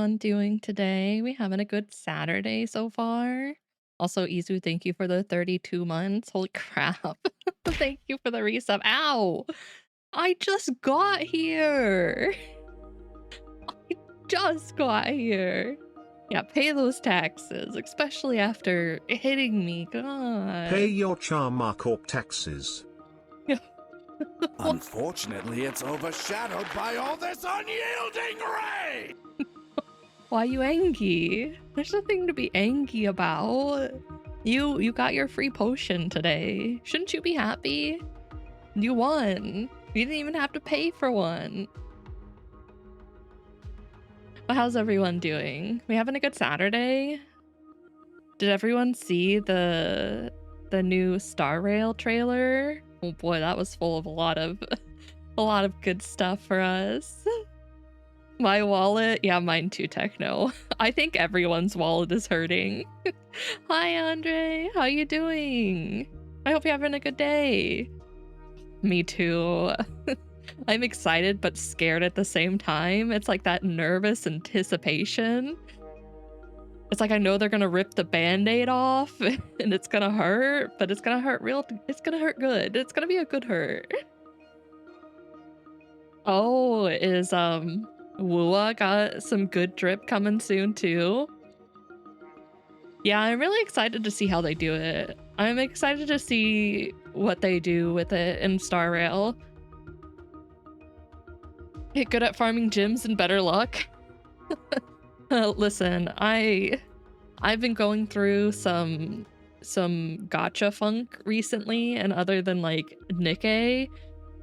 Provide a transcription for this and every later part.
Doing today? We having a good Saturday so far? Also, Izu, thank you for the 32 months. Holy crap. Thank you for the resub. Ow! I just got here. I just got here. Yeah, pay those taxes, especially after hitting me. Pay God. your Charma Corp taxes. Unfortunately, it's overshadowed by all this unyielding rain! Why you angry? There's nothing to be angry about. You got your free potion today. Shouldn't you be happy? You won. You didn't even have to pay for one. But how's everyone doing? We having a good Saturday? Did everyone see the new Star Rail trailer? Oh boy, that was full of a lot of good stuff for us. My wallet? Yeah, mine too, Techno. I think everyone's wallet is hurting. Hi, Andre. How you doing? I hope you're having a good day. Me too. I'm excited but scared at the same time. It's like that nervous anticipation. It's like I know they're gonna rip the band-aid off and it's gonna hurt, but it's gonna hurt it's gonna hurt good. It's gonna be a good hurt. Oh, is Wua got some good drip coming soon too? Yeah, I'm really excited to see how they do it. I'm excited to see what they do with it in Star Rail. Get good at farming gyms and better luck. Listen, I've been going through some gacha funk recently, and other than like Nikkei,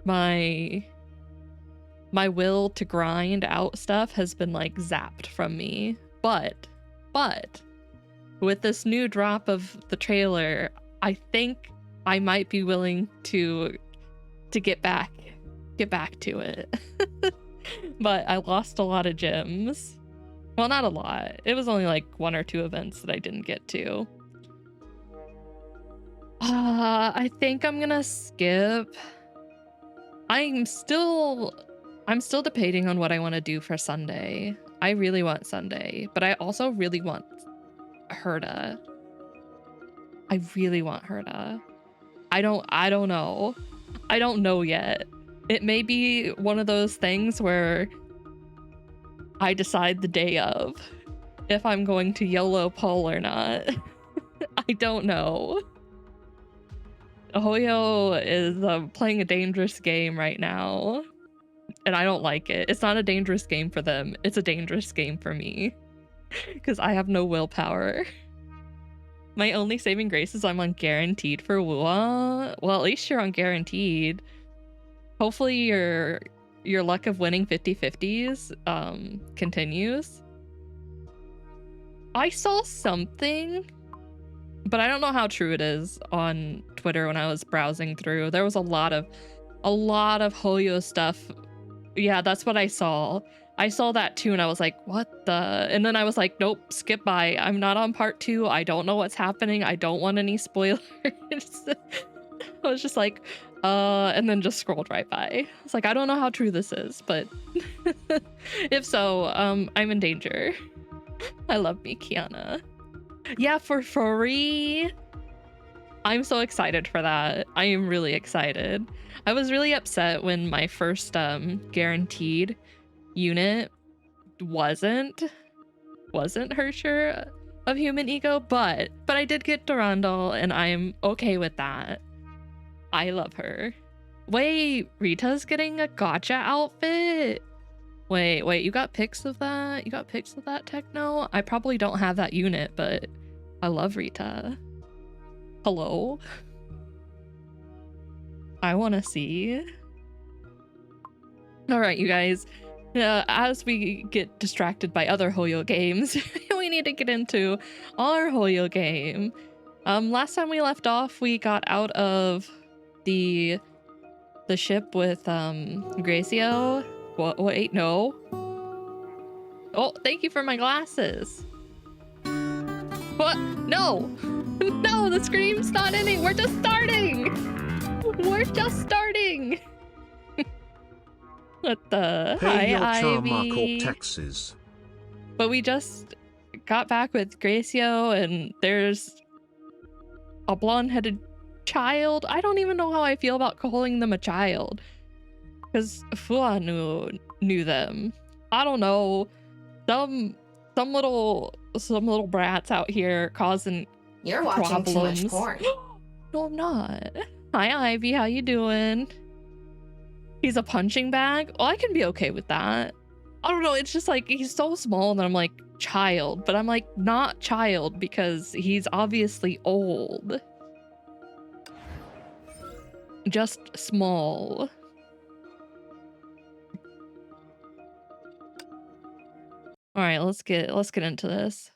my will to grind out stuff has been like zapped from me. But with this new drop of the trailer, I think I might be willing to get back to it. But I lost a lot of gems. Well, not a lot. It was only like 1 or 2 events that I didn't get to. I think I'm gonna skip. I'm still debating on what I want to do for Sunday. I really want Sunday, but I also really want Herta. I really want Herta. I don't know. I don't know yet. It may be one of those things where I decide the day of if I'm going to YOLO poll or not. I don't know. Hoyo is playing a dangerous game right now, and I don't like it. It's not a dangerous game for them. It's a dangerous game for me because I have no willpower. My only saving grace is I'm on guaranteed for Wua. Well, at least you're on guaranteed. Hopefully your luck of winning 50/50s continues. I saw something, but I don't know how true it is, on Twitter when I was browsing through. There was a lot of Hoyo stuff. Yeah, that's what I saw. I saw that too, and I was like, what the? And then I was like, nope, skip by. I'm not on part 2. I don't know what's happening. I don't want any spoilers. I was just like, and then just scrolled right by. It's like, I don't know how true this is, but if so, I'm in danger. I love me, Kiana. Yeah, for free. I'm so excited for that. I am really excited. I was really upset when my first guaranteed unit wasn't her share of human ego, but I did get Durandal, and I'm okay with that. I love her. Wait, Rita's getting a gacha outfit. Wait, you got pics of that? You got pics of that, Techno? I probably don't have that unit, but I love Rita. Hello? I want to see. All right, you guys. As we get distracted by other Hoyo games, we need to get into our Hoyo game. Last time we left off, we got out of the ship with Gracio. Wait, no. Oh, thank you for my glasses. What? No! No, the scream's not ending. We're just starting. We're just starting. What the? Pay your Hi, Charma Ivy. Corp taxes. But we just got back with Gracio, and there's a blonde-headed child. I don't even know how I feel about calling them a child, because Fua knew them. I don't know. Some little brats out here causing You're watching too much problems. porn. No, I'm not. Hi, Ivy. How you doing? He's a punching bag? Well, I can be okay with that. I don't know. It's just like, he's so small that I'm like, child. But I'm like, not child, because he's obviously old. Just small. All right, let's get into this.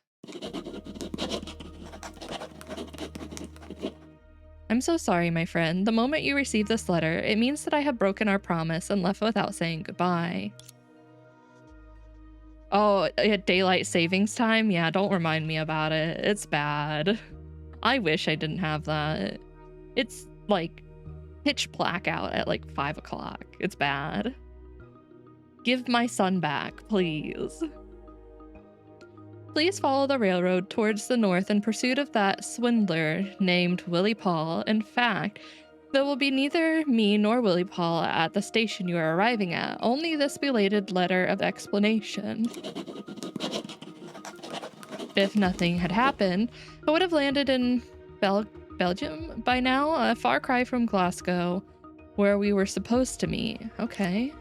I'm so sorry, my friend. The moment you receive this letter, it means that I have broken our promise and left without saying goodbye. Oh, at daylight savings time? Yeah, don't remind me about it. It's bad. I wish I didn't have that. It's like pitch black out at like 5 o'clock. It's bad. Give my son back, please. Please follow the railroad towards the north in pursuit of that swindler named Willie Paul. In fact, there will be neither me nor Willie Paul at the station you are arriving at, only this belated letter of explanation. If nothing had happened, I would have landed in Belgium by now, a far cry from Glasgow, where we were supposed to meet. Okay.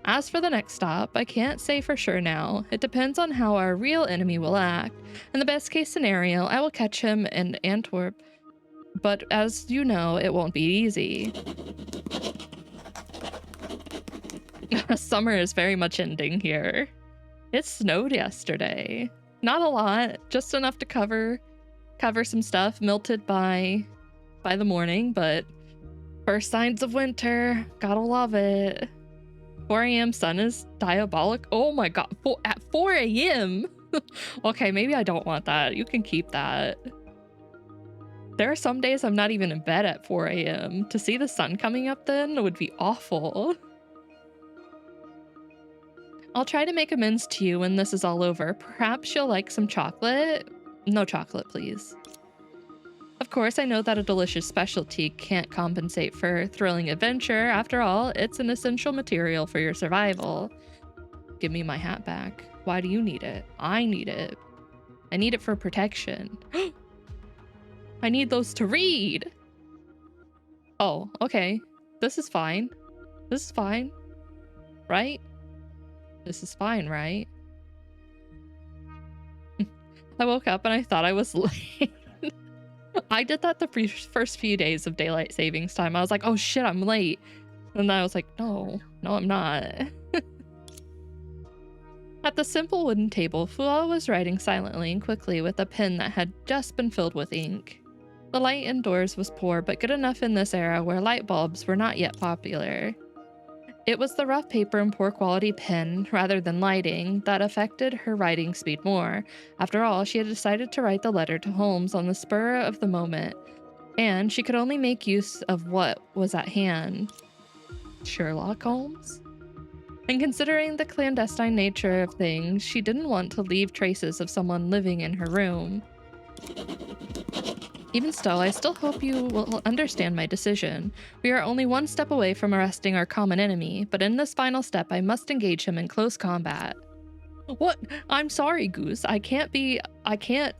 As for the next stop, I can't say for sure now. It depends on how our real enemy will act. In the best case scenario, I will catch him in Antwerp. But as you know, it won't be easy. Summer is very much ending here. It snowed yesterday. Not a lot, just enough to cover some stuff, melted by the morning, but first signs of winter. Gotta love it. 4 a.m. sun is diabolic. Oh my god, at 4 a.m. Okay, maybe I don't want that. You can keep that. There are some days I'm not even in bed at 4 a.m. To see the sun coming up then would be awful. I'll try to make amends to you when this is all over. Perhaps you'll like some chocolate? No chocolate, please. Of course, I know that a delicious specialty can't compensate for thrilling adventure. After all, it's an essential material for your survival. Give me my hat back. Why do you need it? I need it. I need it for protection. I need those to read. Oh, okay. This is fine. This is fine. Right? This is fine, right? I woke up and I thought I was late. I did that the first few days of daylight savings time. I was like, oh shit, I'm late. And then I was like, no, I'm not. At the simple wooden table, Fua was writing silently and quickly with a pen that had just been filled with ink. The light indoors was poor, but good enough in this era where light bulbs were not yet popular. It was the rough paper and poor quality pen, rather than lighting, that affected her writing speed more. After all, she had decided to write the letter to Holmes on the spur of the moment, and she could only make use of what was at hand. Sherlock Holmes? And considering the clandestine nature of things, she didn't want to leave traces of someone living in her room. Even so, I still hope you will understand my decision. We are only one step away from arresting our common enemy, but in this final step, I must engage him in close combat. What? I'm sorry, Goose. I can't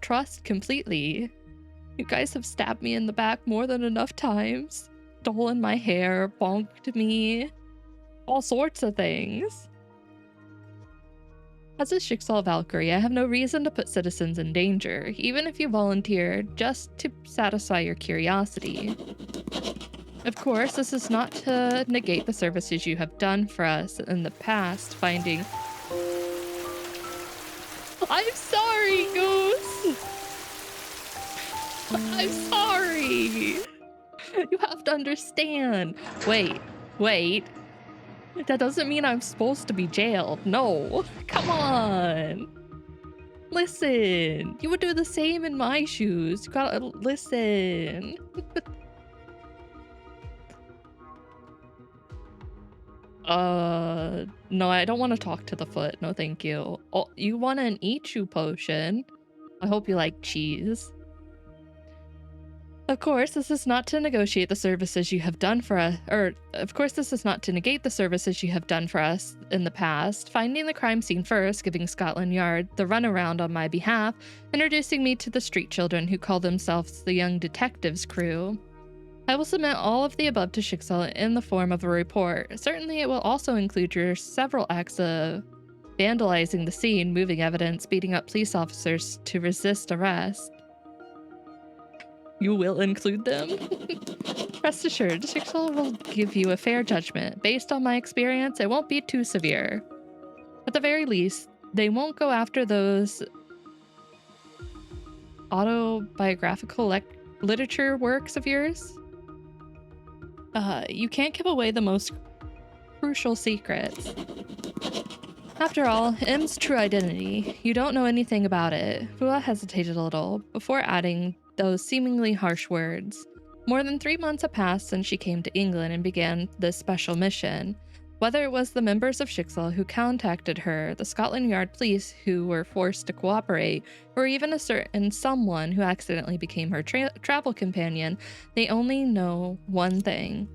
trust completely. You guys have stabbed me in the back more than enough times. Stolen my hair, bonked me, all sorts of things. As a Schicksal Valkyrie, I have no reason to put citizens in danger, even if you volunteer just to satisfy your curiosity. Of course, this is not to negate the services you have done for us in the past, finding... I'm sorry, Goose! I'm sorry! You have to understand. Wait. That doesn't mean I'm supposed to be jailed. No. Come on. Listen. You would do the same in my shoes. You gotta listen. No, I don't want to talk to the foot. No, thank you. Oh, you want an Ichu potion? I hope you like cheese. Of course, this is not to negotiate the services you have done for us, or of course, this is not to negate the services you have done for us in the past. Finding the crime scene first, giving Scotland Yard the runaround on my behalf, introducing me to the street children who call themselves the Young Detectives Crew. I will submit all of the above to Schicksal in the form of a report. Certainly, it will also include your several acts of vandalizing the scene, moving evidence, beating up police officers to resist arrest. You will include them? Rest assured, Schicksal will give you a fair judgment. Based on my experience, it won't be too severe. At the very least, they won't go after those autobiographical literature works of yours. You can't give away the most crucial secrets. After all, M's true identity, you don't know anything about it. Fua hesitated a little before adding those seemingly harsh words. More than 3 months had passed since she came to England and began this special mission. Whether it was the members of Schicksal who contacted her, the Scotland Yard police who were forced to cooperate, or even a certain someone who accidentally became her travel companion, they only know one thing: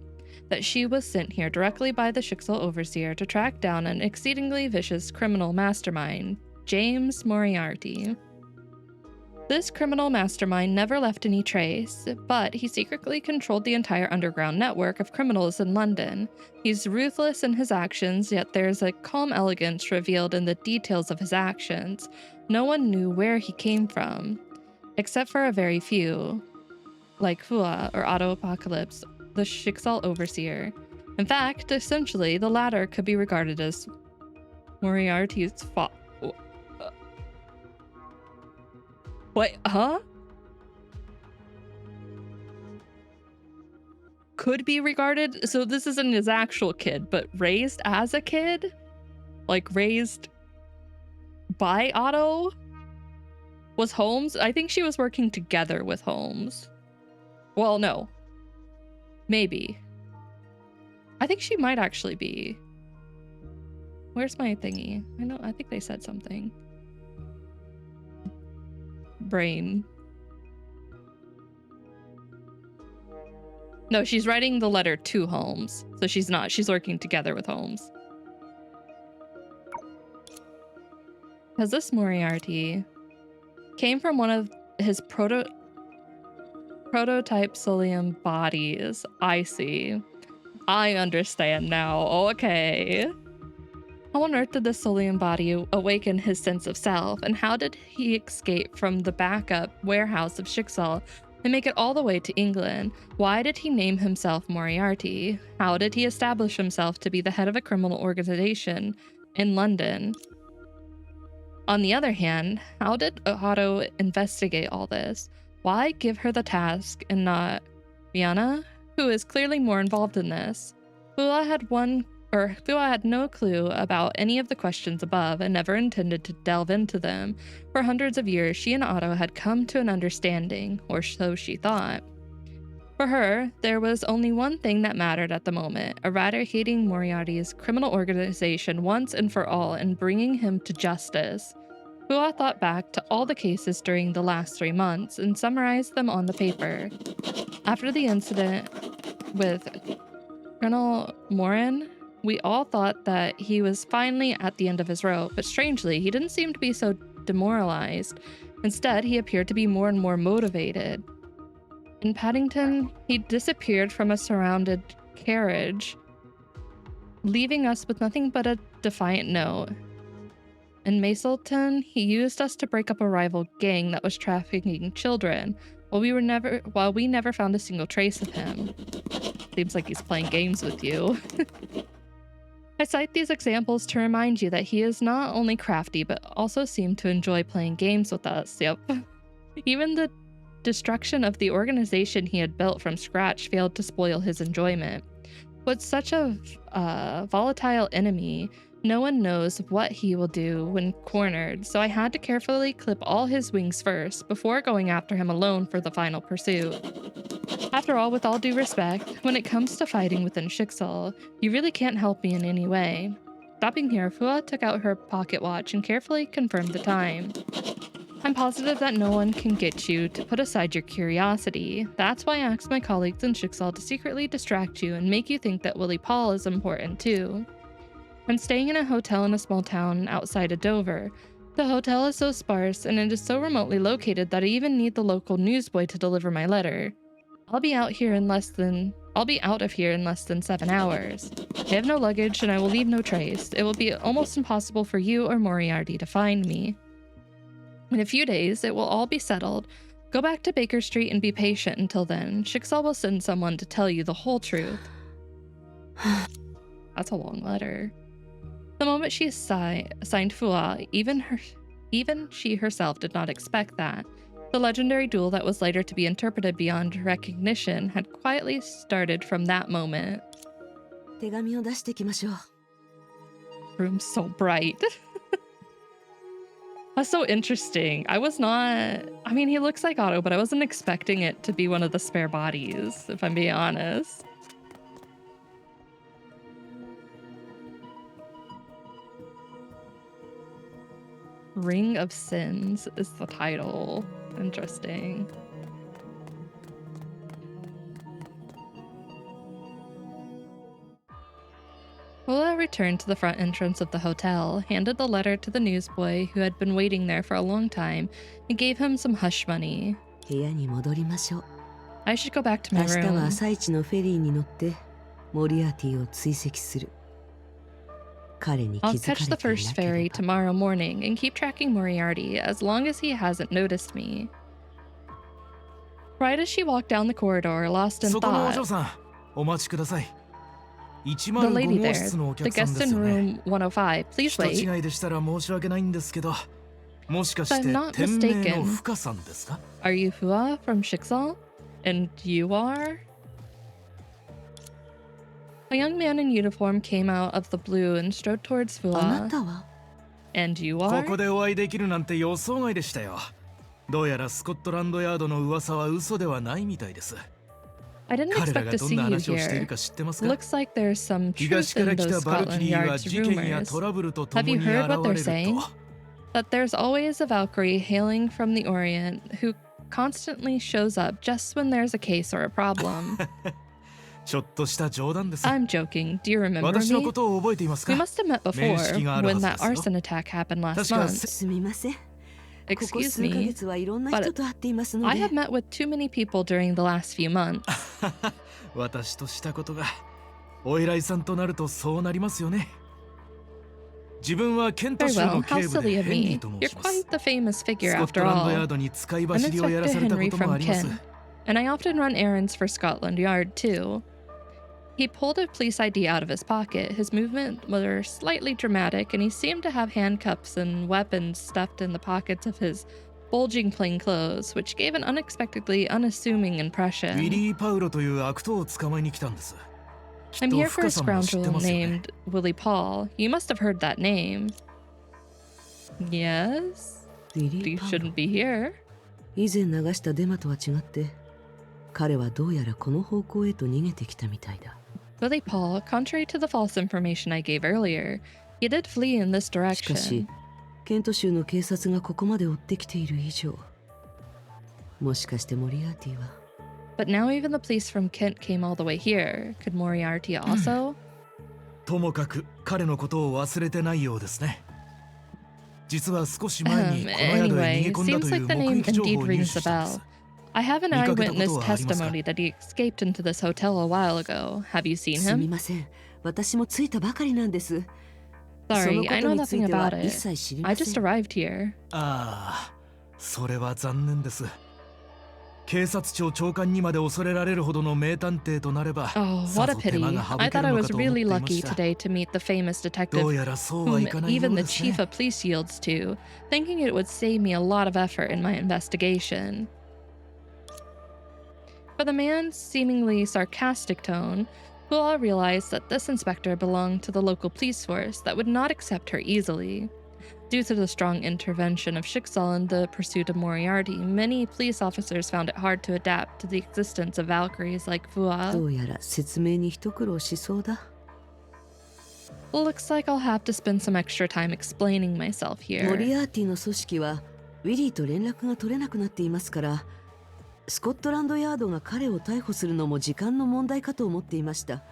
that she was sent here directly by the Schicksal overseer to track down an exceedingly vicious criminal mastermind, James Moriarty. This criminal mastermind never left any trace, but he secretly controlled the entire underground network of criminals in London. He's ruthless in his actions, yet there's a calm elegance revealed in the details of his actions. No one knew where he came from, except for a very few, like Fua or Auto Apocalypse, the Schicksal overseer. In fact, essentially, the latter could be regarded as Moriarty's fault. Wait, huh? Could be regarded, so this isn't his actual kid, but raised as a kid? Like raised by Otto? Was Holmes? I think she was working together with Holmes. Well, no. Maybe. I think she might actually be. Where's my thingy? I think they said something. Brain. No, she's writing the letter to Holmes. So she's not. She's working together with Holmes. Because this Moriarty came from one of his prototype Solium bodies. I see. I understand now. Okay. How on earth did the Solium body awaken his sense of self, and how did he escape from the backup warehouse of Schicksal and make it all the way to England? Why did he name himself Moriarty? How did he establish himself to be the head of a criminal organization in London? On the other hand, how did Otto investigate all this? Why give her the task and not Rihanna, who is clearly more involved in this? Fua had no clue about any of the questions above and never intended to delve into them. For hundreds of years, she and Otto had come to an understanding, or so she thought. For her, there was only one thing that mattered at the moment: eradicating Moriarty's criminal organization once and for all and bringing him to justice. Fua thought back to all the cases during the last 3 months and summarized them on the paper. After the incident with Colonel Morin, we all thought that he was finally at the end of his rope, but strangely, he didn't seem to be so demoralized. Instead, he appeared to be more and more motivated. In Paddington, he disappeared from a surrounded carriage, leaving us with nothing but a defiant note. In Maselton, he used us to break up a rival gang that was trafficking children, while we never found a single trace of him. Seems like he's playing games with you. I cite these examples to remind you that he is not only crafty, but also seemed to enjoy playing games with us. Yep. Even the destruction of the organization he had built from scratch failed to spoil his enjoyment. With such a volatile enemy, no one knows what he will do when cornered, so I had to carefully clip all his wings first, before going after him alone for the final pursuit. After all, with all due respect, when it comes to fighting within Shixal, you really can't help me in any way. Stopping here, Fua took out her pocket watch and carefully confirmed the time. I'm positive that no one can get you to put aside your curiosity. That's why I asked my colleagues in Shixal to secretly distract you and make you think that Willie Paul is important too. I'm staying in a hotel in a small town outside of Dover. The hotel is so sparse and it is so remotely located that I even need the local newsboy to deliver my letter. I'll be out of here in less than 7 hours. I have no luggage and I will leave no trace. It will be almost impossible for you or Moriarty to find me. In a few days, it will all be settled. Go back to Baker Street and be patient until then. Shixal will send someone to tell you the whole truth. That's a long letter. The moment she signed Fua, even she herself did not expect that. The legendary duel that was later to be interpreted beyond recognition had quietly started from that moment. Room's so bright. That's so interesting. I mean, he looks like Otto, but I wasn't expecting it to be one of the spare bodies, if I'm being honest. Ring of Sins is the title. Interesting. Fua returned to the front entrance of the hotel, handed the letter to the newsboy who had been waiting there for a long time, and gave him some hush money. I should go back to my room. I'll catch the first ferry tomorrow morning and keep tracking Moriarty as long as he hasn't noticed me. Right as she walked down the corridor, lost in thought, the lady there, the guest in room 105, please wait. If I'm not mistaken, are you Fua from Shixal? And you are? A young man in uniform came out of the blue and strode towards Fua. And you are? I didn't expect to see you here. Looks like there's some truth in those Scotland Yard's rumors. Have you heard what they're saying? That there's always a Valkyrie hailing from the Orient who constantly shows up just when there's a case or a problem. I'm joking. Do you remember me? We must have met before when that arson attack happened last month. Excuse me, but I have met with too many people during the last few months. Very well, how silly of me. You're quite the famous figure after all. I'm Inspector Henry from Kent, and I often run errands for Scotland Yard too. He pulled a police ID out of his pocket. His movements were slightly dramatic, and he seemed to have handcuffs and weapons stuffed in the pockets of his bulging plain clothes, which gave an unexpectedly unassuming impression. I'm here for a scoundrel named Willie Paul. You must have heard that name. Yes? You shouldn't be here. Willie Paul, contrary to the false information I gave earlier, he did flee in this direction. But now even the police from Kent came all the way here. Could Moriarty also? Anyway, it seems like the name indeed rings a bell. I have an eyewitness testimony that he escaped into this hotel a while ago. Have you seen him? Sorry, I know nothing about it. I just arrived here. Oh, what a pity. I thought I was really lucky today to meet the famous detective whom even the chief of police yields to, thinking it would save me a lot of effort in my investigation. For the man's seemingly sarcastic tone, Fua realized that this inspector belonged to the local police force that would not accept her easily. Due to the strong intervention of Schicksal in the pursuit of Moriarty, many police officers found it hard to adapt to the existence of Valkyries like ど Fua. うやら説明に一苦労しそうだ。 Looks like I'll have to spend some extra time explaining myself モリ here. アーティの組織はウィリーと連絡が取れなくなっていますから、スコットランドヤードが彼を逮捕するのも時間の問題かと思っていました。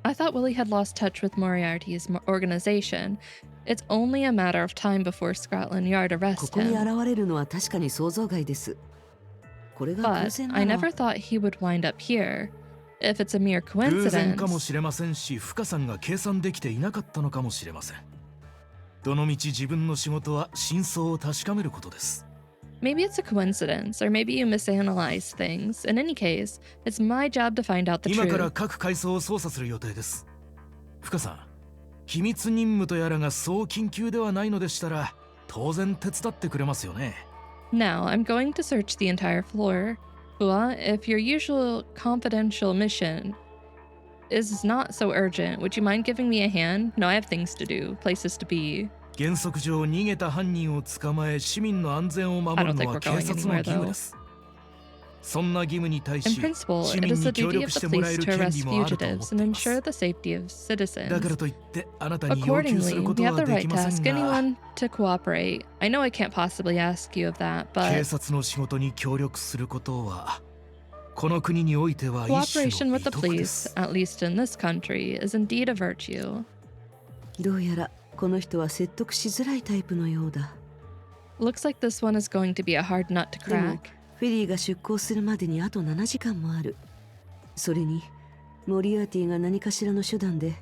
I thought Willie had lost touch with Moriarty's organization. It's only a matter of time before Scotland Yard こ arrest こに him. 現れるのは確かに想像外です。これが偶 But 然 I なら never thought he would wind up here. If it's a mere 偶然かも coincidence, しれませんし、深さんが計算できていなかったのかもしれません。どのみち自分の仕事は真相を確かめることです。 maybe it's a coincidence, or maybe you misanalyze things. In any case, it's my job to find out the 今から truth. 各階層を捜査する予定です。深さん、機密任務とやらがそう緊急ではないのでしたら、当然手伝ってくれますよね。 Now, I'm going to search the entire floor. Fua, if your usual confidential mission is not so urgent, would you mind giving me a hand? No, I have things to do, places to be. 原則上逃げた犯人を捕まえ市民の安全を守るのは警察の義務です。そんな義務に対 In し principle, 市 it 民 is the に協 duty 力 of し the てもらえ police る to 権利 arrest もあると思っ fugitives て and います ensure the safety of だから citizens. といってあなたに要求する Accordingly, こ we と have は the でき right to ません ask が anyone to cooperate. I know I can't possibly ask you of that, 警 but 察の仕事に協力することはこの国においては一種 cooperation の with the 美徳で police, す。 at least in this country, is indeed a virtue. どうやらこの人は説得しづらいタイプのようだ。 Looks like this one is going to be a hard nut to でも crack. フェリーが出港するまでにあと7時間もある。それにモリアーティが何かしらの手段で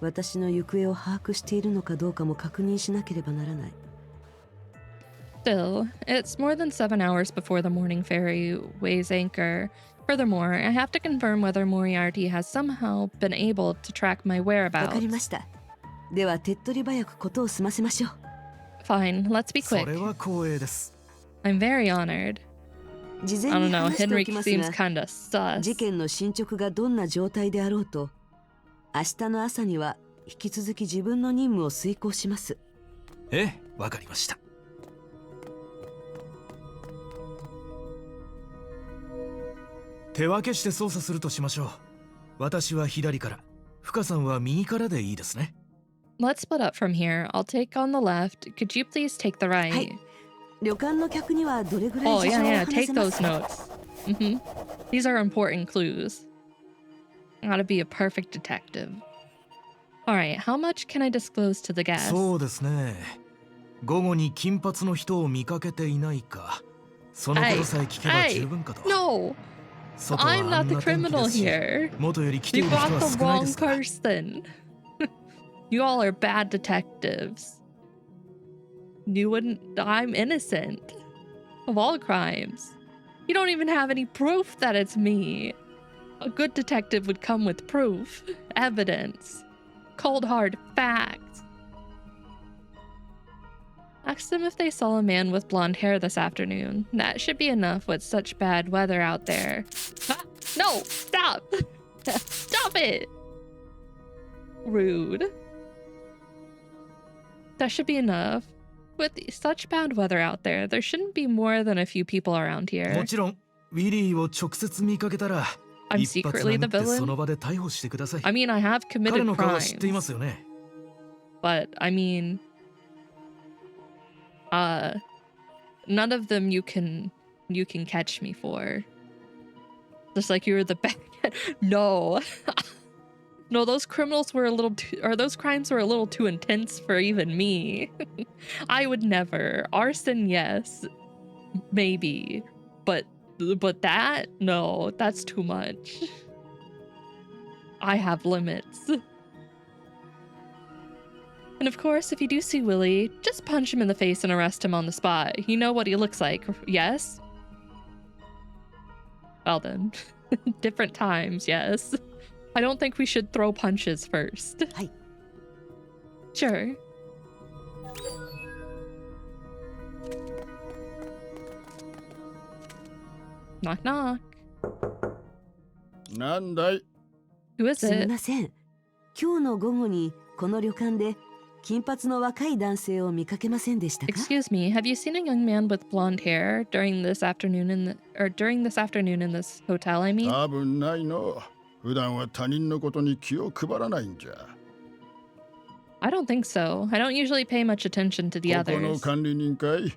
私の行方を把握しているのかどうかも確認しなければならない。 Still, it's more than 7 hours before the morning ferry weighs anchor. Furthermore, I have to confirm whether Moriarty has somehow been able to track my わかり whereabouts. ました。では手っ取り早くことを済ませましょう。 Fine, let's be そ quick. れは光栄です。 I'm very honored. 事 I 前 don't に know, 話してお Henrik きます seems が、 kinda sus. 事件の進捗がどんな状態であろうと、明日の朝には引き続き自分の任務を遂行します。ええ、わかりました。手分けして操作するとしましょう。私は左から、深さんは右からでいいですね。 Let's split up from here. I'll take on the left. Could you please take the right? はい。旅館の客にはどれぐらい Oh, 事 yeah, 情を yeah. 話 Take せま those すか？ notes. These are important clues. Gotta be a perfect detective. Alright, how much can I disclose to the guests? そうですね。午後に金髪の人を見かけていないか。そのことさえ聞けば十分かと。 No! 外は I'm あ not ん the な天気で criminal すし here. 元より来てい You る人 got は the 少ない wrong ですから。 person. You all are bad detectives. You wouldn't. I'm innocent of all crimes. You don't even have any proof that it's me. A good detective would come with proof, evidence, cold hard facts. Ask them if they saw a man with blonde hair this afternoon. That should be enough with such bad weather out there. Ah, no, stop! Stop it! Rude. That should be enough. With such bad weather out there shouldn't be more than a few people around も here. ちろん、ウィリーを直接見かけたら、 I'm 一発 secretly 殴 the ってそ villain. の場で逮捕してください。 I mean, I have 彼 committed の顔は知っていま crimes, すよね。 but I mean, none of them you can catch me for. Just like you were the bad. No. No, those criminals were those crimes were a little too intense for even me. I would never. Arson, yes. Maybe. But that? No, that's too much. I have limits. And of course, if you do see Willie, just punch him in the face and arrest him on the spot. You know what he looks like, yes? Well then. Different times, yes. I don't think we should throw punches first. Hi. Sure. Knock knock. なんだい？ Who is すみ it? ません。今日の午後にこの旅館で金髪の若い男性を見かけませんでしたか？ Excuse me, have you seen a young man with blonde hair during this afternoon in this hotel, I mean? 多分ないの。普段は他人のことに気を配らないんじゃ。I don't think so. I don't usually pay much attention to the ここの others. 管理人かい？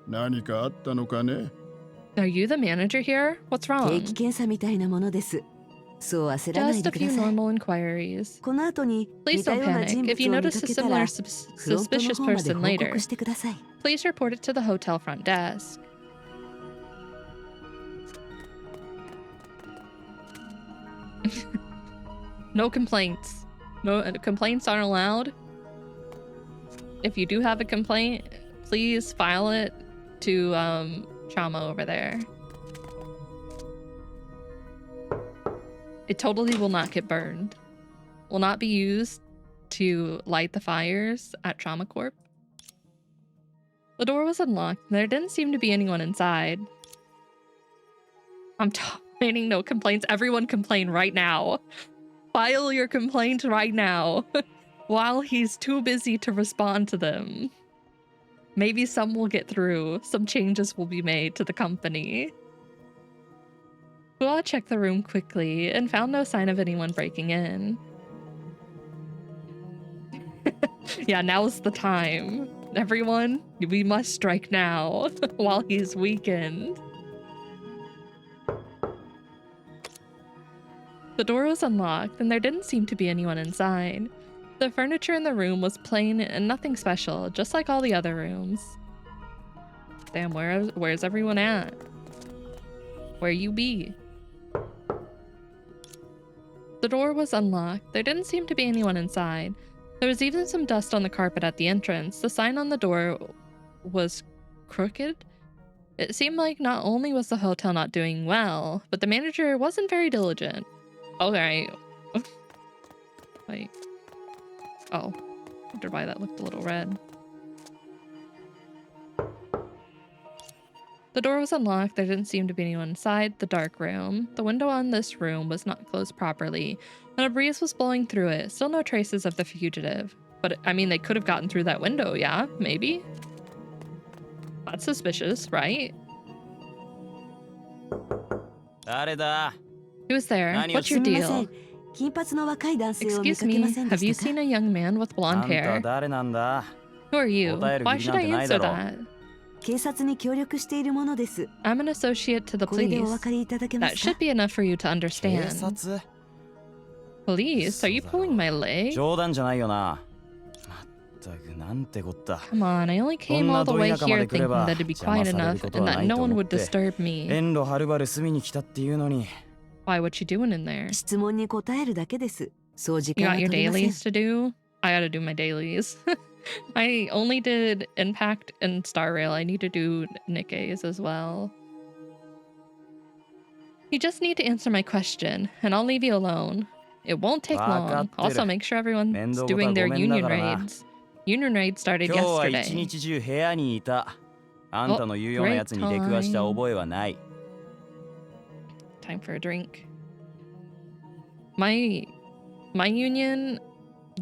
何かあったのかね？ Are you the manager here? What's 定 wrong? 期検査みたいなものです。そう焦らない Just で a くだ few さい。 normal inquiries. この後に Please 似た don't ような人 panic. 物 If you を見 notice か a けた similar ら、 sus- フロントの suspicious 方まで person 報 later, 告してください。 please report it to the hotel front desk. No complaints. No complaints aren't allowed. If you do have a complaint, please file it to Chama over there. It totally will not get burned. Will not be used to light the fires at Trauma Corp. The door was unlocked and there didn't seem to be anyone inside. I'm tolerating no complaints. Everyone complain right now. File your complaint right now. While he's too busy to respond to them. Maybe some will get through. Some changes will be made to the company. Hua checked the room quickly and found no sign of anyone breaking in. Yeah, now's the time. Everyone, we must strike now while he's weakened. The door was unlocked and there didn't seem to be anyone inside. The furniture in the room was plain and nothing special, just like all the other rooms. Damn, where's everyone at? Where you be? The door was unlocked. There didn't seem to be anyone inside. There was even some dust on the carpet at the entrance. The sign on the door was crooked. It seemed like not only was the hotel not doing well, but the manager wasn't very diligent. Alright. Wait. Oh. Wonder why that looked a little red. The door was unlocked. There didn't seem to be anyone inside the dark room. The window on this room was not closed properly, and a breeze was blowing through it. Still no traces of the fugitive. But, I mean, they could have gotten through that window, yeah? Maybe? That's suspicious, right? Who's there? What's す your みません deal?。金髪の若い男性を見 Excuse かけま me, せんで have you したか？ seen a young man with blonde あんた hair? 誰なんだ Who are you? 答える Why 義理 should なん I てない answer だろ that? 警察に協力しているものです。 I'm an associate to the これでお police. 分かりいただけま That すか？ should be enough for you to 警 understand. 察 Police? Are you pulling my leg? 冗談じゃないよなまったくなんてこった Come on, I only came all the way here thinking that it'd be quiet enough and that no one would disturb me. 遠路はるばる隅に来たっていうのに Why, what you doing in there? 質問に答えるだけです。そう時 You 間 got は your 取りません。 dailies to do? I gotta do my dailies. I only did Impact and Star Rail. I need to do Nikkei's as well. You just need to answer my question, and I'll leave you alone. It won't take long. Also, make sure everyone's doing their union raids. Union raids started 今日は一 yesterday. 日中部屋にいたあんたの言うようなやつに出くわした覚えはない Time for a drink. My union,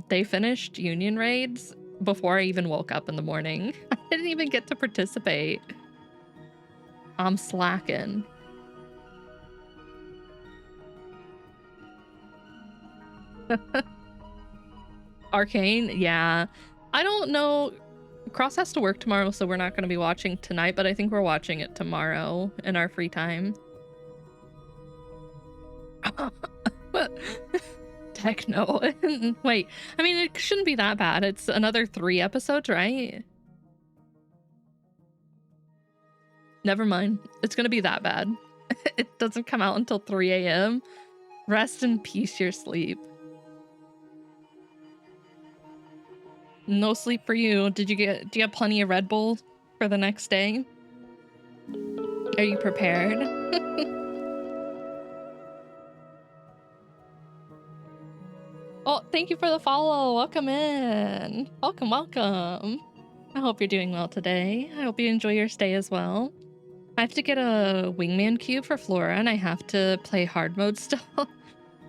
they finished union raids before I even woke up in the morning. I didn't even get to participate. I'm slacking. Arcane, yeah. I don't know. Cross has to work tomorrow, so we're not going to be watching tonight, but I think we're watching it tomorrow in our free time. Techno. Wait, I mean, it shouldn't be that bad. It's another 3 episodes, right? Never mind. It's gonna be that bad. It doesn't come out until 3 a.m. Rest in peace, your sleep. No sleep for you. Do you have plenty of Red Bull for the next day? Are you prepared? Oh, thank you for the follow. Welcome in. Welcome, welcome. I hope you're doing well today. I hope you enjoy your stay as well. I have to get a wingman cube for Flora, and I have to play hard mode still.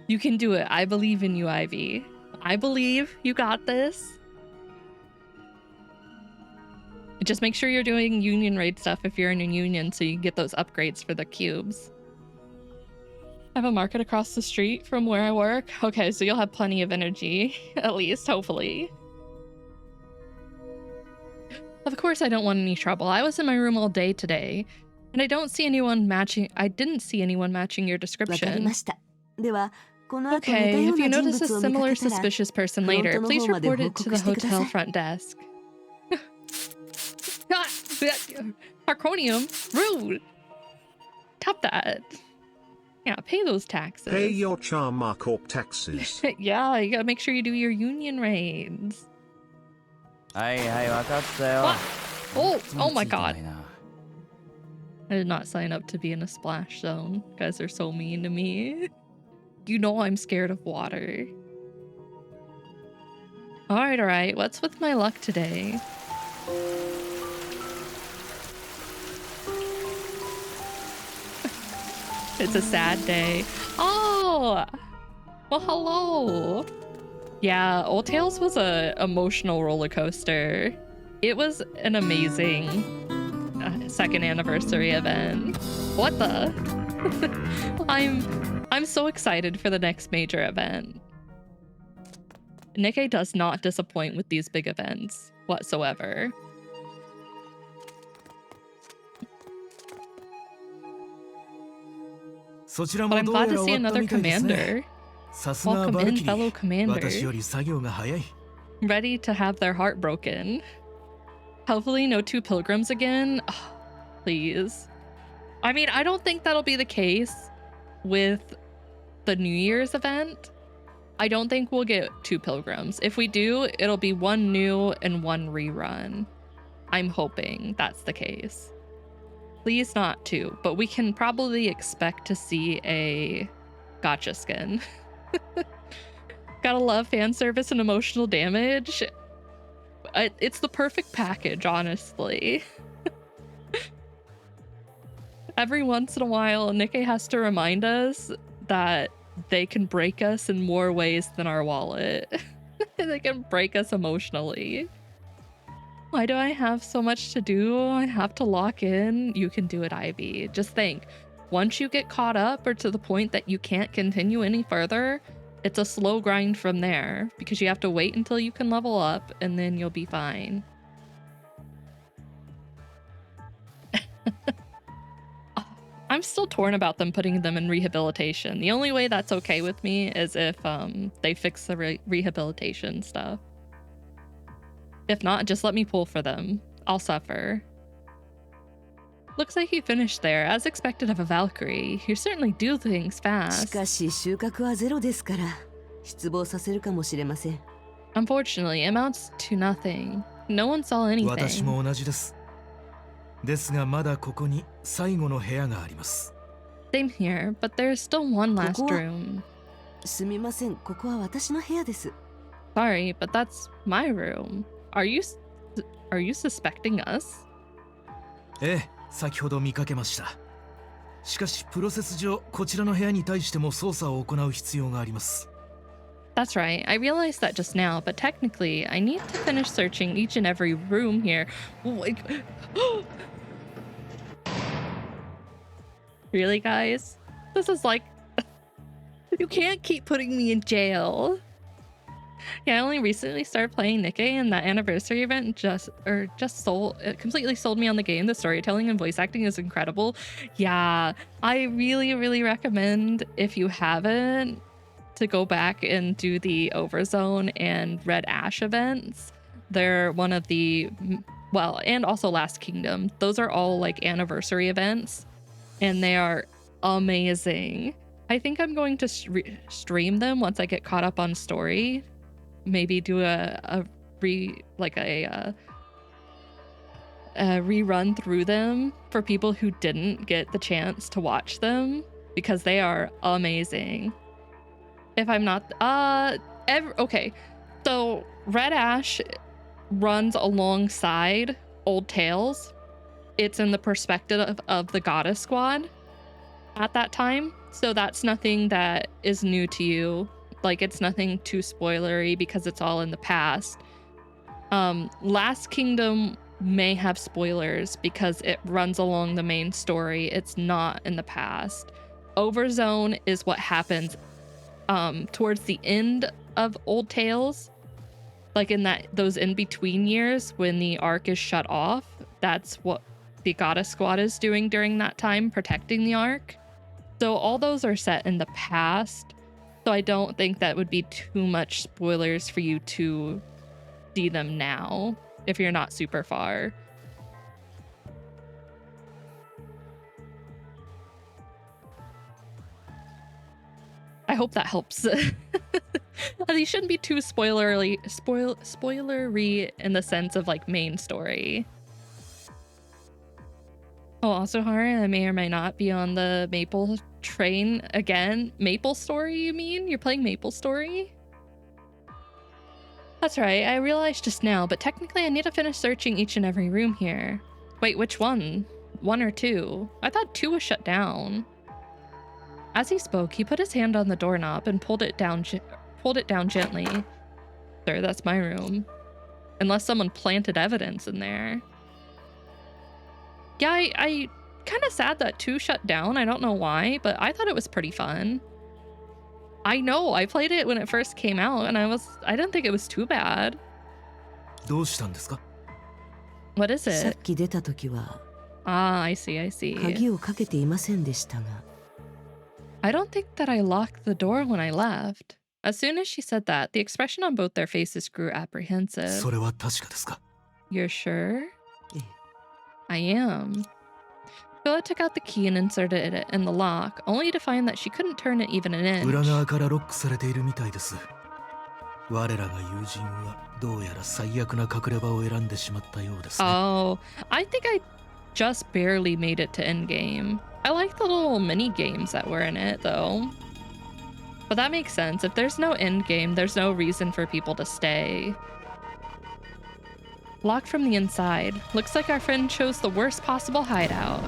You can do it. I believe in you, Ivy. I believe you got this. Just make sure you're doing union raid stuff if you're in a union so you can get those upgrades for the cubes. I have a market across the street from where I work. Okay, so you'll have plenty of energy, at least, hopefully. Of course I don't want any trouble. I was in my room all day today, and I didn't see anyone matching your わかり description. ました。では、この後似た Okay, よう if you な人 notice a 物を見か similar けたら、 suspicious person フロン later, トの please 方まで report 報 it to 告 the してくだ hotel さい。 front desk. Arconium, rude. Tap that. Yeah, pay those taxes. Pay your Charmar Corp taxes. Yeah, you gotta make sure you do your union raids. はいはい、わかったよ。 What? Oh, つま oh my ついてな god. いな。 I did not sign up to be in a splash zone. You guys are so mean to me. You know I'm scared of water. Alright. What's with my luck today? It's a sad day. Oh! Well, hello! Yeah, Old Tales was a emotional roller coaster. It was an amazing second anniversary event. What the? I'm so excited for the next major event. Nikkei does not disappoint with these big events whatsoever. But I'm glad to see another commander. Welcome in, fellow commanders. Ready to have their heart broken. Hopefully no 2 pilgrims again. Oh, please. I mean, I don't think that'll be the case with the New Year's event. I don't think we'll get 2 pilgrims. If we do, it'll be 1 new and 1 rerun. I'm hoping that's the case. Please not 2, but we can probably expect to see a gotcha skin. Gotta love fan service and emotional damage. It's the perfect package, honestly. Every once in a while, Nikkei has to remind us that they can break us in more ways than our wallet. They can break us emotionally. Why do I have so much to do? I have to lock in. You can do it, Ivy. Just think, once you get caught up or to the point that you can't continue any further, it's a slow grind from there because you have to wait until you can level up and then you'll be fine. I'm still torn about them putting them in rehabilitation. The only way that's okay with me is if they fix the rehabilitation stuff. If not, just let me pull for them. I'll suffer. Looks like you finished there, as expected of a Valkyrie. You certainly do things し fast. かし収穫はゼロですから、失望させるかもしれません。 Unfortunately, it amounts to nothing. No one saw 私 anything. も同じです。ですがまだここに最後の部屋があります。 Same here, but there's still one last ここは room. すみません、ここは私の部屋です。 Sorry, but that's my room. Are you suspecting us? ええ、先ほど見かけました。しかしプロセス上、こちらの部屋に対しても捜査を行う必要があります。 That's right. I realized that just now, but technically, I need to finish searching each and every room here. Really, guys? This is like... You can't keep putting me in jail. Yeah, I only recently started playing Nikkei, and that anniversary event completely sold me on the game. The storytelling and voice acting is incredible. Yeah, I really recommend, if you haven't, to go back and do the Overzone and Red Ash events. They're one of the, well, and also Last Kingdom. Those are all like anniversary events, and they are amazing. I think I'm going to stream them once I get caught up on story. Maybe do a rerun through them for people who didn't get the chance to watch them, because they are amazing. If I'm not okay, so Red Ash runs alongside Old Tales. It's in the perspective of the Goddess Squad at that time, so that's nothing that is new to you. Like, it's nothing too spoilery because it's all in the past. Last Kingdom may have spoilers because it runs along the main story. It's not in the past. Overzone is what happens towards the end of Old Tales, like in those in-between years when the arc is shut off. That's what the Goddess Squad is doing during that time, protecting the arc. So all those are set in the past, so I don't think that would be too much spoilers for you to see them now if you're not super far. I hope that helps. These shouldn't be too spoilery in the sense of like main story. Oh, also, Hari, I may or may not be on the Maple train again. Maple Story, you mean? You're playing Maple Story? That's right, I realized just now, but technically I need to finish searching each and every room here. Wait, which one? 1 or 2? I thought 2 was shut down. As he spoke, he put his hand on the doorknob and pulled it down gently. Sir, that's my room. Unless someone planted evidence in there. Yeah, I kind of sad that 2 shut down. I don't know why, but I thought it was pretty fun. I know, I played it when it first came out, and I didn't think it was too bad. どうしたんですか? What is さっ it? き出た時は Ah, I see, I see. 鍵をかけていませんでしたが、 I don't think that I locked the door when I left. As soon as she said that, the expression on both their faces grew apprehensive. それは確かですか? You're sure? ええ、 I am. Phila took out the key and inserted it in the lock, only to find that she couldn't turn it even an 裏 inch. 側からロックされているみたいです。我らが友人はどうやら最悪な隠れ場を選んでしまったようですね。 Oh, I think I just barely made it to endgame. I like the little mini games that were in it, though. But that makes sense. If there's no endgame, there's no reason for people to stay. Locked from the inside. Looks like our friend chose the worst possible hideout.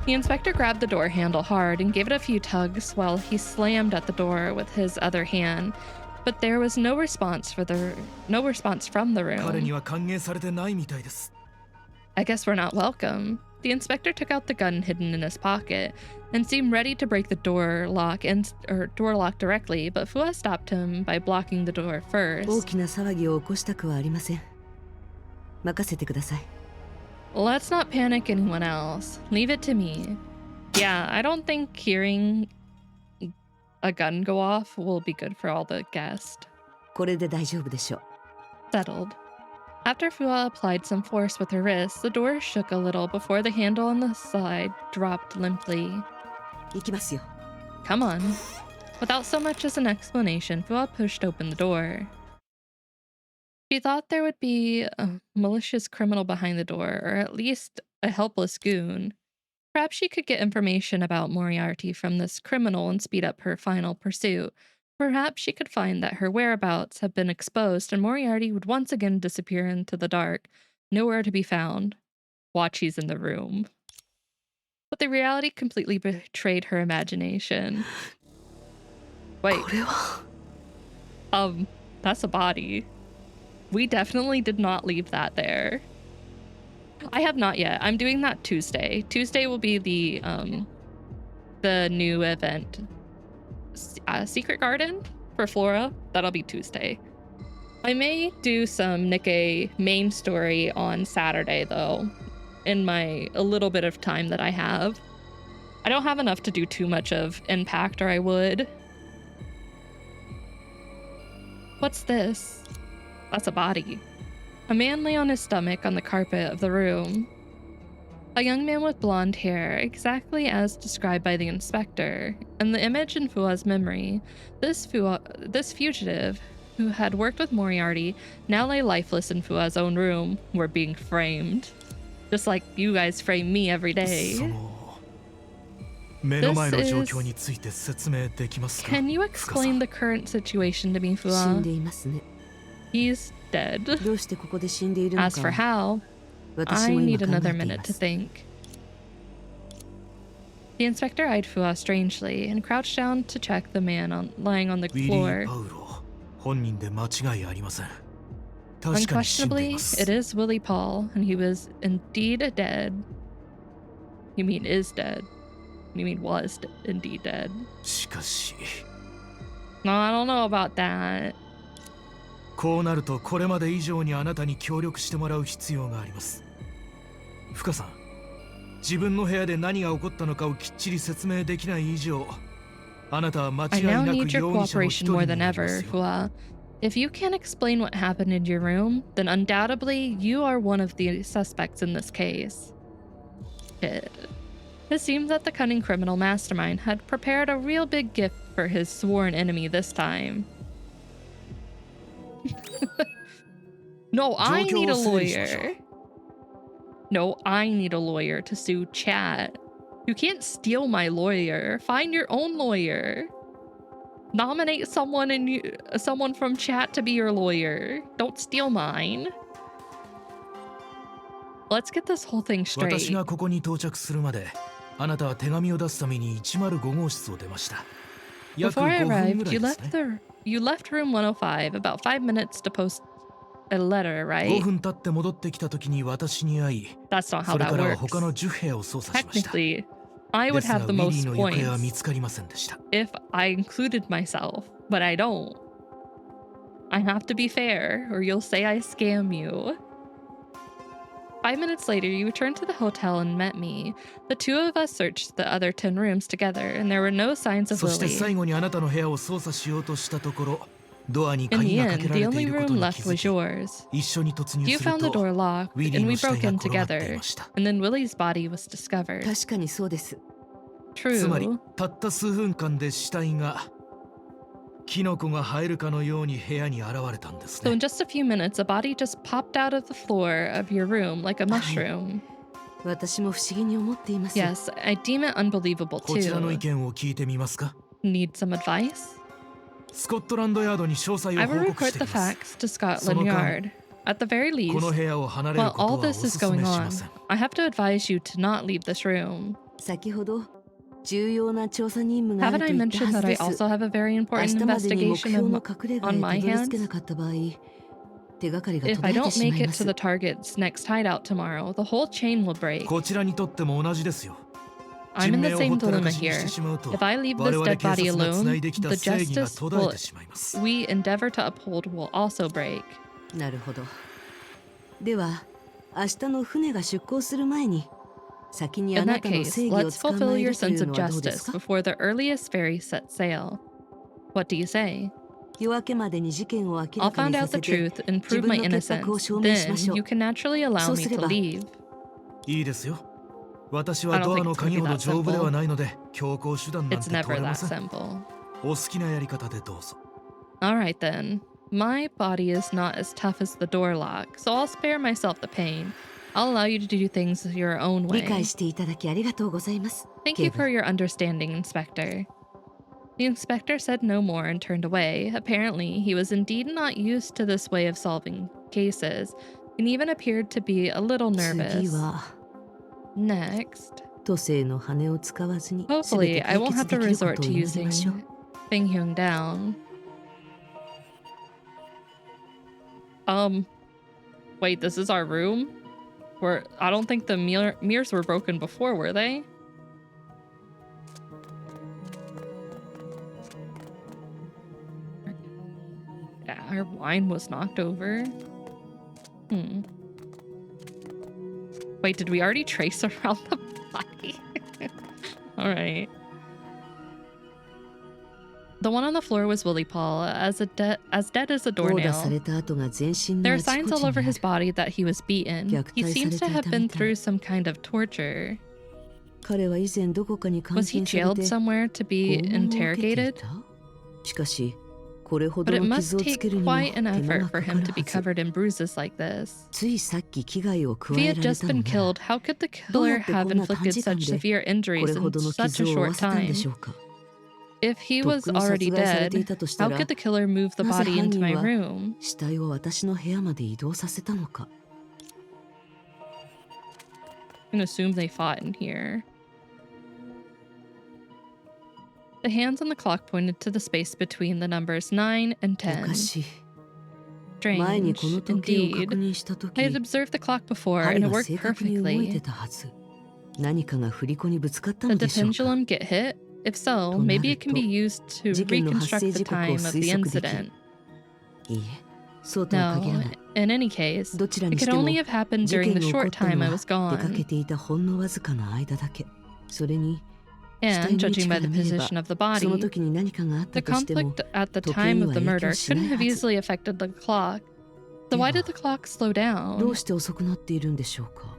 The inspector grabbed the door handle hard and gave it a few tugs while he slammed at the door with his other hand. But there was no response from the 彼に room. は歓迎されてないみたいです。 I guess we're not welcome. The inspector took out the gun hidden in his pocket and seemed ready to break the door lock directly, but Fua stopped him by blocking the door 大 first. きな騒ぎを起こしたくはありません。任せてください。 Let's not panic anyone else. Leave it to me. Yeah, I don't think hearing a gun go off will be good for all the guests. これで大丈夫でしょう。 Settled. After Fua applied some force with her wrist, the door shook a little before the handle on the side dropped limply. 行きますよ。 Come on. Without so much as an explanation, Fua pushed open the door. She thought there would be a malicious criminal behind the door, or at least a helpless goon. Perhaps she could get information about Moriarty from this criminal and speed up her final pursuit. Perhaps she could find that her whereabouts have been exposed and Moriarty would once again disappear into the dark, nowhere to be found. Watch, he's in the room. But the reality completely betrayed her imagination. Wait. これは That's a body. We definitely did not leave that there. I have not yet. I'm doing that Tuesday. Tuesday will be the new event. Secret Garden for Flora. That'll be Tuesday. I may do some Nikkei main story on Saturday though, in a little bit of time that I have. I don't have enough to do too much of Impact, or I would. What's this? That's a body. A man lay on his stomach on the carpet of the room. A young man with blonde hair, exactly as described by the inspector, and the image in Fua's memory. This fugitive, who had worked with Moriarty, now lay lifeless in Fua's own room, were being framed. Just like you guys frame me every day. その目の前の状況について説明できますか? Can you 深さん。 explain the current situation to me, 死ん Fua? でいますね。 He's dead. どうしてここで死んでいるの As for か how, 私 I も need 今考え another てい minute ま to す。 think. The inspector eyed Fua strangely and crouched down to check the man lying on the ウィリー・ floor. パウロ、本人で間違いありません。確かに死んでい Unquestionably, ます it is Willie Paul, and he was indeed dead. You mean is dead? You mean was indeed dead? しかし No, I don't know about that. こうなるとこれまで以上にあなたに協力してもらう必要があります。深さん、自分の部屋で何が起こったのかをきっちり説明できない以上、あなたは間 I 違い now なく need your 容疑者の一 cooperation 人 more に than なりま ever, すよ。 Hua. If you can't explain what happened in your room, then undoubtedly you are one of the suspects in this case. It seems that the cunning criminal mastermind had prepared a real big gift for his sworn enemy this time. No, I need a lawyer. No, I need a lawyer to sue Chat. You can't steal my lawyer. Find your own lawyer. Nominate someone someone from Chat to be your lawyer. Don't steal mine. Let's get this whole thing 私 straight. がここに到着するまで、あなたは手紙を出すために105号室を出ました。約 Before I 5分ぐ arrived, らいですね。you left room 105 about 5 minutes to post a letter, 5 right? 分経って戻ってきた時に私に会い、 That's not how それ that からは works. 他の10部屋を捜査しました。 Technically, I で would すが have ウ the ィリー most の行方は points 見つかりませんでした。 if I included myself, but I don't. I have to be fair, or you'll say I scam you. 5 minutes later, you returned to the hotel and met me. The two of us searched the other 10 rooms together, and there were no signs of そして Willie. 最後にあなたの部屋を捜査しようとしたところ、ドアに In 鍵 the がか end, けら the れてい only るこ room とに left 気づ was き、 yours. 一緒に突入 You する found the と、 door ウ locked, ィリー and の we 死体 broke が in 転がってい together, ました。 and then Willie's body was discovered. 確かにそうです。つまり True. たった数分間で死体がキノコが生えるかのように部屋に現れたんです So in ね。 just a few minutes, a body just popped out of the floor of your room like a mushroom. 私も不思議に思っています。 Yes, I deem it unbelievable こちらの意 too. 見を聞いてみますか。 Need some advice? スコットランドヤードに詳細 I を will 報告 report して the います。 facts to Scotland その間、 Yard. At the very この least, 部屋を離れる while こと all はお this す is すめ going し on, ません。 I have to advise you to not leave this room. 先ほど重要な調査任務があ Haven't る I と言った mentioned は that ず I です。 also have a very 明 important 日までに目 investigation 標 of の隠れ家 on へ my たどり着け hands? なかった場合、手がかりが If 途 I 絶えて don't しま make い it ま to す the。target's next hideout tomorrow, the whole chain will break. こちらにとっても同じですよ。 I'm 人 in the 命をほ same ったら dilemma かしにし here. てしまうと、 If I leave 我 this 々 dead 警 body 察がつない alone, できた the 正義が justice 途絶えてしまいます。 we endeavor to uphold will also break. なるほど。では、明日の船が出港する前に、先に In あな that たの case, 正義を let's 捕ま fulfill え your るとい sense う of のはどうです justice か？ before the earliest ferry sets sail. What do you say? 夜明けまでに事件を明 I'll らか find にさ out せ the て、 truth and 自 prove 分 my の潔白を innocence. 証明しま Then しょ you う。 can naturally allow そう me すれ to ば、 leave. いいですよ。私 I は don't ドア think の it's gonna 鍵 be ほど that 丈夫では simple. ないので、強行手段なん It's て取 never れま that せん。 simple. お好きなやり方でどうぞ。 Alright then. My body is not as tough as the door lock, so I'll spare myself the pain. I'll allow you to do things your own 理 way. 解していただきありがとうございます。 Thank 警 you 部 for your understanding, Inspector. The inspector said no more and turned away. Apparently, he was indeed not used to this way of solving cases, and even appeared to be a little 次 nervous. は、 Next, 都政の羽を使わずに、すべ hopefully, て I 解 won't 決 have で to きるこ resort とを to 祈り using ましょう。 Feng Hyung down. Wait, this is our room? I don't think the mirrors were broken before, were they? Yeah, our wine was knocked over. Wait, did we already trace around the body? Alright. The one on the floor was Willie Paul, as dead as a 殴打され doornail. た跡が全身の There あ are ちこ signs ち all にあ over る。 his body that he was beaten. He seems to have been through some kind of torture. 彼は以前どこかに監 Was he 禁され jailed て somewhere to be 拷問を受けてい interrogated? た？しかし、これほ But ど it の must 傷をつ take けるにも quite 手 an 間 effort が for かか him る to be はず。 covered in bruises like this. ついさっき危害を加 If he え had られ just たの been なら、 killed, how could the どうや killer ってこ have んな短 inflicted 時間 such で severe こ injuries れほ in どの such a 傷を負わ short せたんで time? しょうか？ If he とっ was くに殺 already 害されてい dead, たとした how ら、 could the killer move the なぜ body 犯 into 人 my は room? 死体を私の部屋まで移動させたのか？ I'm gonna assume they fought in here. The hands on the clock pointed to the space between the numbers 9 and おか 10. しい。前に Strange, この時計を確 indeed. 認した時 I had observed the clock before, 針 and it が worked 正確に動いて perfectly. たはず。何かが振り子にぶつかったの Did the でしょうか。 pendulum get hit? If so, となる maybe it can be と、 used to 事件の発生 reconstruct the 時刻を time of the 推測できる。 incident. いいえ、そうとは限ら No, ない。 in any case, どちら it にし could ても only have happened 事 during 件 the が起こ short ったの time I は was 出かけ gone. ていたほんのわずかな間だけ。それに、死 And 体の位置 judging か by ら the 見れば、 position of the その body, 時に何かがあっ the たとしても、 conflict at the 時計 time に of は the 影 murder 響しな couldn't い have はず。 easily affected the clock. So で why は、 did the clock slow ど down? うして遅くなっているんでしょうか。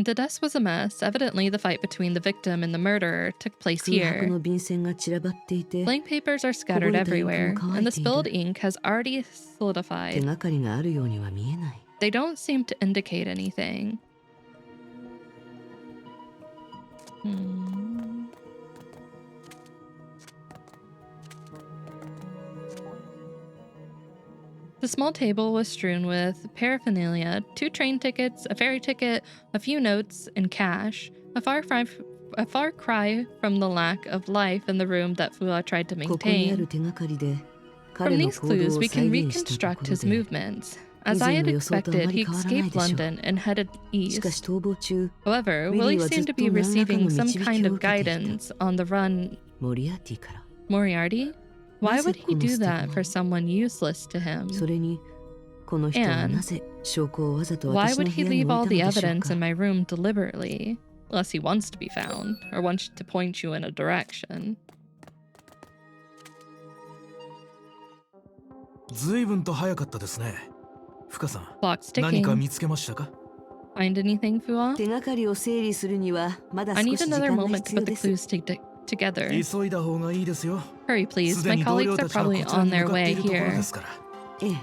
The desk was a mess. Evidently, the fight between the victim and the murderer took place 空白 here. の便箋が散らばっていて、 Blank papers are scattered こぼれたインクも everywhere, 乾 and い the ている。 spilled ink has already 手 solidified. がかりがあるようには見えない。 They don't seem to indicate anything. The small table was strewn with paraphernalia, 2 train tickets, a ferry ticket, a few notes, and cash. A far cry from the lack of life in the room that Fua tried to ここにある maintain. 手がかりで、 From 彼の these 行動 clues, を we 再 can 現したとこ reconstruct ろ his で、 movements. As I had expected, he escaped London and headed しかし east. 逃亡中、 However, ウィリー Willie はずっ seemed と to be 何らかの receiving some 導き kind を of 受けていた。 guidance on the run. モリアーティから。 Moriarty? Why would he do that なぜこのステップを？ for someone useless to him? それに、この人は And なぜ証拠をわざと why 私の would 部 he 屋に leave 置 all いた the のでしょう evidence か。 in my room deliberately? Unless he wants to be found, or wants to point you in a direction. ずいぶんと早かったですね。フカさん、 Clock's 何か ticking. 見つけましたか？ Find anything, Fua? 手がかりを整理するにはまだ I 少 need し時 another 間が moment 必 to 要 put the です。 clues together. 急いだ方がいいですよ。 Hurry, please. すで My に同 colleagues 僚 are たちがこ probably ちら on に向 their かってい way るところで here. すから。ええ。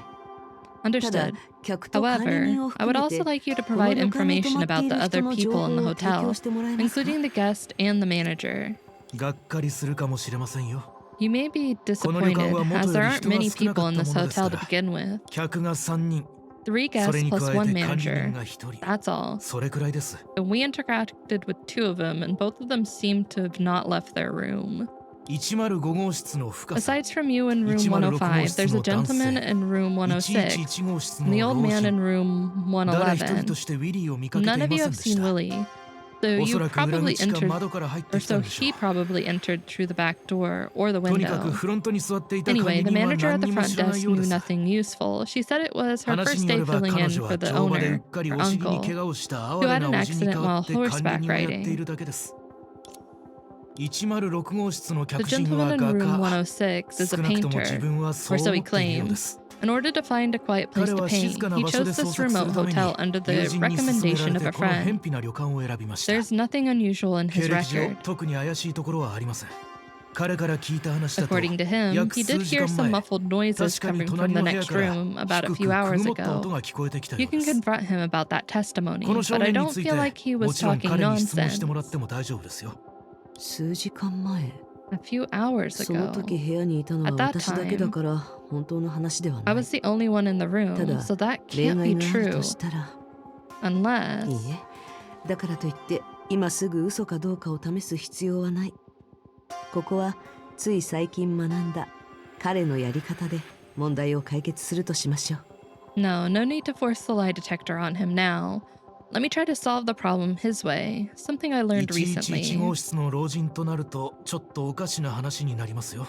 ただ、 Understood. 客と管理 However, 人を I would 含め also て、 like you to この provide 旅館に泊 information まって about い the る other 人の情 people in 報 the を提供 hotel, してもらえますか？ including the guest and the manager. がっかりするかもしれませんよ。 You may be この旅館 disappointed, は元 as よ there り aren't 人が many 少な people かっ in た this ものです hotel か to ら。 begin with. 客が3人、 3それ guests に plus 加え one て管理人 manager. が1人。 That's all. それくらいです。 And we interacted with 2 of them, and both of them seemed to have not left their room. 105号室の深さ。 Aside from you in room 105, there's a gentleman in room 106, 111号室 and the の old 老 man 人。 in room 誰一人と 111. してウィリーを見かけてい None ま of you せん have でし seen た。 Willie, so お you そらく裏 probably 口か entered, 窓から入って or きたん so でしょ he う。 probably entered through the back door or the とにかく window. フロントに座っていた管 Anyway, 理 the 人は manager at 何 the にも front 知らない desk よう knew です。 nothing useful. She said it was her 話 first によ day れば filling 彼 in 女 for は the 乗馬でう owner, っかり her お尻に uncle, 怪我をした who 哀れ had な an おじに代 accident わ while って管理 horseback 人をやってい riding. るだけです。106号室の The 客人 gentleman は in 画 room 家。 106 is 少 a なくとも自 painter, 分はそう or so 思 he っているようで claims. す。 In order to find a quiet place 彼 to は静 paint, かな he 場所 chose で this 捜索す remote るために hotel under 友 the 人に勧めら recommendation れ of て a この偏 friend. 僻な旅館を選びました。 There's nothing unusual in 経 his 歴上 record. 特に怪しいところはありません。彼から聞いた話だと According to him, 約 he 数 did 時 hear 間 some 前 muffled noises 確かに coming from 隣 the の部屋 next から room about 低 a く few く hours ぐもった音 ago. が聞こえてきた You ようで can す。 confront him about that testimony, この証 but I 言に don't ついて feel like he も was ちろん talking 彼に質問して nonsense. もらっても大丈夫ですよ。数時間前。A few hours その ago, 時部屋にいたのは At that 私だけだから本当の話では I ない。 was the only one in the た room, だ、 so that 例 can't 外 be がある true, としたら、いい unless え。だからといって今すぐ嘘かどうかを試す必要はない。ここはつい最近学んだ彼のやり方で問題を解決するとしましょう。no need to force the lie detector on him now. Let me try to solve the problem his way, something I learned 111 recently. 号室の老人となるとちょっとおかしな話になりますよ。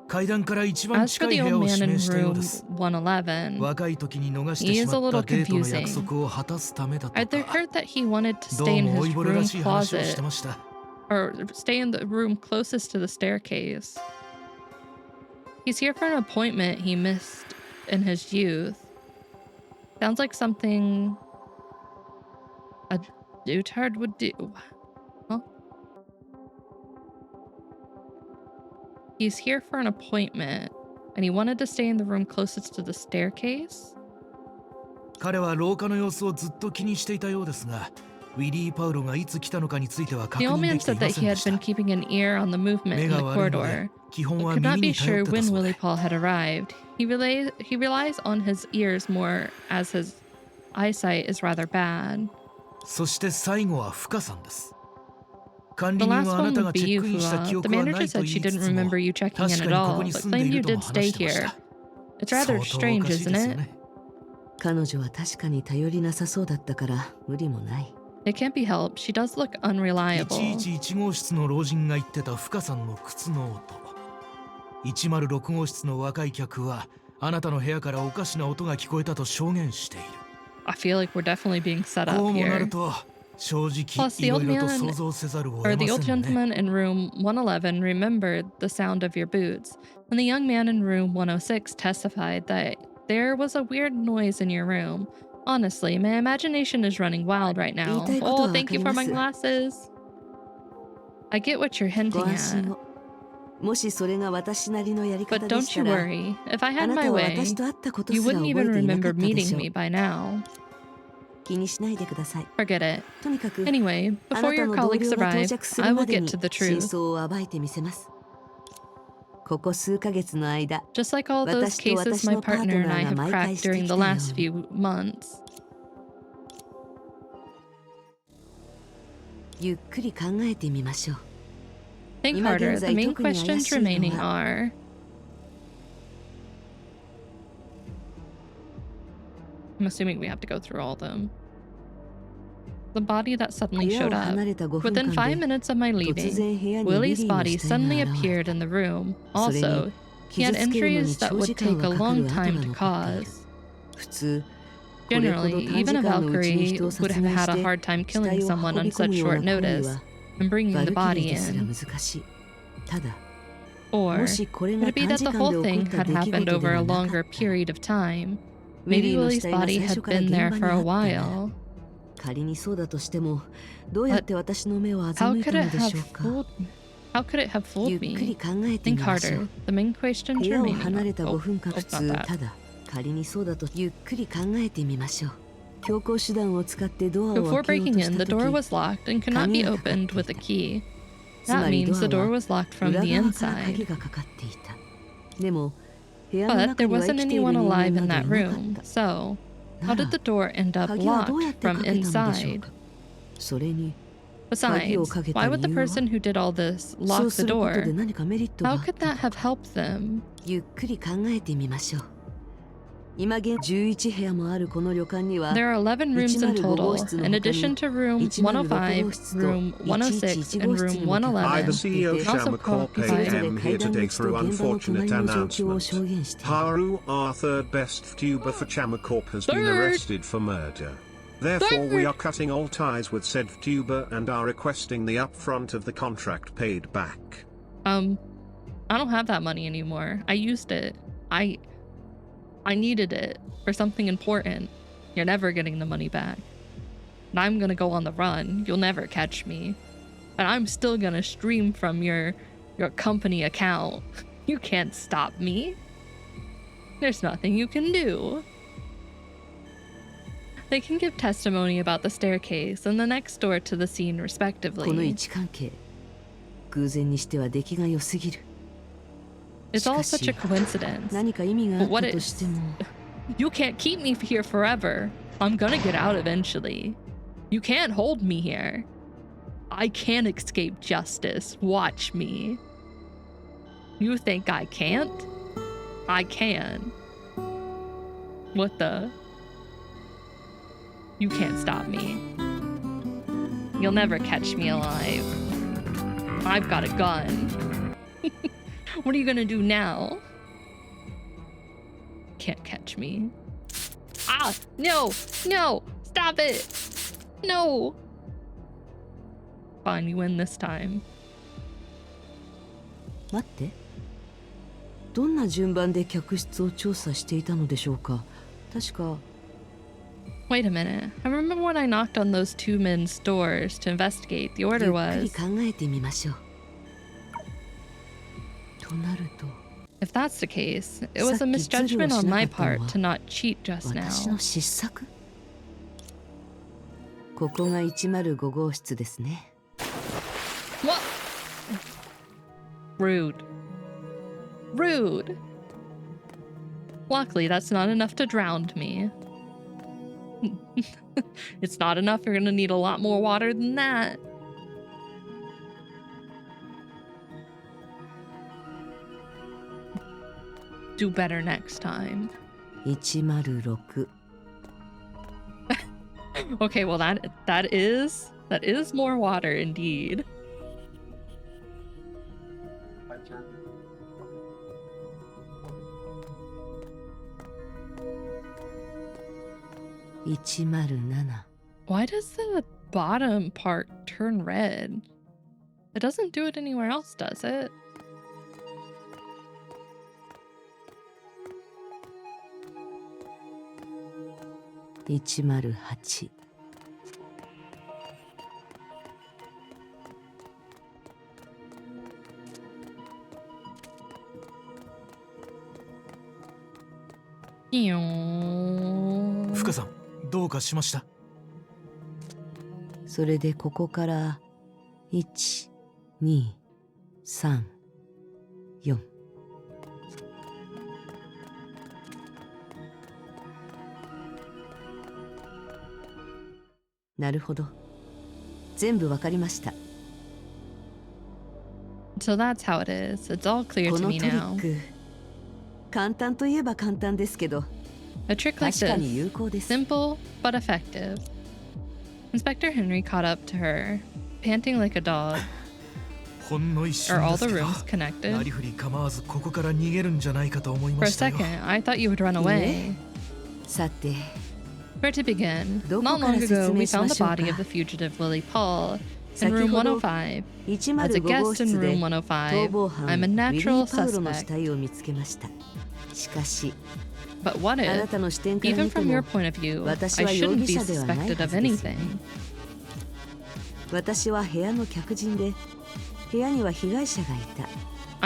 階段から一番 As for 近い the 部屋 old を指 man 名 in したよう room です。 111, 若い時に逃して He し is a まった little デートの confusing. 約束を果たすためだと I か。 heard that he wanted to ど stay う in も老 his いぼれら room しい話をし closet てました。 or stay in the room closest to the staircase. He's here for an appointment he missed in his youth. Sounds like something a dotard would do. Huh? He's here for an appointment, and he wanted to stay in the room closest to the staircase? 彼は廊下の様子をずっと気にしていたようですが、ウィリー・パウロがいつ来たのかについては確 The old 認で man きてい said ま that せ he んで had した。 been keeping an ear on the movement 目 in the が悪いので corridor, 基本 but は could not 耳 be に頼 sure ってた when そう Willie で。 Paul had arrived. He relies on his ears more, as his eyesight is rather bad. そして最後は深さんです。管 The 理人 last はあな one た would が be チェッ you, クインした記 Fua. 憶 The はな manager いと said 言 she いつ didn't つも、 remember you checking 確 in か at にここ all, に but 住んでい claimed る you とも did 話 stay してました。 here. It's 相 rather 当お strange, かしい isn't ですよ it? ね。彼女は確かに頼りなさそうだったから無理もない。 It can't be helped. She does look unreliable. 111号室の老人が言ってた深さんの靴の音。106号室の若い客はあなたの部屋からおかしな音が聞こえたと証言している。 I feel like we're definitely being set こ up うもな here. ると正 Plus, 直 the いろ old いろと man 想像せざるを or 得 the ま old せんね。 gentleman in room 111 remembered the sound of your boots, and the young man in room 106 testified that there was a weird noise in your room. Honestly, my imagination is running wild right now. Oh, thank you for my glasses. I get what you're ご hinting 安心 at, を。もしそれが私なりのやり but 方で don't した you ら、 worry. If I あ had な my たは way, 私と会ったこと you すら wouldn't 覚え even ていなか remember ったでし meeting ょ me う。 by now. 気にしないでください。 Forget it. とにかく、 Anyway, あ before なた your の同 colleagues 僚が到 arrive, 着す I る will まで get に to the 真 truth. 相を暴いてみせます。ここ数ヶ月の間、 Just like all those 私と cases 私 my のパート partner ナ and I ーが have 毎回 cracked して during き the たよう last に、 few months. ゆっくり考えてみましょう。 Think 今 harder. 現 The 在 main 特に怪 questions しいの remaining は、 are... I'm assuming we have to go through all of them. The body that suddenly 部屋 showed を up. 離れた5分 Within 5間で minutes of my 突 leaving, 然部屋にリ Willie's リーの body 死体が suddenly 現れ appeared た。 in the room. それに Also, he had 傷つけるのに injuries that 長 would 時間 take a がかか long る跡が time to 残っている。 cause. 普通、これほど Generally, 短 even 時 a 間のうちに Valkyrie 人を would 殺 have 害 had し a て hard time 死 killing 体を someone 運び on 込む such よう short な行為 notice は and bringing バ the ルキリ body ーですら in. 難しい。ただ、 Or もしこれ could が it be 短 that 時 the 間で whole 起こ thing った had 出来 happened 事で over は a なか longer った。 period of time? ウィ Maybe リーの Willie's 死体が body 最初 had から been 現 there 場 for に a あったなら、 while. 仮にそうだとしても、どうやって私の目を How 欺い could た it ので have しょうか。 fooled me? How could it have ゆっ fooled くり me? 考えてみ Think ましょ harder. う。 The main questions 部屋を remaining 離れた are... 5分間、 oh, 普 not 通、 that. ただ、仮にそうだとゆっくり考えてみましょう。強行手段を使ってドアを Before 開けよう breaking とし in, た the と door き、 was locked and could not be opened with a key. つま That り means the ドア door は was locked from 裏 the 側から鍵 inside. がかかっていた。でも、部屋の But 中 there には生 wasn't きている anyone 人間 alive in な that どいなかっ room. た。 So, な how ら did the door end up 鍵は locked どうやってか from けたのでしょう inside? か。それに、 Besides, why would the person who did all this そう lock す the ることで door? 何かメリットがあ How っ could た that の have か。 helped them? ゆっくり考えてみましょう。今現11部屋もあるこの旅館には、 There are 11 rooms in 105号 total, 室の in 他 addition に to room 106号 105, 室と room 106, and 111号室 room にも客が Hi, 入 the ってい CEO て、 Shamacorp それぞれ AM 階 here 段 today 口と for 現場の unfortunate 隣の状況を announcement. 証言している。 Haru, our third best VTuber for Chamacorp, has been Third. arrested for murder. Therefore, we are cutting all ties with said VTuber and are requesting the upfront of the contract paid back. I don't have that money anymore. I used it. I needed it for something important. You're never getting the money back. And I'm gonna go on the run. You'll never catch me. And I'm still gonna stream from your company account. You can't stop me. There's nothing you can do. They can give testimony about the staircase and the next door to the scene この respectively. 位置関係、偶然にしては出来が良すぎる。 It's all しか such a し、 coincidence. 何か意味があ But っ what たと is... しても、 You can't keep me here forever. I'm gonna get out eventually. You can't hold me here. I can't escape justice. Watch me. You think I can't? I can. What the? You can't stop me. You'll never catch me alive. I've got a gun. What are you gonna do now? Can't catch me. Ah! No! No! Stop it! No! Fine, you win this time. 待って。どんな順番で客室を調査していたのでしょうか。確か、 Wait a minute. I remember when I knocked on those two men's doors to investigate. The ゆっ order くり was... 考えてみましょう。となると、 If that's the case, it was a misjudgment on my part to not cheat just 私 now. の失策？ここが105号室ですね。 What? Rude. Rude. Luckily, that's not enough to drown me. It's not enough. You're gonna need a lot more water than that. Do better next time. 106 Okay, well that is more water indeed. Why does the bottom part turn red? It doesn't do it anywhere else, does it? ?108 深さん、どうかしました？それでここから1、2、3、4。なるほど。全部わかりました。So that's how it is. It's all clear こ to の me トリ now. ック、簡単といえば簡単ですけど、 A trick like 確かに this, 有効です。 simple but effective. Inspector Henry caught up to her, panting like a dog. ほんの一 Are 瞬 all です the けど、 rooms connected? なりふり構わずここから逃げるんじゃないかと思い For ま a したよ。 second, I thought you would run away. さて、 Where to begin? どこ Not から long 説 ago, 明 we しま found the しょうか。 body of the fugitive Willie Paul in 先 room ほど105. As a 105 guest 号 in 室で room 逃 105, 亡犯 I'm a ウィリ natural ー・パウロの死 suspect. 体を見つけました。しかし、 But what あな if, たの視点から even 見て from your も、 point of view, I 私は容 shouldn't 疑 be 者ではないは suspected ず of ですよね。 anything? 私は部屋の客人で、部屋には被害者がいた。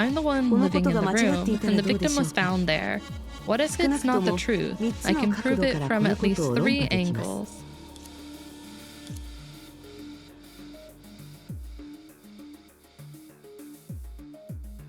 I'm the one この living こと in が the 間違ってい room, たら and the どうで victim しょう was か。 found there. What if 少な it's く not と the も truth? 3つ I の can 角 prove 度か it ら from この at こと least を論 three 破できます。 angles.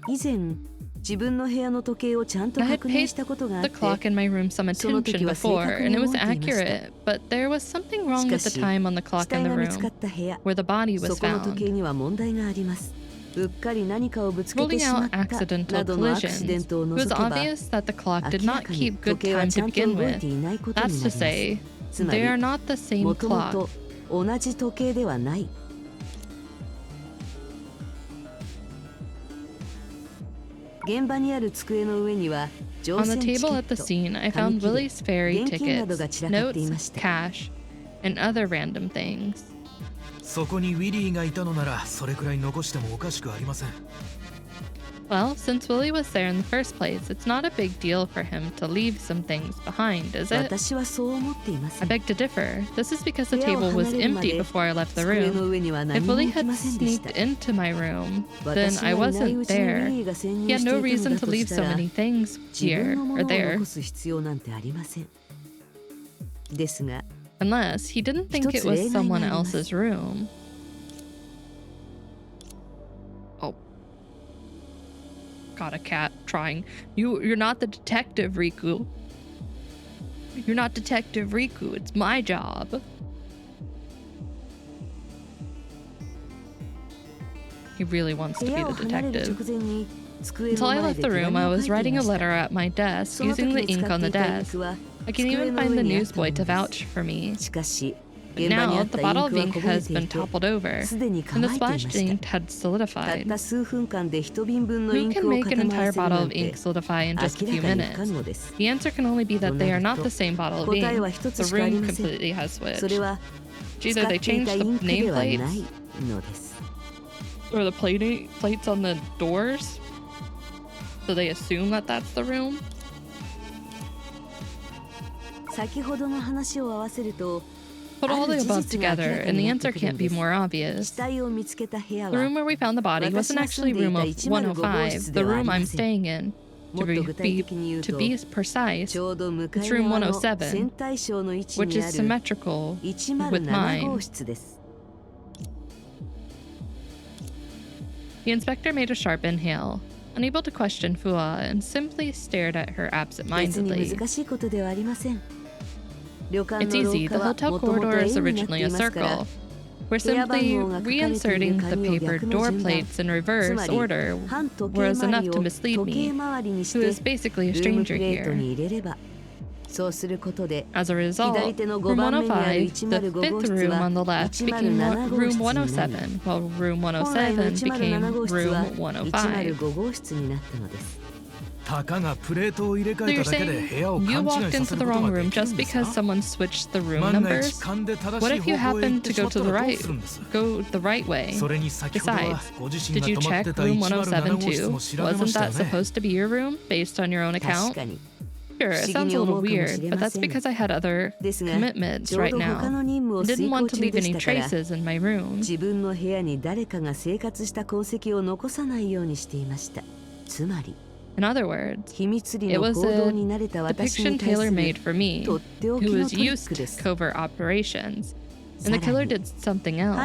以前、自分の部屋の時計をちゃんと I had 確認したことがあっ The て、 clock in my room some その時 attention は正 before, 確 and に it was 覚えていました。 accurate, but there was something wrong しか with the し、 time on the 死 clock in 体 the が見つかっ room た部屋、 where the body そ was この時計 found. には問題があります。うっかり何かをぶつけて Ruling しま out った accidental などのアクシデン collisions, トを it 除 was けば、 obvious that the clock did 明ら not かに keep 時 good 計は time ち to ゃんと begin 動い with. ていないことに That's なり to ます。 say, つまり、 they are not the same もとも clock. と同じ時計ではない。現場にある机の上には乗 On the 船チケ table ッ at the ト、 scene, I 紙 found 切れ、 Willie's ferry 現金など tickets, が散らかっていま notes, した。 cash, and other random things. そこにウィリーがいたのなら、それくらい残してもおかしくありません。 Well, since Willie was there in the first place, it's not a big deal for him to leave some things behind, is it? 私はそう思っていませ I ん。 beg to differ. This is because the 部屋を table 離 was れるま empty で before I left the 机の room. 上には If 何も Willie 置き had ませんでし sneaked た。 into my room, 私 then I がいないう wasn't ちにウィ there. リーが潜 He 入 had して no いた reason のだ to と leave した so ら、 many things 自分 here のも or のを there. 残す必要なんてありません。ですが、 Unless he didn't think it 一つ was 例外が someone あります。 else's room. Oh. Got a cat trying. You're not the detective, Riku. You're not Detective Riku. It's my job. He really wants 部 to be 屋を the 離れる detective. 直前に机 Until の I 前 left で the 手 room, 紙 I を書 was いてい writing ま a した。 letter at my desk その時 using the 見つ ink か on って the いたイン desk. クは I can 机 even の find 上 the にあった newsboy の to で vouch す。 for me. しかし、 But 現場にあ now っ the たイン bottle ク of は ink こぼれ has てい been て、 toppled over, すでに and the 乾いていま splashed した。 ink had たっ solidified. た数分間で一瓶分のイ Who ン can クを make an 固まら entire せる bottle なん of て ink solidify in just a 明 few らかに不可 minutes? 能です。 The answer can only be と that な they are る not と、 the same bottle of 答え ink. は一つ The しかあり room ません。 completely has それ switched. は It's 使 either っ they ていた changed イ the ンクではない nameplates のです。 or the plates on the doors, so they assume that that's the room. 先ほどの話を合わせると、 Put all the ある事 above 実が明ら together, か and に the なって answer くるん can't で be す。 more 死 obvious. 体を見つけた部屋 The は、 room where we found the body 私 wasn't が住ん actually でい room た of 105号室 105, で the はあ room りま I'm せん。 staying in. もっと具体的に言う To と、 be ち precise, ょうど向か it's い room 側の 107, 船体省の位置 which に is ある symmetrical with 107 mine. 号室です。 The inspector made a sharp inhale, unable to question Fua, and simply stared at her 別に absent-mindedly. 難しいことではありません。It's easy. The hotel corridor is originally a circle. We're simply reinserting the paper door plates in reverse order was enough to mislead me, who is basically a stranger here. As a result, room 105, the fifth room on the left, became room 107, while room 107 became room 105. So you're saying you walked into the wrong room just because someone switched the room numbers? What if you happened to go the right way? Besides, did you check room 107 too? Wasn't that supposed to be your room based on your own account? Sure, it sounds a little weird, but that's because I had other commitments right now and didn't want to leave any traces in my room. In other words, it was a depiction tailor-made for me, who was used to covert operations, and the killer did something else.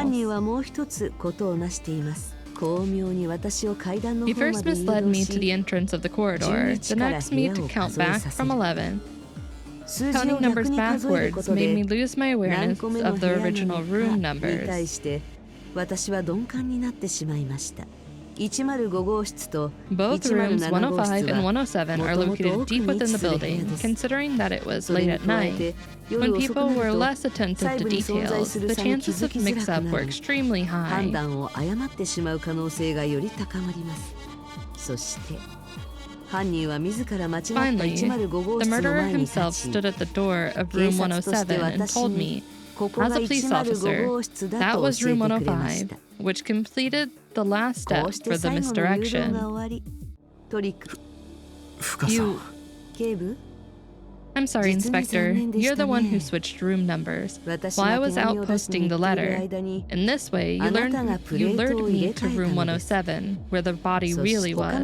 He first misled me to the entrance of the corridor, the next made to count back from 11. Counting numbers backwards made me lose my awareness of the original room numbers. Both rooms 105 and 107 are located deep within the building, considering that it was late at night. When people were less attentive to details, the chances of mix-up were extremely high. Finally, the murderer himself stood at the door of room 107 and told me, as a police officer, that was room 105, which completed the last step for the misdirection. I'm sorry, Inspector. You're the one who switched room numbers while I was out posting the letter. In this way, you lured me to room 107, where the body really was.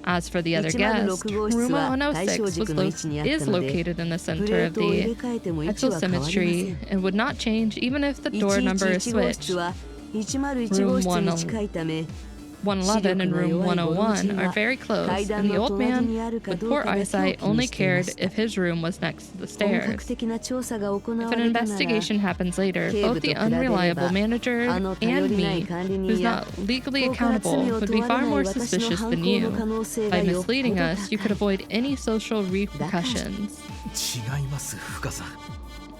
As for the other guest, room 106 is located in the center of the exosymmetry and would not change even if the door number is switched. Room 111 and room 101 are very close, and the old man with poor eyesight only cared if his room was next to the stairs. If an investigation happens later, both the unreliable manager and me, who's not legally accountable, would be far more suspicious than you. By misleading us, you could avoid any social repercussions.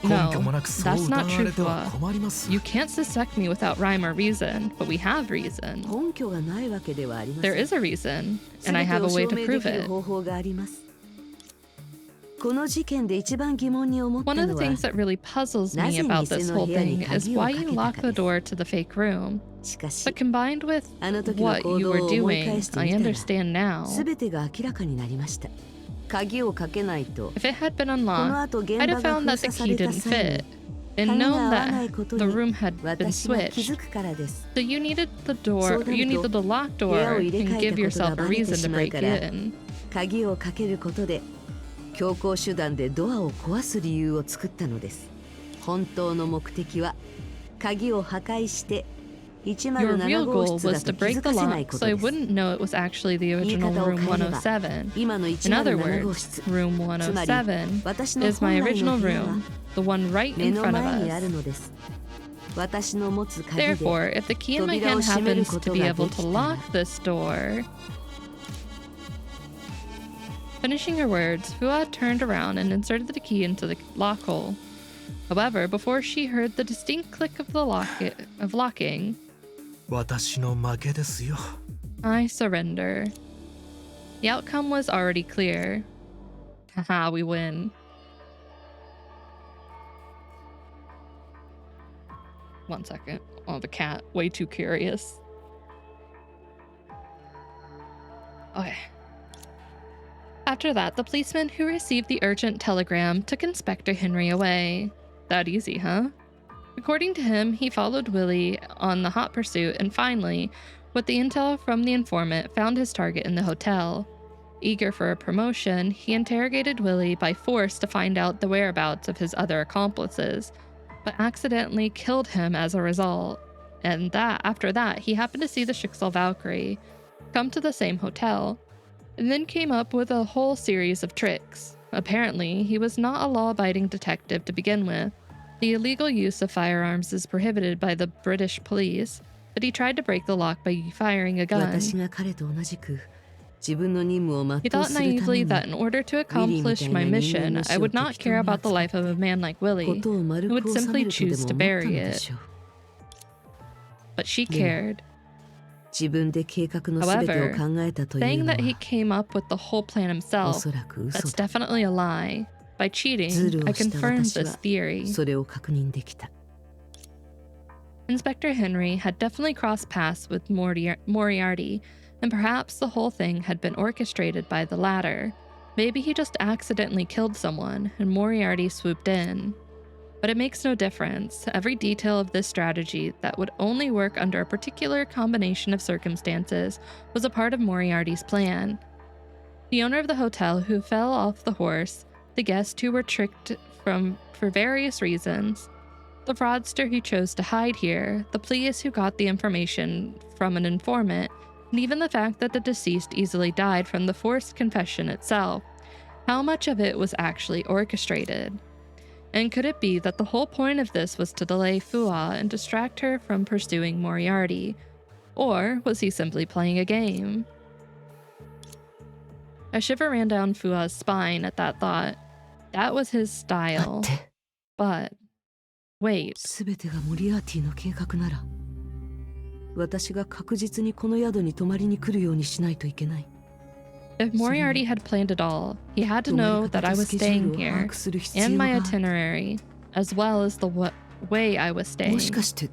No, that's not true, Fua. You can't suspect me without rhyme or reason, but we have reason. There is a reason, and I have a way to prove it. One of the things that really puzzles me about this whole thing is why you locked the door to the fake room. But combined with what you were doing, I understand now. If it had been unlocked, I'd have found that the key didn't fit, and known that the room had been switched. So you needed the locked door and give yourself a reason to break in. Your real goal was to break the lock so I wouldn't know it was actually the original room 107. In other words, room 107 is my original room, the one right in front of us. Therefore, if the key in my hand happens to be able to lock this door... Finishing her words, Fua turned around and inserted the key into the lock hole. However, before she heard the distinct click of the locking, I surrender. The outcome was already clear. Haha, we win. One second. Oh, the cat. Way too curious. Okay. After that, the policeman who received the urgent telegram took Inspector Henry away. That easy, huh? According to him, he followed Willie on the hot pursuit and finally, with the intel from the informant, found his target in the hotel. Eager for a promotion, he interrogated Willie by force to find out the whereabouts of his other accomplices, but accidentally killed him as a result. And after that, he happened to see the Schicksal Valkyrie come to the same hotel, and then came up with a whole series of tricks. Apparently, he was not a law-abiding detective to begin with. The illegal use of firearms is prohibited by the British police, but he tried to break the lock by firing a gun. 私が彼と同じく自分の任務を He 全う thought するため naively に that in order to accomplish my mission, I would not care about the life of a man like Willie, ことを who 丸 would く収 simply めるとで choose も to 思った bury ので it. しょう。 But she cared. 自分で計画のすべてを However, 考えたという saying の that he は came up with the whole plan お himself, そらく嘘 that's だ。 definitely a lie. By ズ cheating, ル I をした confirmed 私 this は theory. それを確認できた。 Inspector Henry had definitely crossed paths with Moriarty, and perhaps the whole thing had been orchestrated by the latter. Maybe he just accidentally killed someone, and Moriarty swooped in. But it makes no difference. Every detail of this strategy that would only work under a particular combination of circumstances was a part of Moriarty's plan. The owner of the hotel who fell off the horse, the guests who were tricked for various reasons, the fraudster who chose to hide here, the police who got the information from an informant, and even the fact that the deceased easily died from the forced confession itself. How much of it was actually orchestrated? And could it be that the whole point of this was to delay Fua and distract her from pursuing Moriarty? Or was he simply playing a game? A shiver ran down Fua's spine at that thought. That was his だっ style. て But wait, すべてがモリアーティの計画なら私が確実にこの宿に泊まりに来るようにしないといけない。 if Moriarty had planned it all, he had to 泊ま know り that 方 I と was スケジュー staying ルを把 here, 握する必 and 要 my がある。 itinerary, as well as the way I was も staying. しかして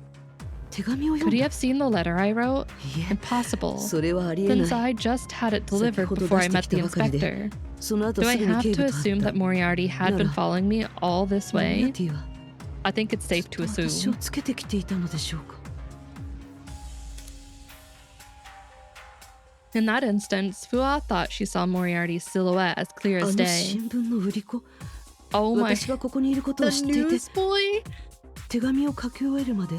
手紙を Could 読ん he だ？ have seen the letter I wrote? いえ、 Impossible. それはありえ Since ない。 I just had it delivered 先ほど before 出 I して met き the たばかりで、 inspector. その後 Do す I ぐに have 警 to 部と会 assume った。 that Moriarty had な been ら following me all this モリア way? ーティは I think it's safe to 私を assume. つけてきていたのでしょうか。 In that instance, Fua thought she saw Moriarty's silhouette as clear あ as の day. 新聞の売り子、 Oh my, 私がここにいることを the 知っていて、 newsboy? 手紙を書き終えるまで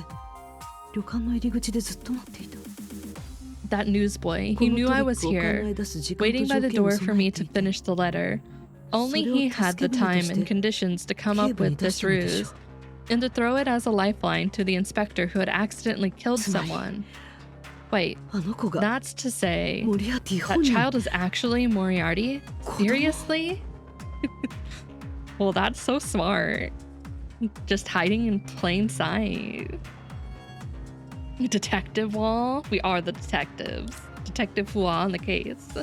旅館の入り口でずっと待っていた。 That newsboy. こ He の knew トリ I ッ was クを考 here, え出す時間と waiting 条 by the 件を door 備 for え me て to いて、 finish the letter. Only それを he had the 助け舟 time として and conditions to come 警 up 部に with 出 this したのでしょ ruse, and to throw it as a lifeline to the inspector who had accidentally killed つまり、 someone. Wait, あの子が that's to say, モリアーティ that 本人。 child is actually Moriarty? 子供 Seriously? Well, that's so smart. Just hiding in plain sight. Detective Wall? We are the detectives. Detective Hua on the case.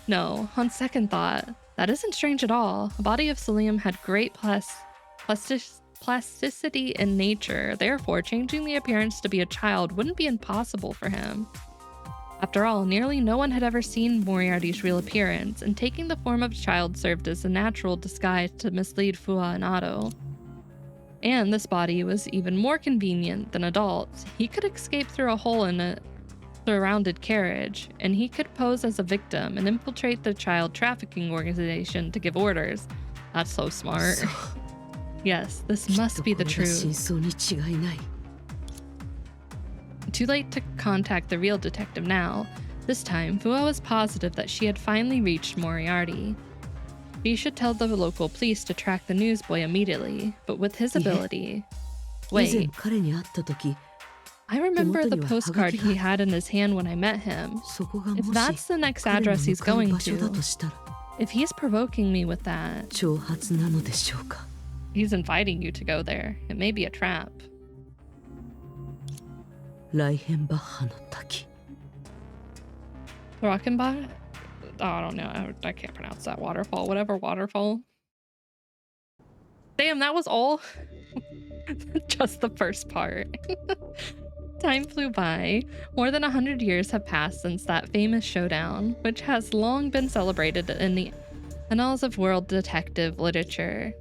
No, on second thought, that isn't strange at all. The body of Salim had great plasticity in nature, therefore changing the appearance to be a child wouldn't be impossible for him. After all, nearly no one had ever seen Moriarty's real appearance, and taking the form of a child served as a natural disguise to mislead Fua and Otto. And this body was even more convenient than adults. He could escape through a hole in a surrounded carriage, and he could pose as a victim and infiltrate the child trafficking organization to give orders. That's so smart. そう、 Yes, this きっ must と be こ the れが真 truth. 相に違いない。 Too late to contact the real detective now. This time, Fua was positive that she had finally reached Moriarty. She should tell the local police to track the newsboy immediately, but with his ability... 以前 Wait, 彼に会った時、 I remember the 手元には postcard ハガキが。 he had in his hand when I met him. そこが If も that's し the next 彼の address 向 he's かう going 場所だ to, としたら if he's provoking me with that, 挑発なのでしょうか。 he's inviting you to go there. It may be a trap. ライヘンバッハの滝。 Rockenbach? Oh, I don't know. I can't pronounce that waterfall. Whatever waterfall. Damn, that was all? Just the first part. Time flew by. More than 100 years have passed since that famous showdown, which has long been celebrated in the annals of world detective literature.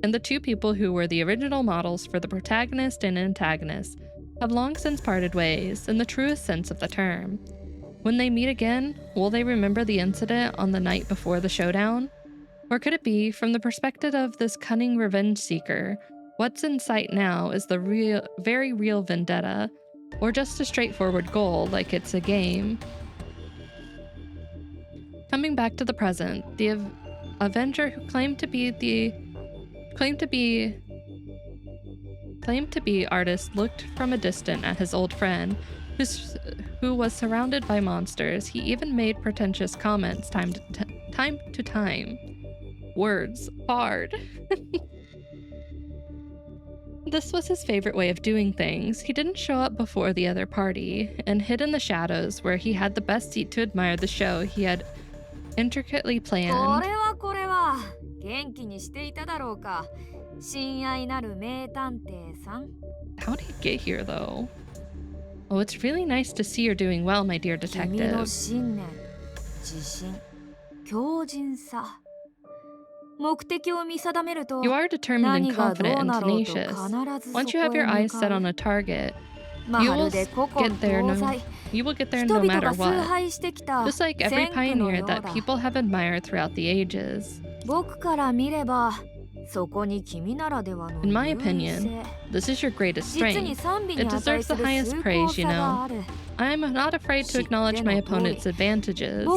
And the two people who were the original models for the protagonist and antagonist have long since parted ways, in the truest sense of the term. When they meet again, will they remember the incident on the night before the showdown? Or could it be, from the perspective of this cunning revenge seeker, what's in sight now is the very real vendetta, or just a straightforward goal like it's a game? Coming back to the present, the Avenger who claimed to be artist looked from a distance at his old friend, who was surrounded by monsters. He even made pretentious comments time to time. Words hard. This was his favorite way of doing things. He didn't show up before the other party and hid in the shadows where he had the best seat to admire the show he had intricately planned. How did he get here though? Oh, it's really nice to see you're doing well, my dear detective. You are determined and confident and tenacious. Once you have your eyes set on a target, you will get there no matter what. Just like every pioneer that people have admired throughout the ages. In my opinion, this is your greatest strength. It deserves the highest praise, you know. I am not afraid to acknowledge my opponent's advantages.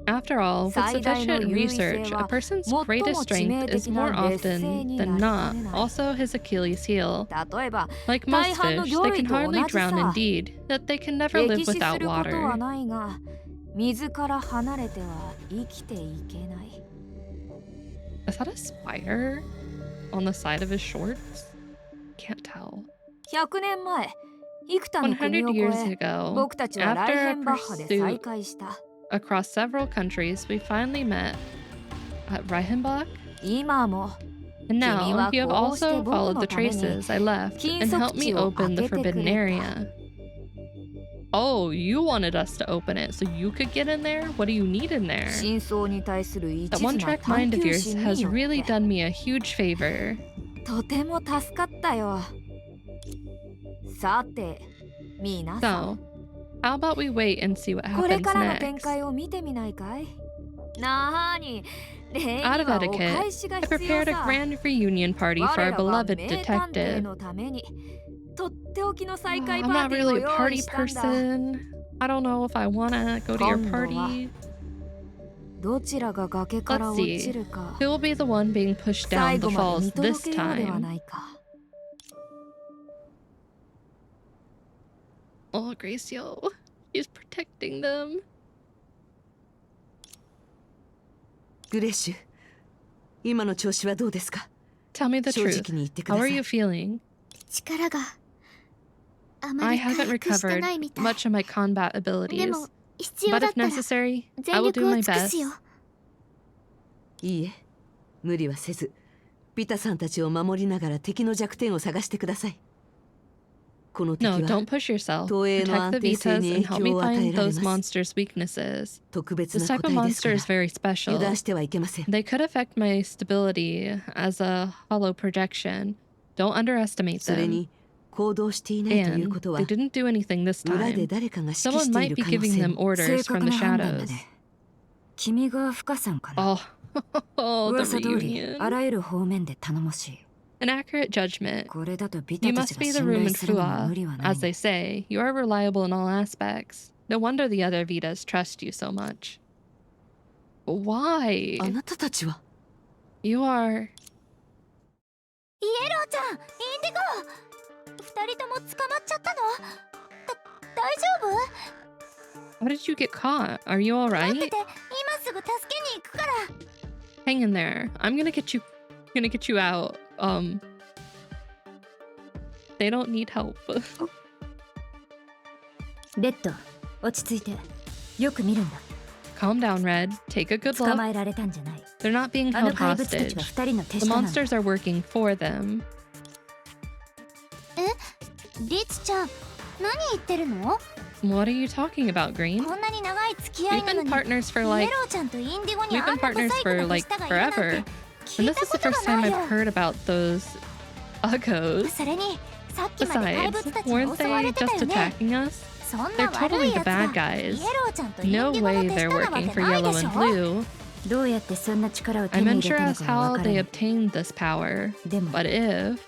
After all, with sufficient research, a person's greatest strength is more often than not also his Achilles heel. Like most fish, they can hardly drown indeed, that they can never live without water. Is that a spider on the side of his shorts? Can't tell. 100 years ago, after a pursuit across several countries, we finally met at Reichenbach. And now, you have also followed the traces I left and helped me open the forbidden area. Oh, you wanted us to open it so you could get in there? What do you need in there? That one-track mind of yours has really done me a huge favor. So, how about we wait and see what happens next? Out of etiquette, I prepared a grand reunion party for our beloved detective. I'm not really a party person. I don't know if I want to go to your party. Let's see. Who will be the one being pushed down the falls this time? Oh, Gracio. She's protecting them. グレッシュ、今の調子はどうですか? Tell me the truth. How are you feeling? I haven't recovered much of my combat abilities, but if necessary, I will do my best. いいえ、無理はせず、ピタさんたちを守りながら敵の弱点を探してください。No, don't push yourself. Protect the Vitas and help me find those monsters' weaknesses. This type of monster is very special. They could affect my stability as a hollow projection. Don't underestimate them. And they didn't do anything this time. Someone might be giving them orders from the shadows. Oh, the reunion. An accurate judgment. You must be the room in Fua. As they say, you are reliable in all aspects. No wonder the other Vitas trust you so much. Why? You are... How did you get caught? Are you alright? Hang in there. I'm gonna get you out. They don't need help. Calm down, Red. Take a good look. They're not being held hostage. The monsters are working for them. What are you talking about, Green? We've been partners for forever. And this is the first time I've heard about those uggos. Besides, weren't they just attacking us? They're totally the bad guys. No way they're working for Yellow and Blue. I'm unsure as how they obtained this power, but if...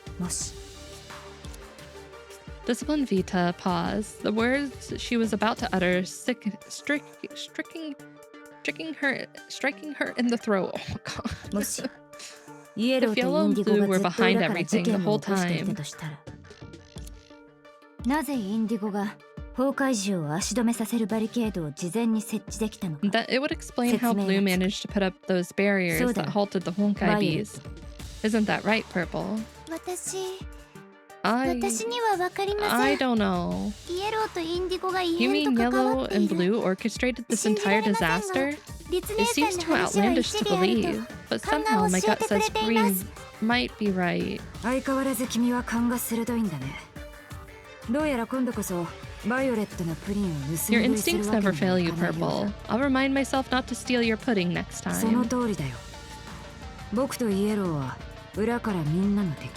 Discipline Vita, pause. The words she was about to utter striking her in the throat. Oh my god. もしイエロー If と Yellow イン and ディゴ Blue が were ずっと behind 裏から事 everything the 件を whole 起こしていた time, としたらなぜインディゴが崩壊獣を足止めさせるバリケードを事前に設置できたのか that it would explain how Blue managed to put up those barriers So that then, halted the Honkai Violet. bees. Isn't that right, Purple? 私には分かりま I せん don't know. イエローとインディゴが異 You 変と mean 関わ Yellow ってい and る Blue orchestrated this entire disaster? リツネ It ー seems さんの too 話は outlandish 一 to 理ある believe, but と勘 somehow が my 教え gut てくれ says ていま Green す might be right. 相変わらず君は勘が鋭いんだねどうやら今度こそバイオレットのプリンを盗み Your 食いする instincts わけ never に fail はい you, かないようだ Purple. I'll remind myself not to steal your pudding next その time. 通りだよ僕とイエローは裏からみんなの敵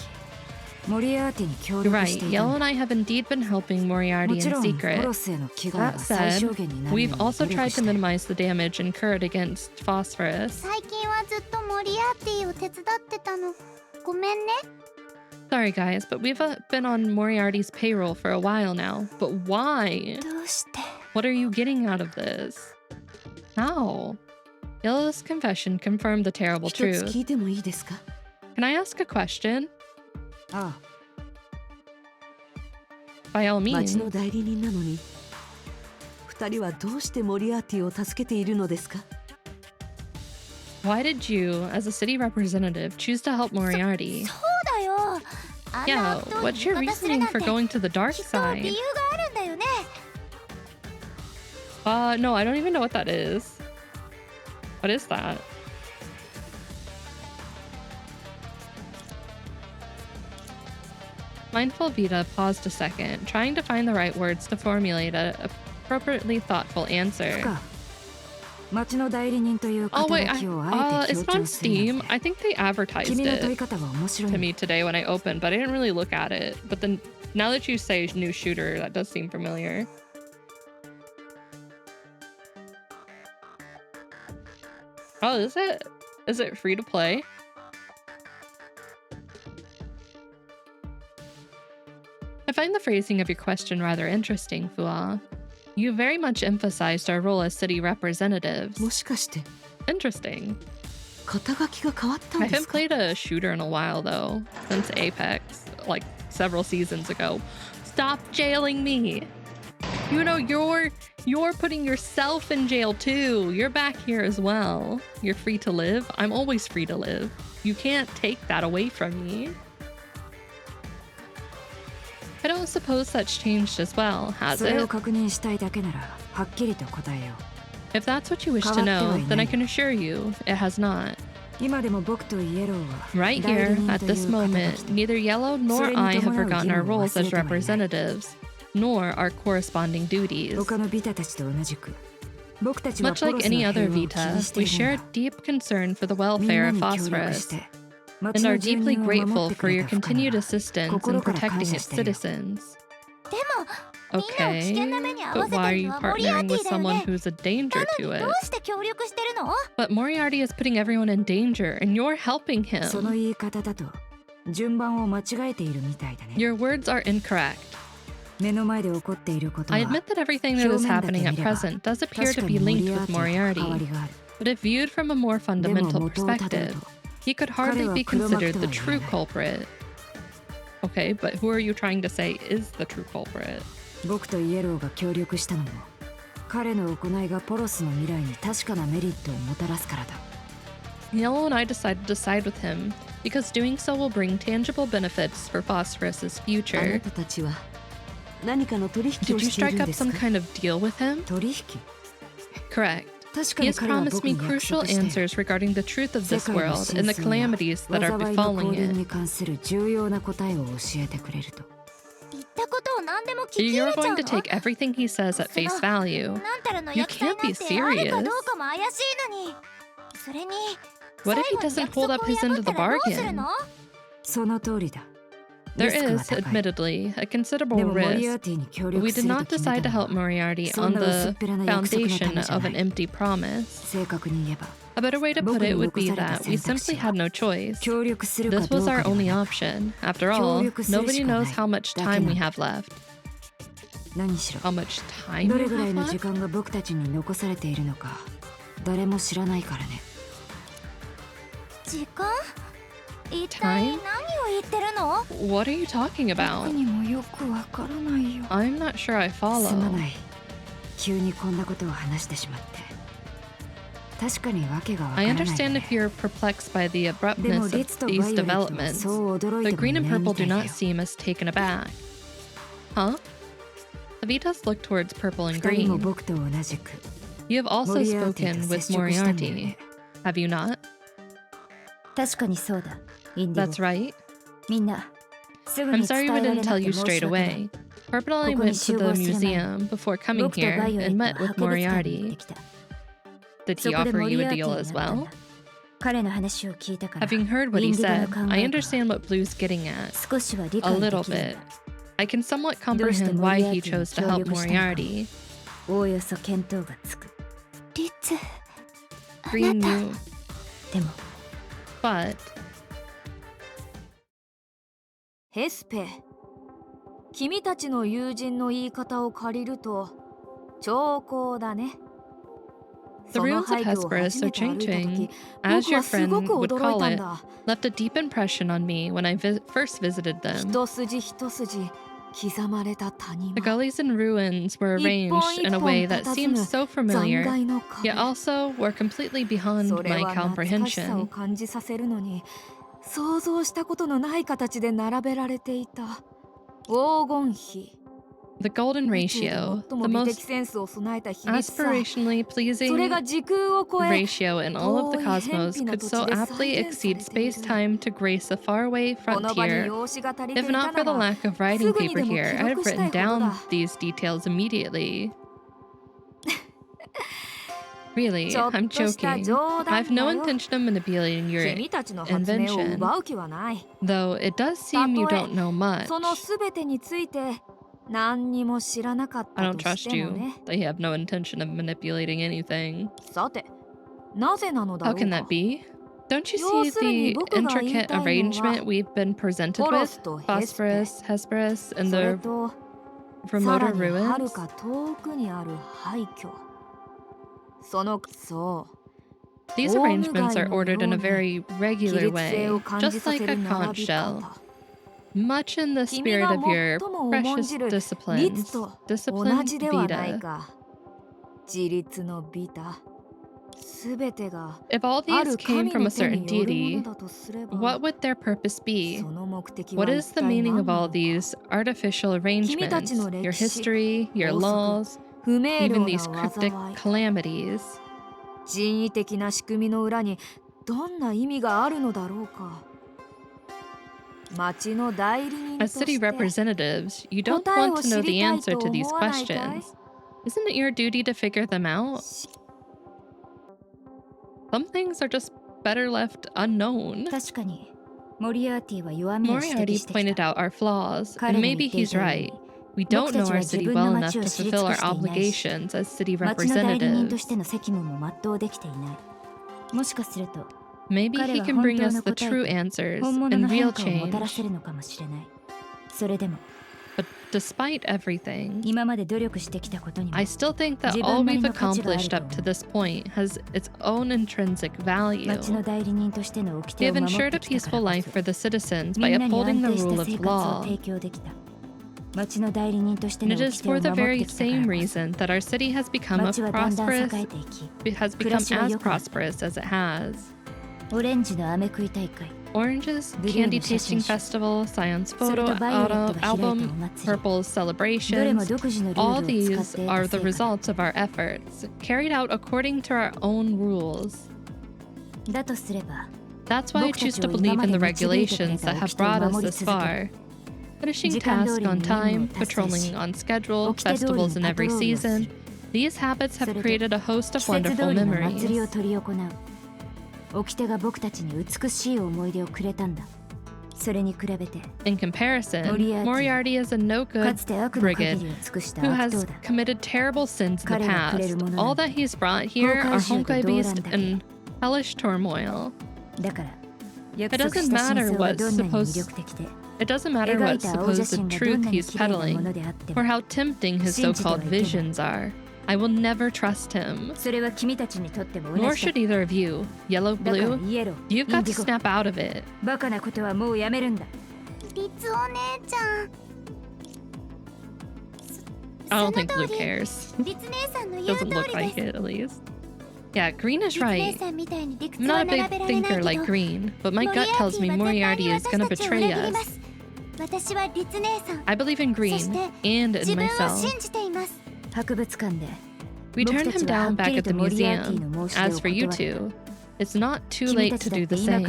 モリアーティに協 You're 力し right. ていた Yellow ん and だ I have indeed been helping も Moriarty ち in ろんコ secret. ロスへの危害 That は最 said, 小限になるよう we've に also 努 tried 力し to てる minimize the damage incurred against Phosphorus. 最近はずっとモリアーティを手伝ってたの。ごめんね。 Sorry, guys, but we've been on Moriarty's payroll for a while now. But why? どうして What are you getting out of this? How? Yellow's confession confirmed the terrible 一つ truth. 聞いてもいいですか？ Can I ask a question? あ By all 町 means. の代理人なのに二人はどうしてモリアーティを助けているのですか？ Why did you, as a city representative, choose to help Moriarty? そうだよ。あんな Yeah, 悪党に what's 味 your 方する reasoning なんて for going to the dark きっと理 side? 由があるんだよね。 No, I don't even know what that is. What is that? Mindful Vita paused a second, trying to find the right words to formulate an appropriately thoughtful 不 answer. 可町の代理人という Oh 肩 wait, 書きをあえて it's 強 on 調するなん Steam. て I think they advertised 君の問い it 方は面白い to ね me today when I opened, but I didn't really look at it. But then now that you say new shooter, that does seem familiar. Oh, is it? Is it free to play? I find the phrasing of your question rather interesting, Fua. You very much emphasized our role as city representatives. もしかして Interesting. 肩書きが変わったん I で haven't すか？ played a shooter in a while though, since Apex, like several seasons ago. Stop jailing me. You know you're putting yourself in jail too. You're back here as well. You're free to live. I'm always free to live. You can't take that away from me. I don't suppose that's changed as well, has それを it? 確認したいだけならはっきりと答えよ If that's what you wish to 変わってはい know, ない then I can assure you it has not. う今でも僕とイエローは Right 代 here, 理人 at という this 肩書 moment, きと neither Yellow nor それに I have 伴う forgotten our 義務を roles 忘れ as てはいない representatives, nor our corresponding duties. 他のビタたちと同じく僕たちは Much ポ like ロスの any 平 other 和を気 Vita, にして we い share る a んだ deep concern for the みんな welfare of に協力し Phosphorus, て and 町 are の住 deeply 人を守っ grateful て for く your れた深み continued は assistance in 心から感 protecting 謝 its してるよ citizens. でも、みんなを危険な目に遭 Okay, わ but せ why て are る you のはモリアー partnering テ with ィだよ someone ね。 who's a danger な to のに it? どうして協力してるの？ But Moriarty is putting everyone in danger, and you're helping その him. 言い方だと順番を間違えているみたいだね Your words are incorrect. 目の前で起こっていることは I admit that everything that is 表面だけ happening 見 at れば present does appear 確 to か be にモ linked リアー with ティと関わ Moriarty, りがある but if viewed from a more でも fundamental 元をたどる perspective, と he could hardly be 彼は黒幕 considered と the は言 true わない culprit. Okay, but who are you trying to say is the true culprit? 僕とイエローが協力したのも彼の行いがポロスの未来に確かなメリットをもたらすからだ Yellow and I decided to side with him, because doing so will bring tangible benefits for Phosphorus's あな future. たたちは何かの取引 Did を you してい strike るん up です some か？ kind of deal with him? 取引 Correct. 確か He に has 彼は promised 僕 me に約 crucial 束して answers regarding the truth of 世 this 界の world and the 真相や calamities that are 災いの降 befalling 臨 it. に関する重要な答えを教えてくれると言ったことを何でも聞き入 You're れちゃう going の？ to take everything he says at face value. なんたらの You 約束 can't なん be てあるか serious. どうかも怪しいのに。それに、 What if he 最後に doesn't 約 hold 束 up を his 破 end っ of た the らどうする bargain? の？その通りだ There リスクは is, 高い。 admittedly, a で considerable もモリア risk, ーティに協 but we 力す did ると not 決め decide た to の help は Moriarty そ on んな薄っ the ぺらな約束のた foundation めじゃ of な an い。 empty promise. 正確に言えば A better way to put 僕 it に would 残 be された that we 選択 simply 肢は had no choice. 協力するか This どう was か our では only なく option. After 協 all, 力する nobody しかな knows い how much だけ time な we の。 have left. 何しろ How much time ど we れぐらい have の時 left? 間が僕たちに残されているのか誰も知らないからね。時間一体何を言ってるの？ What are you talking 僕 about? にもよくわからないよ。 I'm not sure I すま follow. ない。急にこんなことを話してしまって。確かにわけがわから I ないよ understand ね。 if you're perplexed by the でも abruptness リ of ツとバイ these オレットは developments. そう驚い The てもい green な and いみ purple た do いだ not よ。 seem as taken aback. Huh? Avitas looked towards purple and 二人も green. 僕と同じく You have also モリアーティ spoken と with 接触したんだよ Moriarty. ね。 Have you not? 確かにそうだインディ That's ゴ right. みんなすぐ I'm に sorry 伝 we えられ didn't な tell く you て申し straight 訳ない away. Purple and I ここに went to 集 the 合する前に museum before 僕 coming と here バイオレッ and ト met は with 博物館に行っ Moriarty. てきた Did そ he こで offer モ you リ a アーティ deal に as なったん well? だ彼の話を聞いたから Having heard what イ he ンディゴ said, の考え I と understand what Blue's getting at. 少しは理 A 解で little きるん bit. だ I can somewhat どうして comprehend モ why リアー he ティに chose to 協 help 力したのか Moriarty. おおよそ見当がつくリツ、 Green knew, でも but ヘスペ、君たちの友人の言い方を借りると兆候だね。 the その ruins of 廃墟を Hesperus 初 are めて歩いた changing, 時、 as 僕 your はす friend ごく would 驚い call たん it, だ。 left a deep impression on me when I first visited them. 一筋一筋刻まれた谷 The 間、 gullies and ruins were 一 arranged 本 in a 一 way 本 that 佇 seemed む so 残 familiar, 骸の壁。 yet also were completely beyond それ my は懐かしさを comprehension. 感じさせるのに想像したことのない形で並べられていた黄金比。 The golden 宇宙で ratio, 最 the も美的 most センスを備えた比率さ。 aspirationally それ pleasing が時空を超え ratio in all of the 遠い偏 cosmos 僻な could 土 so 地で aptly 再現され exceed ている。 space-time to grace a faraway この場に frontier. 用紙が足りて If い not た for な the ら lack of writing すぐに paper でも here, 記 I'd have 録した written いほど down だ。 these details immediately. Really, ちょっ I'm とした joking. 冗 I have 談だ no よ。 intention of manipulating your 君たちの発明を invention, 奪う気はない。 though it does seem you たとえ don't know much. そのすべてについて何にも知らなかっ I た don't とし trust ても you. ね。 They have no intention of manipulating anything. さて、なぜなのだ How ろう can か that。be? Don't you 要 see するに the 僕が言い intricate たいのは arrangement we've been presented ホロ with? スとヘスペ、 Phosphorus, Hesperus, and それ the とさ remoter らにはる ruins? か遠くにある廃墟。そう。 These arrangements are ordered in a very 規 regular 律 way, 性を感 just じさ like せ a る conch 並び shell. 方。 Much in the 君 spirit が of your 最も重ん precious じる律 disciplines, と同 disciplined じではない Vita. か。自律のビタ。すべてが If all あ these る came 神 from の a 手 certain によるも deity, のだとすれば、 what would their purpose be? その目的 What は is 一 the 体 meaning 何 of な all のか。 these artificial 君たち arrangements? の Your 歴史、 history, your 法則、 laws, 不明 even 瞭 these な cryptic 災い、 calamities. 人為的な仕組みの裏にどんな意味があるのだろうか。町の代理人と As して city representatives, you don't 答え want を to 知 know り the たい answer と to these 思わないかい？ questions. Isn't it your duty to figure them out? Some things are just better left unknown. 確かにモリアーティは弱みを指摘 Moriarty してき pointed た out our flaws, 彼 and が言 maybe ってい he's たよう right. に We don't 僕た know ち our は自 city 分の well enough 町 to を知り fulfill 尽 our くしていないし obligations as city 町の代理人と representatives. しての責務も全うできていないもしかすると Maybe 彼 he は can 本 bring 当 us の the 答 true え answers と本物 and の real 変化をもたらせ change. るのかもしれないそれでも But despite everything, 今まで努力してきたことにも I still think that 自 all 分なり we've の価値がある accomplished と up 思 to う this point has its own intrinsic value. 町の代理人としての掟 We を have 守っ ensured て a きたか peaceful ら life こ for the citizens そ by みんなに upholding 安 the 定した rule of 生活を law. 提供できた町の代理人として And の it is 掟を for the 守っ very てきたから same こ reason that our city has become そ a 町はだんだん栄 prosperous, えていき it has 暮ら become しは as 良くなった prosperous as it has. オレンジの飴食い大会 Orange's Blue Candy の写真 Tasting 集 Festival, Science それ Photo とバイオレット Auto が開いたお Album, 祭り Purple's どれも celebrations. 独自のルー All ルを使っ these て are 得 the た成果 results of our efforts, carried out according to our own rules. だとすれば That's why I choose to believe in the regulations that have brought us this far. Finishing tasks on time, patrolling on schedule, festivals in every season, these habits have created a host of 季節通 wonderful りの祭りを memories. 執り行う掟が僕たちに美しい思い出をくれたんだ In comparison, Moriarty is a no-good brigand who has committed terrible sins in the past. All that he's brought here are Honkai beast and hellish turmoil. It doesn't matter what supposed truth he's peddling, or how tempting his so-called visions are. I will never trust him. Nor should either of you. Yellow, blue, you've got to snap out of it. リツお姉ちゃん I don't think blue cares. リツ姉さんの言う通 Doesn't り look です like it, at least. Yeah, green is リツ姉 right. さんみたいに理屈 I'm は not a 並 big べられない thinker け like ど green, but my gut tells me モリアー Moriarty ティは is 絶 gonna 対に betray 裏切りま us. す私はリツ姉さん I believe in そ green して and in 自分を myself. 信じています We turned him down back at the museum. As for you two, it's not too late to do the same.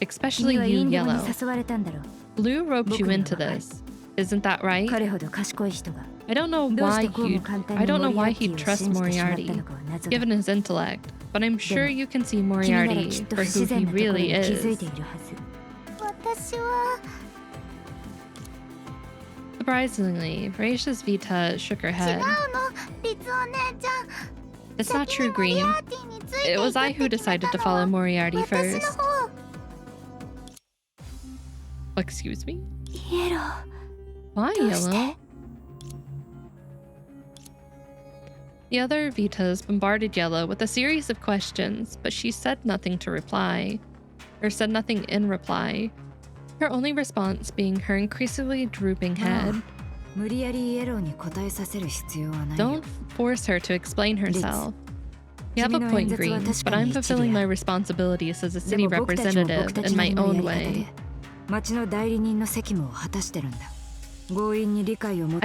Especially you, Yellow. Blue roped you into this. Isn't that right? I don't know why he'd trust Moriarty, given his intellect, but I'm sure you can see Moriarty for who he really is. 私は Surprisingly, Raisha's Vita shook her 違 head. うのリツお姉ちゃん It's not 先 true, にモリ Green. アーティについて It い was くっ I て who 決め decided た to の follow は Moriarty 私の first. 方 Excuse me? イエロー Why, どうして Yellow? The other Vitas bombarded Yellow with a series of questions, but she said nothing to reply, or said nothing in reply. Her only response being her increasingly drooping head. Don't force her to explain herself. You have a point, Green, but I'm fulfilling my responsibilities as a city representative in my own way. I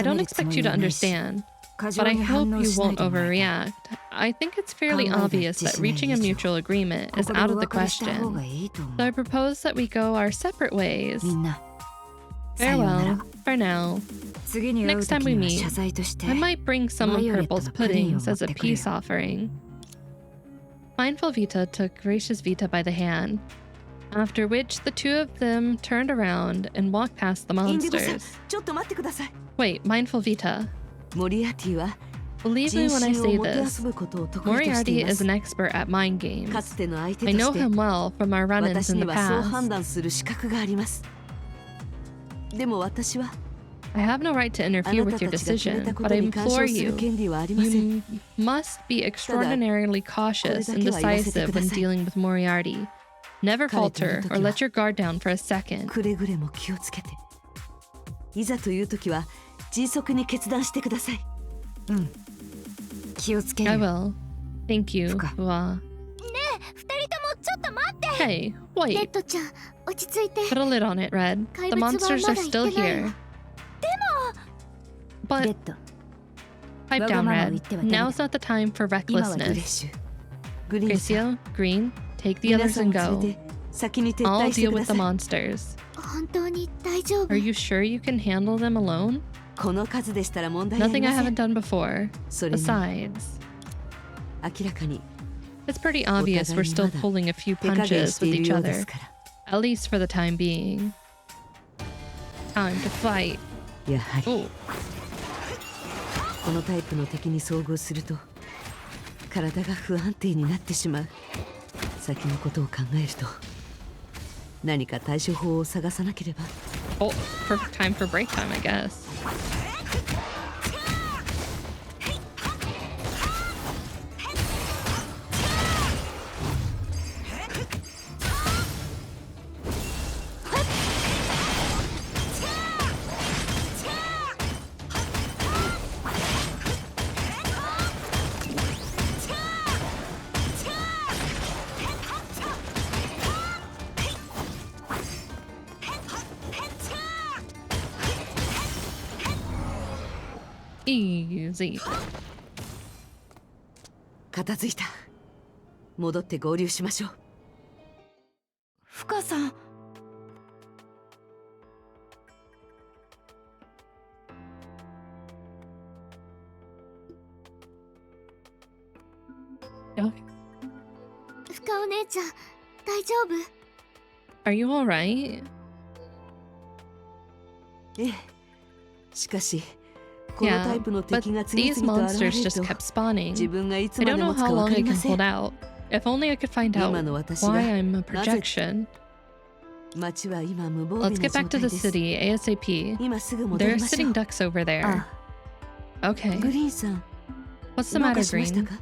don't expect you to understand, but I hope you won't overreact. I think it's fairly obvious that reaching a mutual agreement is out of the question. So I propose that we go our separate ways. Farewell, for now. Next time we meet, I might bring some of Purple's puddings as a peace offering. Mindful Vita took Gracious Vita by the hand, after which the two of them turned around and walked past the インディゴさん monsters. ちょっと待ってください Wait, Mindful Vita. モリアーティは Believe me 人 when I 心を say もてあ this. そぶことを得意としてい Moriarty ま is す an expert at mind games. かつての相手 I と know して him well from our run-ins 私 in に the はそう判 past. 断する資格がありますでも私は I have no right to あ interfere な with た your たちが決め decision, たこ but と I に干 implore 渉する you, 権利はありません you must be extraordinarily cautious and これだけは言わせて decisive くだ when さい dealing with Moriarty. Never 彼とい falter う時 or は let your guard down for a second. くれぐれも気をつけていざという時は迅速に決断してください I will. Thank you, Hua. 2人ともちょっと待って Hey, レッ wait. ドちゃん落ち着いて Put a lid on it, Red. The monsters are still here. But pipe down, Red. Now's not the time for 今はグレッ recklessness. シュグリーンさん Gracio, Green, take the 皆 others さん and を連 go. れて先に撤 I'll 退して deal くだ with さ the い monsters. 本当に大丈夫 Are you sure you can handle them alone? この数でしたら問題あり Nothing I ません haven't done before. それに Besides, 明らかに it's pretty obvious we're still pulling a few 手加減 punches してい with る each ようで other, すから at least for the time being. Time to fight. やはり Oh, このタイプの敵に遭遇すると体が不安定になってしまう先のことを考えると何か対処法を探さなければ oh, perfect time for break time, I guess. Easy. 片付いた戻って合流しましょう深さん 深お姉ちゃん大丈夫？ Are you alright? ええ。しかし、このタイ Yeah, プの but 敵が次 these 々と現れ monsters る just と、 kept spawning. 自分がいつ I ま don't で know 持つ how かわ long か I りま can せん。 hold out. If only I could find 今 out の私が why I'm a なぜ projection. 町は今無防 Let's 備な get 状 back to 態 the です。 city ASAP. 今すぐ戻 There り are ましょ sitting う。 ducks over there. あ Okay. グリーンさん、 What's the どう matter, かしました Green? か？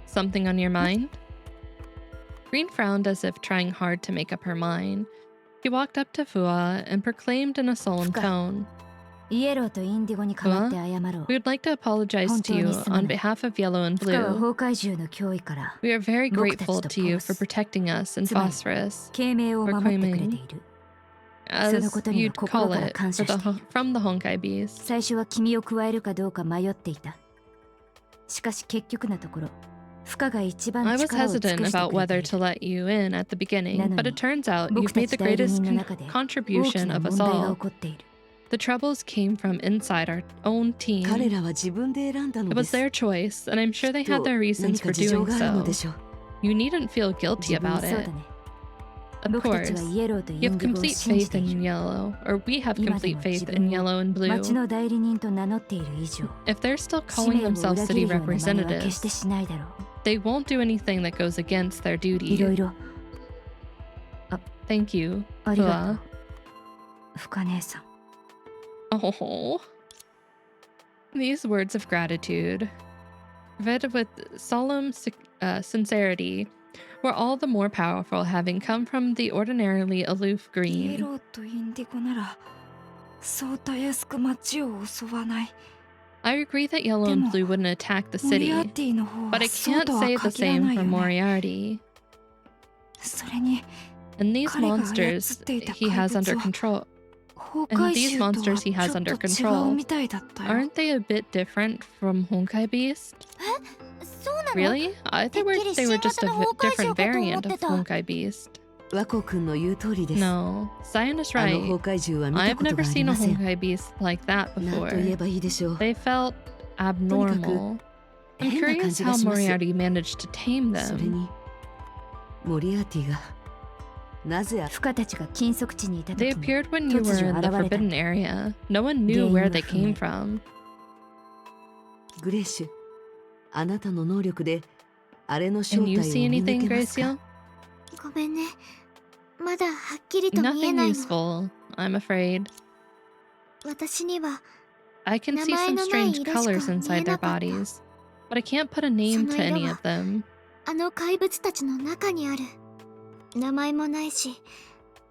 Something on your mind? Green frowned as if trying hard to make up her mind. He walked up to Fua and proclaimed in a solemn Fuka. tone, イエローとインディゴに代わって謝ろう We would like to apologize to you on behalf of Yellow and フカは Blue. 崩壊獣の脅威から We are very 僕たちと grateful to you ポース for protecting us and つまり Phosphorus, 慶命を守ってくれている as そのことには you'd 心 call から it, 感謝 for している from the Honkai Beast. 最初は君を加えるかどうか迷っていたしかし結局のところフカが一番 I was 力を尽く hesitant して about くれて whether い to る let you in at the beginning, なのに、 but it turns out 僕 you've た made ち the 代理 greatest 人の中で大き contribution な of 問 us 題が all. 起こっている The troubles came from inside our own 彼 team. らは自分で選んだの It で was す。 their choice, and I'm sure they きっ had と their 何 reasons か for 事情 doing があるの so. でしょう。 You needn't feel guilty 自分 about そうだ it. ね Of 僕たちは course, イエローとイ you ン have ディゴを complete 信じ faith てい in る Yellow, or we have 今で complete も faith 自 in 分を Yellow and Blue. 町の代理人と名乗っている以上 If they're still 使 calling 命を themselves 裏切 city るような真似は決して representatives, しないだろ they won't do anything that goes against their ういろ duty. いろ Thank you, ありがと Fua. うフカ姉さん Oh. These words of gratitude, read with solemn sincerity, were all the more powerful having come from the ordinarily aloof イエ Green. ローとインディゴならそうたやすく町を襲わない I agree that Yellow and Blue wouldn't attack the モリア city, ティの方 but は I そう can't とは say the 限ら same ない for よね Moriarty. それに And these 彼が操 monsters っていた he 怪 has under 物は control, 崩 and 壊 these 獣とは monsters ち he ょ has っ under と違 control, うみたいだったよ aren't they a bit different from Honkai Beast? そうなの？ Really? I thought they were just a different variant of Honkai Beast. ワコ君の言う通りです。 No, Cyan is あの right. 崩壊獣は見た I've こと never があり seen a ません。 Honkai Beast like that なんと言え before. ばいいでしょう。 They felt abnormal. I'm 変な感 curious じが how します Moriarty managed to tame それ them. に、モリアーティがなぜフカたちが禁足地にいた They 時に appeared when you were in the Forbidden Area. No one knew where they came from. グレーシュ、あなたの能力であれの正 Can you 体 see を見 anything, 抜けますか？ Gracio? ごめんね。まだはっきりと見え Nothing ないの。 useful, I'm afraid. 私には I can see some strange colors inside their bodies, but I can't put a name to any of them. あの怪物たちの中にある。名前もないし、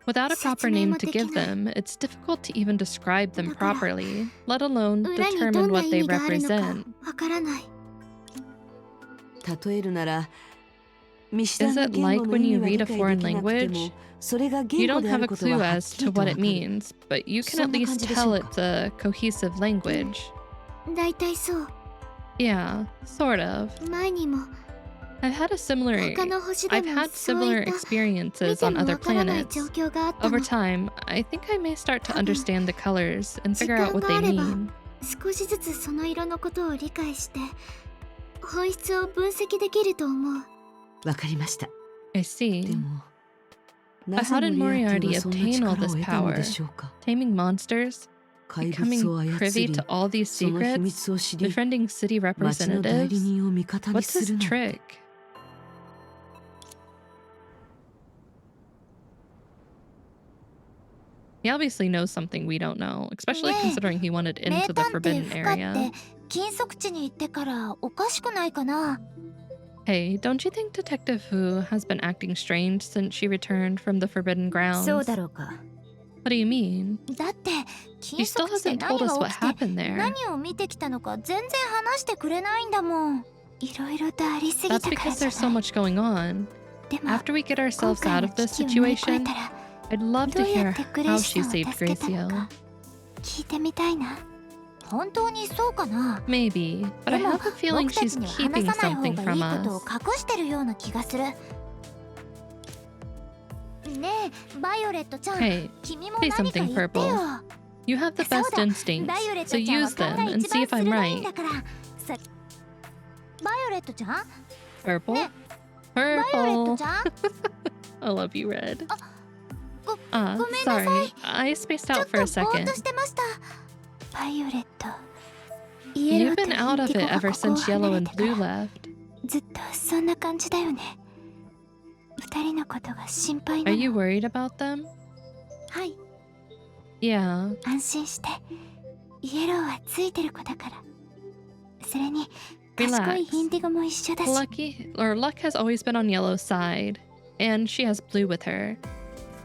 Without a proper name to give them, it's difficult to even describe them properly, let alone 裏にど determine んな what 意 they 味があるのか represent. わからない。例えるなら、見知ら Is ぬ it 言 like 語の when 意 you 味が read 理 a 解 foreign できなくても language? それが You 言語 don't であ have る a ことは clue はっ as きり to と what わ it かる。 means, but you can そ at んな感 least じでしょ tell うか。 it's a cohesive language. だいたいそう。 Yeah, sort of. 前にも I've had a similar 他の星で I've も had そう similar いった experiences 見て on も other わからない planets. 状況があった Over の。 time, I think I may start to understand the colors and figure out what they 時間があれば mean. 少しずつその色のことを理解して本質を分析できると思う。わかりました。 I で see. も、 But なぜ how did モリアーティ Moriarty はそんな obtain all 力を this 得たの power? でしょうか。 Taming monsters? 怪 Becoming 物を操 privy り、 to all these その秘 secrets? 密を知り、 Befriending city 町の代理 representatives? 人を味方に What's す his るの。 trick? He obviously knows something we don't know, especially Yeah. considering he wanted 名 into the 探偵 forbidden フカって area. 禁足地に行ってからおかしくないかな。 Hey, don't you think Detective Fu has been acting strange since she returned from the forbidden そう grounds? だろうか What do you mean? だって He 禁 still 足地で hasn't 何 told us が what 起きて happened there. 何を見てきたのか全然話してくれないんだもん。いろいろとありすぎ That's たから because じゃ there's so ない。 much going on. でも After we get 今 ourselves 回 out の of this 危機を乗り越え situation, たら I'd love ど to うや hear ってグレ how イシ she ョンを saved 助けたの Gracio. か聞いてみたいな。本当にそうかな。 Maybe, but で I も have a feeling 僕た she's ちには keeping 話さない方 something が from いいことを us. 隠してるような気がする。ねえ、バイオレットちゃん、 Hey, 君も say 何か something 言ってよ。 you have the そう best だ、 instincts, バイオレッ so トちゃんは use 勘 them が and 一 see 番 if I'm 鋭いん right. だから。バイオレットちゃん Purple? バイオレット Purple. ちゃん I love you, Red. ごめんなさい。 Sorry. I spaced ちょ out っ for a とぼーっ second. としてました。バイオレット。イエロ You've ーと been イン out of ディ it ゴが ever ここを since Yellow 離れ and てか Blue ら left. ずっとそんな感じだよね。二人のことが心配 Are な you の。 worried about them? はい。 Yeah. 安心して。イエローはついてる子だから。それに、賢いインディゴも一緒だし。Luck has always been on Yellow's side, and she has Blue with her,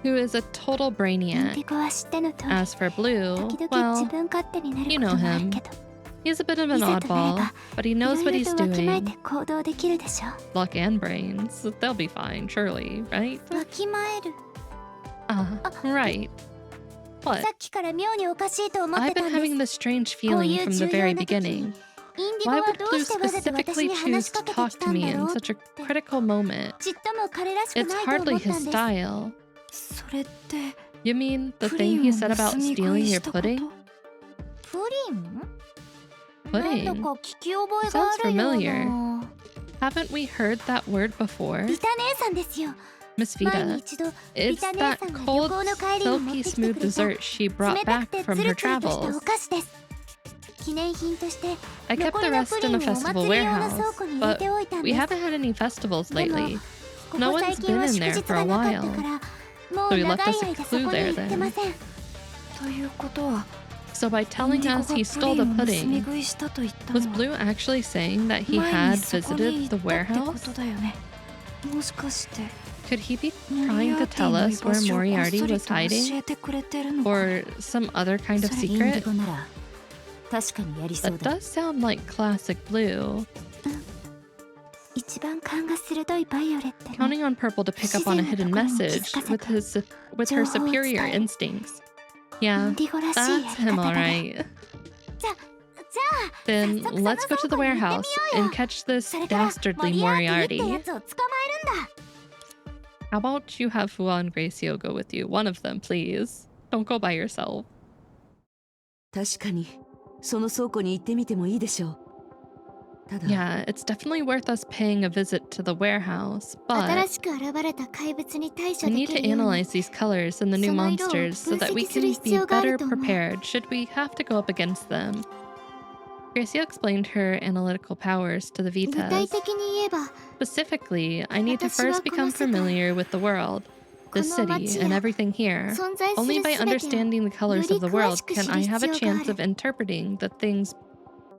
who is a total インデ brainiac. ィゴは知っての通り。 As for Blue, 時々自 well, 分勝手になる you こと know もある him. けど。 He's a bit of an いざとなれ oddball, ば、 but he い knows ろ what い he's ろとわきまえ doing. て行動できるでしょ。 Luck and brains. They'll be fine, surely, right? わきまえる。 Right. さ What? っきから妙におかしいと思っ I've てた been んです having。this strange こう feeling いう from 重 the 要 very な時に beginning. インディゴ Why は would どう Blue してわざと私 specifically に話 choose しか to けて talk き to たん me だ in ろうっ such a て。 critical moment? ちっとも彼らしく It's ないと思 hardly ったん his です。 style. それって You mean the プリ thing ン he を said about 盗み食 stealing いし your たこと pudding? プリン？ Pudding? なんだか聞き覚えがあ Sounds るよう familiar. な。 Haven't we heard that word before? リタ姉さんですよ。 Miss 前に Vita. 一度リ It's タ姉 that さんが旅 cold, 行の帰りに持って silky きて smooth くれた dessert she brought 冷た back くて from ツ her ルツルとした travels. お菓子です。記念品として I kept 残 the りの rest プリ in ン a をお festival 祭り用の倉 warehouse, 庫に入れ but ておいたん we です haven't had any festivals でも lately. こ No こ one's 最近 been は in 祝 there 日 for a がなかった while. からも So う he 長 left い us a 間そ clue こに there 行ってま then. せん。ということは So by イン telling ディゴ us が he プ stole リ the ンを盗み pudding, 食いしたと言ったの was は Blue actually saying that he 前 had にそこに visited 行っ the たってこ warehouse? とだよね。もしかして Could he be モリ trying ア to ーティ tell の居 us 場 where 所をこっ Moriarty そり was と教 hiding? えてくれてるのか。 Or some other kind of それインディ secret? ゴなら確かにやりそう That だ。 does sound like classic Blue. 一番勘が鋭いバイオレットに Counting on Purple to pick up on a hidden message with her superior instincts. イ Yeah, ンディゴらしいやり that's 方 him だね。 alright. じゃあ Then 早速 let's そ go の to the 倉庫に行ってみよ warehouse うよ。 and catch this それから dastardly モリアーティってや Moriarty. つを捕まえるんだ。 How about you have Fua and Gracio go with you? One of them, please. Don't go by yourself. 確かにその倉庫に行ってみてもいいでしょう。ただ、 Yeah, it's definitely worth us paying a visit to the warehouse, 新 but しく現れた怪物に対処 we で need き to るように analyze these colors and the new その色を monsters so that we 分析する can 必 be 要がある better と思う。 prepared should we have to go up against them. Gracio explained her analytical powers to the 具体 Vitas. 的に言えば Specifically, I need to 私は first この become 世界、 familiar with the world, こ the の街 city, and や everything here. 存在す Only る by 全てを understanding the colors よ of り the 詳 world しく can 知る I 必 have a 要があ chance る。 of interpreting the things,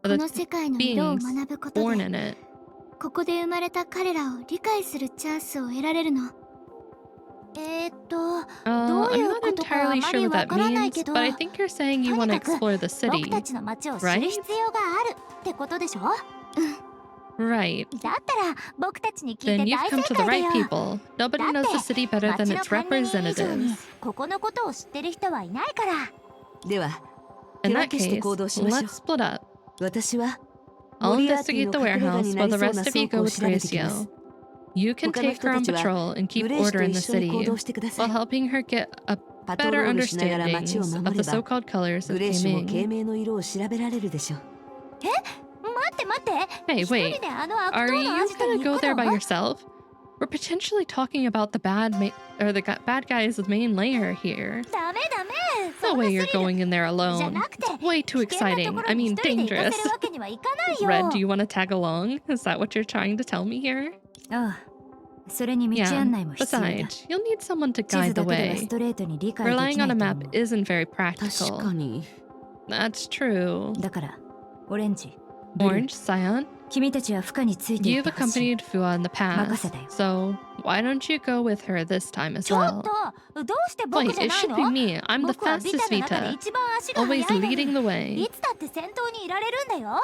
この the 世界の色を beings 学ぶこと born で in it. ここで生まれた彼らを理解するチャンスを得られるの。どう I'm いう not ことかあ entirely ま sure り what わ that からない means, けど、 but I think you're saying you と want に to かく explore the 僕 city, たちの街を知る right? 必要があるってことでしょ。 Right. だったら僕たちに聞い Then て you've 大 come 正 to the 解だ right よ。 people. Nobody だ knows っ the て city better than 街の its 管理人以上に representatives. ここのことを知ってる人はいないから。では In 手 that 分けして case, 行動しましょ let's split up. う。私は I'll モリアーティ investigate の the 隠れ家 warehouse にな while り the そうな rest of 倉 you 庫 go を with 調べてきま Gracio. す。 You can 他の take 人 her た on ちは patrol and グ keep レー氏と order in 一 the 緒に行 city 動してくださ while い。 helping her get a パトロ better ールしながら街を understanding 守 of れ the ば so-called colors グ of レー氏も慶 gaming. 明の色を調べられるでしょう。待って待って。 Hey, 一人 wait. であの悪 Are 党 you のアジト gonna に go 行く there by の？ yourself? We're potentially talking about the bad guy's main lair here. ダメダメ。 No そんな way ス you're リル going in there じゃ alone. なくて It's way too 危険なと exciting. ころ I に mean, 一人で行か dangerous. せるわけにはいかないよ。 Red, do you want to tag along? Is that what you're trying to tell me here? ああ、それに道 Yeah. 案内も必要だ。 Besides, you'll need someone to 地図 guide the だけでは way. ストレートに理解で Relying きな on a いと map 思う。 isn't very 確か practical. に That's true. だから、オレンジ、ブルー Orange, Cyan, 君たちは負荷についてい you've ってほしい。 accompanied Fua in the past, 任せたよ。 so why don't you go with her this time as ちょっ well? と、どうして僕 Wait, じゃ it ない should の？ be me. I'm the 僕はビ fastest タの中で Vita, 一番足が always 速いの leading に。 the い way. つだって先頭にいられるんだよ。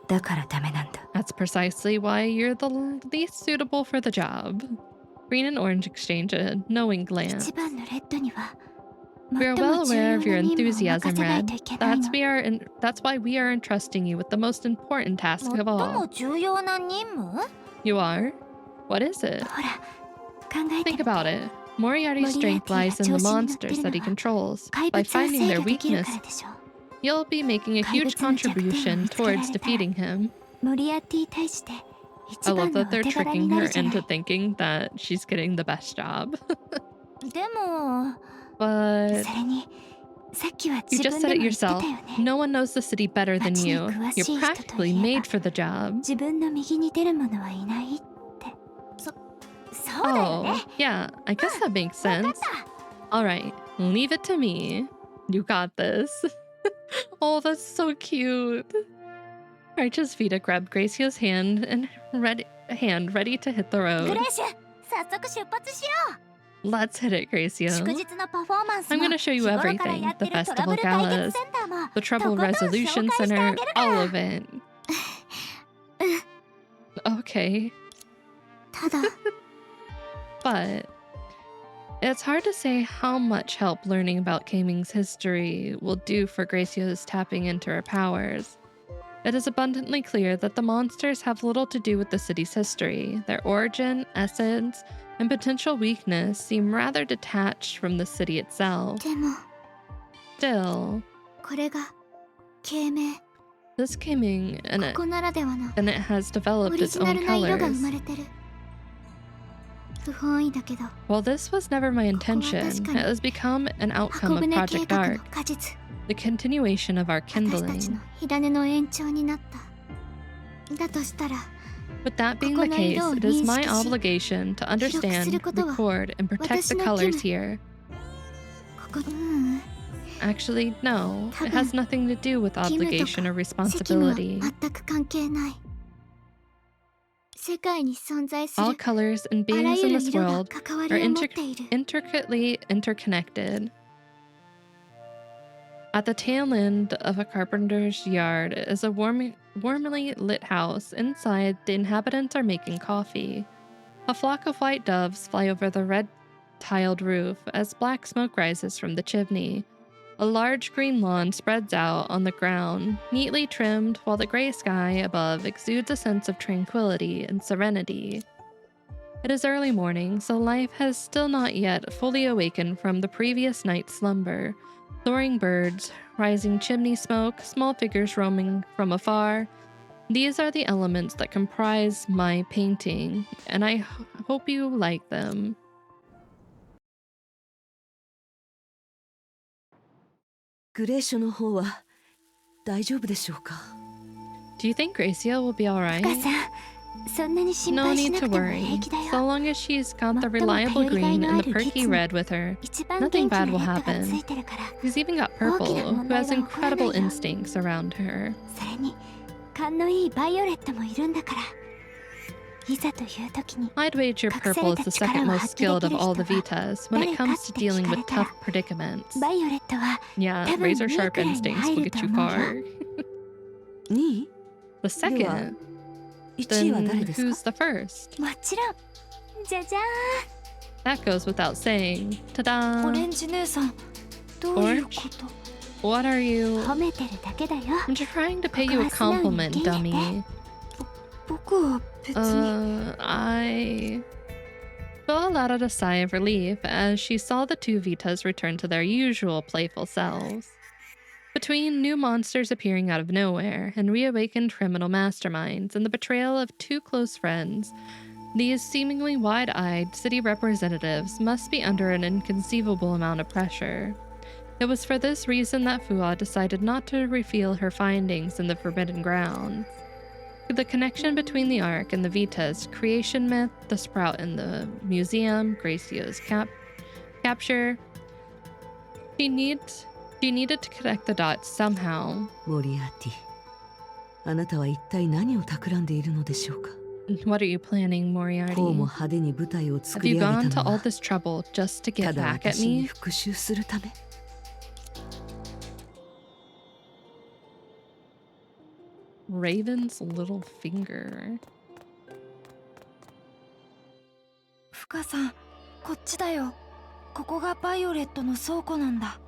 だからダメなんだ。 That's precisely why you're the least suitable for the job. Green and Orange exchange a knowing 一 glance. 番のレッドには、 We're 最 well も重 aware 要 of な your 任務を任 enthusiasm, せない Red. といけないの。 That's why we are entrusting you with the most important task 最 of も all. 重要な任務？ You are? What is it? ほら、考えて Think みて。 about it. Moriarty's strength lies in the monsters that he controls. 怪 By 物を finding 制 their 御できる weakness, からでしょ。 you'll be making a huge 怪物の弱点を contribution 見つけられ towards たら defeating him. モリアーティ対して I love 一番の that お they're 手柄 tricking にな her るじゃな into い。 thinking that she's getting the best job. でも But それにさっきは you 自 just 分 said で it も言ってた yourself. よね。 No one knows the city better than 街に you. 詳 You're しい人と practically いえば made for the job. 自分の右に出る者はいないって。そうだよ Oh, ね。 yeah, I guess that makes わか sense. った。 All right, leave it to me. You got this. Oh, that's so cute. Righteous Vita grabbed Gracio's hand and ready to hit the グ road. レーシュ、早速出発しよ Let's hit it, う。 Gracio. 祝日のパフォーマンス I'm も gonna show you 日頃からや everything. って The るトラブ festival ル解 galas, 決センターも the と Trouble ことん紹 Resolution 介してあ Center, げるか all ら。 of it. Okay, ただ but it's hard to say how much help learning about Kaming's history will do for Gracio's tapping into her powers. It is abundantly clear that the monsters have little to do with the city's history. Their origin, essence, and potential weakness seem rather detached from the city itself. でも Still, これが慶明。 this Kaming こ and こならではの it has オ developed リ its ジナ own ルな色が colors. 生まれてる。不本意だけど While this was never my ここは intention, 確か it に has become an outcome 箱 of 舟計 Project 画の Dark, 果実。 the continuation of our 私たち kindling. の火種の延長になった。だとしたら With that being the case, it is my obligation to understand, record, and protect the colors here. ここうん。 Actually, no, it has nothing to do with obligation or 責務は responsibility. 全く関係ない。世界に存在す All る colors and あら beings ゆ in る this 色が world 関わ are りを持っている。 intricately interconnected. At the tail end of a carpenter's yard is a warmly lit house. Inside, the inhabitants are making coffee. A flock of white doves fly over the red tiled roof as black smoke rises from the chimney. A large green lawn spreads out on the ground, neatly trimmed, while the gray sky above exudes a sense of tranquility and serenity. It is early morning, so life has still not yet fully awakened from the previous night's slumber. Soaring birds, rising chimney smoke, small figures roaming from afar. These are the elements that comprise my painting, and I hope you like them. グレーショの方は大丈夫でしょうか。 Do you think Gracia will be お alright? 母さん、そんなに心 No 配し need な to くても worry. 平気だ So よ。 long as she's got the 最も reliable 頼りがい green の and あ the るキ perky ッズ red with her, 一番 nothing 元気 bad な will レッドがつ happen. いてるから。 She's even got Purple, who has incredible instincts around her. それに勘のいいバイオレットもいるんだから。いざという時に I'd wager Purple is the second most skilled of all the Vitas when it comes to dealing with tough predicaments. バイオレットは Yeah, 多分 razor 2 sharp くらいに instincts 入 will る get と you 思うよ。 far. 2位 The second, 1位は then 誰です who's か。 the first? もちろん。じゃじゃ That goes without saying. オ Ta-da! レンジ姉さんどういうこと What are ー you? ん。褒めてるだけだよ。 I'm just trying to pay you a compliment, dummy. 僕は別に I... Bella let out a sigh of relief as she saw the two Vitas return to their usual playful selves. Between new monsters appearing out of nowhere and reawakened criminal masterminds and the betrayal of two close friends, these seemingly wide-eyed city representatives must be under an inconceivable amount of pressure. It was for this reason that Fua decided not to reveal her findings in the Forbidden Grounds. The connection between the Ark and the Vitas, creation myth, the sprout in the museum, Gracio's capture. She needed to connect the dots somehow. モリアーティ、あなたは一体何を企んでいるのでしょうか。 What are you planning, こう Moriarty? も派手に舞台を Have 作り you 上げ gone た to の all は this trouble just to た get だ back at 私に me? 復讐するため。 Raven's little finger. フカさんこっちだよここがバイオレットの倉庫なんだ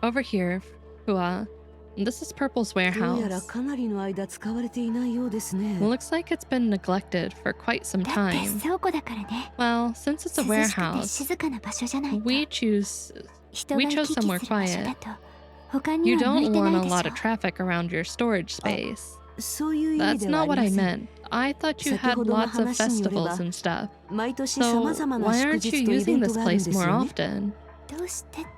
Over here, Fua. This is Purple's どうやら warehouse. かなりの間使われていないようですね。 Looks like it's been neglected for quite some だって time. 倉庫だからね。 Well, since it's a 涼しくて warehouse, 静かな場所じゃないと。 we chose 人が we 行 chose き来する somewhere 場所だ quiet. と他に You は向い don't てな want い a でし lot ょ of。traffic around your storage space. そういう意味 That's ではあ not り what ま I せん。 meant. I thought you 先 had ほどの lots of 話によれば、 festivals and stuff. 毎年 So 様々な why 祝 aren't you 日とイベ using ント this があるん place です more よね。 often? どうしてって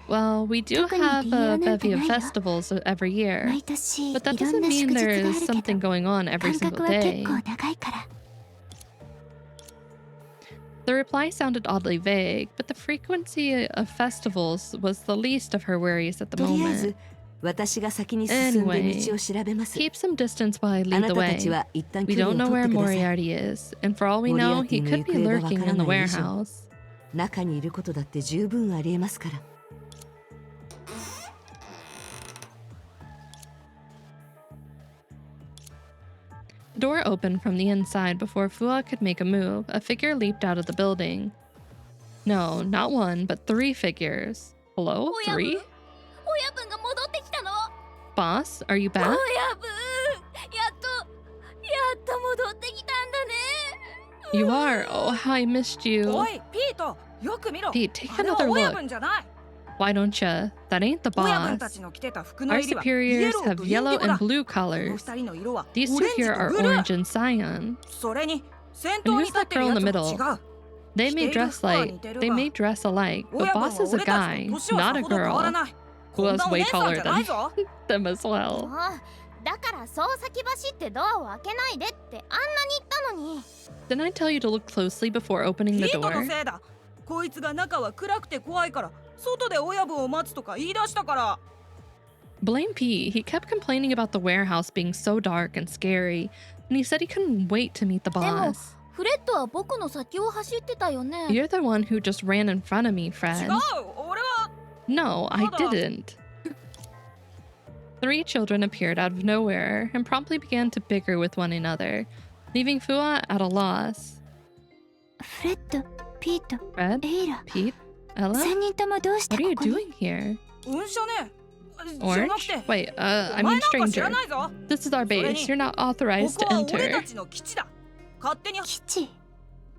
Well, we do 特に have 理由 a なんて bevy of ないよ。 festivals every year. 毎年い But that ろん doesn't な mean 祝日 there があ is るけ something ど、 going on every 間 single 隔は結 day. 構長いから。 The reply sounded oddly vague, but the frequency of festivals was the least of her worries at the とりあえず moment. 私が先に進んで Anyway, 道を調べます。 keep some distance while I あ lead な the たたち way. は一旦 We 距離 don't を know 取っ where てください。 Moriarty is, and for all we know, he could be lurking in the warehouse. 中にいることだって十分ありえますから。The door opened from the inside before Fua could make a move. A figure leaped out of the building. No, not one, but 3 figures. Hello? 3? 親分が戻ってきたの。 Boss, are you 親 back? 分、やっと戻ってきたんだね。 You are. Oh, how I missed you. おい、ピート、よく見ろ。 Pete, take あれは another 親 look. 分じゃない。 Why don't ya? That ain't the 親分た boss. ちの着てた服の Our 入りはイ superiors エロー have とインディ yellow ゴだ。 and blue この colors. 二人の色は These オ two レンジ here と are ブルー。 orange and cyan. それに先 And 頭 who's に立っ that てる girl や in the つと違 middle? う。 They may dress like they may dress alike, but 親分 boss は is a 俺たち guy, と年は not さ a ほど変わら girl, ない。 who こん was なお way 姉さん taller じゃない than ぞ。them as well. だからそう先走ってドアを開けないでってあんなに言ったのに。 Didn't I tell you to look closely before opening ピ the ートの door? せいだ。こいつが中は暗くて怖いから外で親分を待つとか言い出したから。 Blame Pete. He kept complaining about the warehouse being so dark and scary, and he said he couldn't wait to meet the でも boss. フレッドは僕の先を走ってたよね。 You're the one who just ran in front of me, 違 Fred. う、俺は。 No, I Hold on. didn't. 3 children appeared out of nowhere and promptly began to bicker with one another, leaving Fua at a loss. フレッド、ピート、 Fred? エイラ、 Pete? Ella? 3人ともどうして What are こ you こに？ doing here? 運車ね。じゃなく Orange? て。 Wait, お I 前 mean なんか知ら stranger. ないぞ。 This is our base. You're not こ authorized こ to は俺た enter. ちの基地だ。勝手に。基地。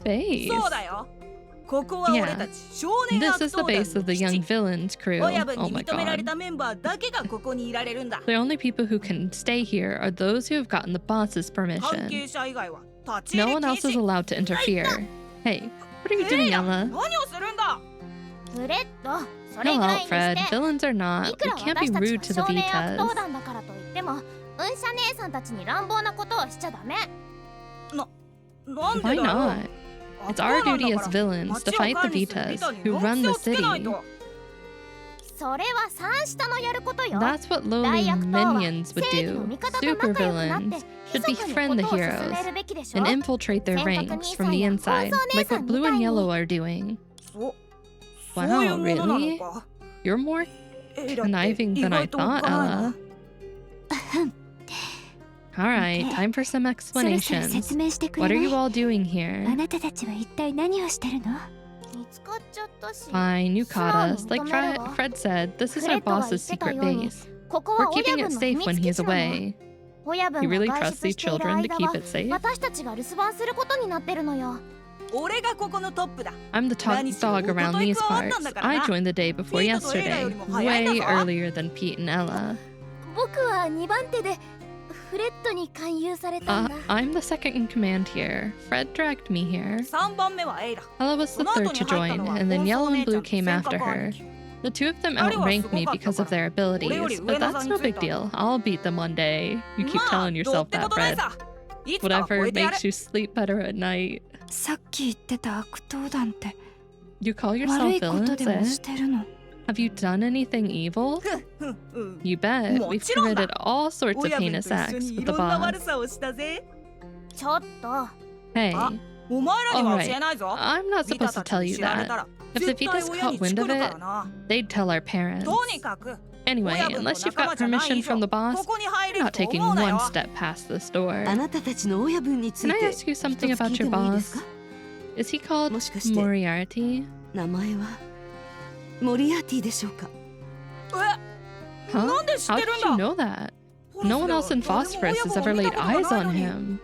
Base? そうだよ。ここは俺たち少年 This 悪 is the 党団 base の of the 基 young 地。 villains crew. 親分 Oh に my 認められ god. たメンバーだけがここにいられるんだ。 The only people who can stay here are those who have gotten the boss's 関 permission. 係者以外は立ち No 入 one り else 禁 is 止。 allowed to interfere. Hey, what are you エ doing, イラ、 Ella? 何をするんだ。フレッド、それ Chill ぐらい out, にし Fred. て。 Villains are い not. く We ら can't be 私た rude ち to が the 少年悪党 Vitas. 団だからといっても、運車姉さんたちに乱暴なことをしちゃダメ。なんで Why だよ。 not? It's our duty as villains to fight the Vitas who run the city. それは三下のやることよ。 That's what 大 lowly 悪党は minions would 正義の do. 味方と Super 仲良くなって villains 貴 should 族に befriend the ことを進め heroes るべきでしょ。 and infiltrate their 洗濯 ranks 兄 from さん the や inside, 放送姉 like さ what んみ Blue たい and に。 Yellow are doing. そういう Wow, ものなの really? か。 You're more エイラって conniving 意 than I 外とおっ thought, かない Ella. な。 Alright, time for some そろそろ explanations. 説明してくれ What な are い？ you all doing あ here? なたたちは一体何をしてるの？見つかっちゃったし。 Fine, you caught us. Like 素直に認めるわ。 Fred said, this is フレ our ッドが言 boss's ってた secret ように、 base. ここ We're は親 keeping 分 it の safe 秘 when 密基 he's 地なの。 away. 親 You 分が really 外 trust 出 these している children to 間 keep は it safe? 私たちが留守番することになってるのよ。俺がここのトップだ。 I'm the top dog around these parts. I joined the day before yesterday, way earlier than Pete and Ella. 僕は2番手でフレッドに勧誘されたんだ。 I'm the second in command here. Fred dragged me here. 3番目はエイラ。 Ella was the third to join, and then Yellow and Blue came after her. The two of them outranked me because of their abilities, but that's no big deal. I'll beat them one day. You keep まあ telling どう yourself って that, ことない Fred. さ。いつかは超 Whatever えてやれ。 makes you sleep better at night. さっき言ってた悪党団って You call 悪 yourself いことでも villains, し eh? てるの？ Have you done anything evil? ふんふん。 You bet. We've もちろんだ。 committed all sorts of 親分と heinous 一緒 acts に with い the ろんな boss. 悪さをしたぜ。ちょっと。 Hey, あ、お前らには教えないぞ。 I'm not ビタ supposed た to ち tell に you 知られ that. たら If the 絶対 Vitas 親 caught に wind チク of るか it, らな。 they'd tell our parents. とにかく Anyway, 親分の unless you've 仲間 got じゃない permission 以上 from the こ boss, こに入 you're れる not と taking 思うな one よ。 step past this door. あなたたちの親分につ Can い I て ask you 一つ something 聞 about いて your もいいですか？ boss? Is he called もしかして Moriarty? 名前はモリアーティでしょうか？え、 Huh? なんで知っ How て did るん you だ？ know that? フォルス No one では else in 誰も Phosphorus 親 has 分を ever 見 laid たことが eyes ない on のに。 him. うん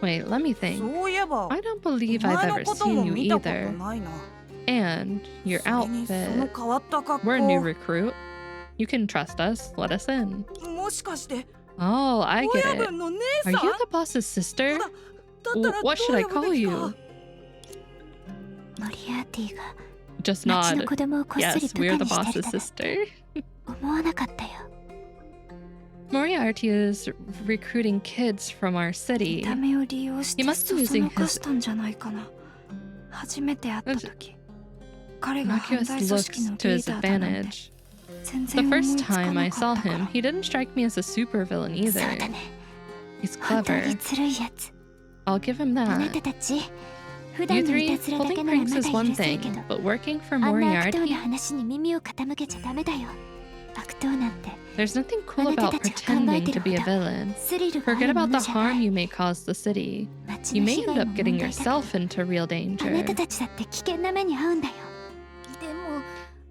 Wait, let me think. そういえば、 I don't believe お I've 前の ever こと seen も you 見たこと either. ないな。 And your それにその outfit. 変わった格 We're a new 好。 recruit. You can trust us. Let us in. もしかして Oh, I get 親 it. 分の姉 Are さん you the boss's sister? だったら What ど should う I 呼ぶ call べき you? かモリアーティが Just 町 nod. の子供をこっそり Yes, 部 we're 下 the にして boss's る sister. と思わなかったよ。 Moriarty is recruiting kids from our 見 city. た目を利用し He て must そ be そ using のか his したんじゃないかな。初めて会った時彼が犯 innocuous 罪組織 looks の to リ his ーダーだなんて advantage. 全 The 然思い first つか time な I か saw ったか him, ら。 he didn't strike me as a supervillain そう either. だね。 He's 本当に clever. ずるいやつ。 I'll give him あな that. たたち普 You 段のい three, たずらだ holding けなら pranks まだ is 許 one せる thing, けど、 but working for あんな悪党 Moriarty, の話に耳を傾けちゃダメだよ。悪党なんて there's nothing cool about あなたたちが考え pretending て to る be a ほど villain. スリルがあ Forget るも about の the じゃな harm い。 you may cause the city. 町 You の may 被 end 害 up も getting 問題だから yourself into real あなた danger. たちだって危険な目に遭うんだよ。でも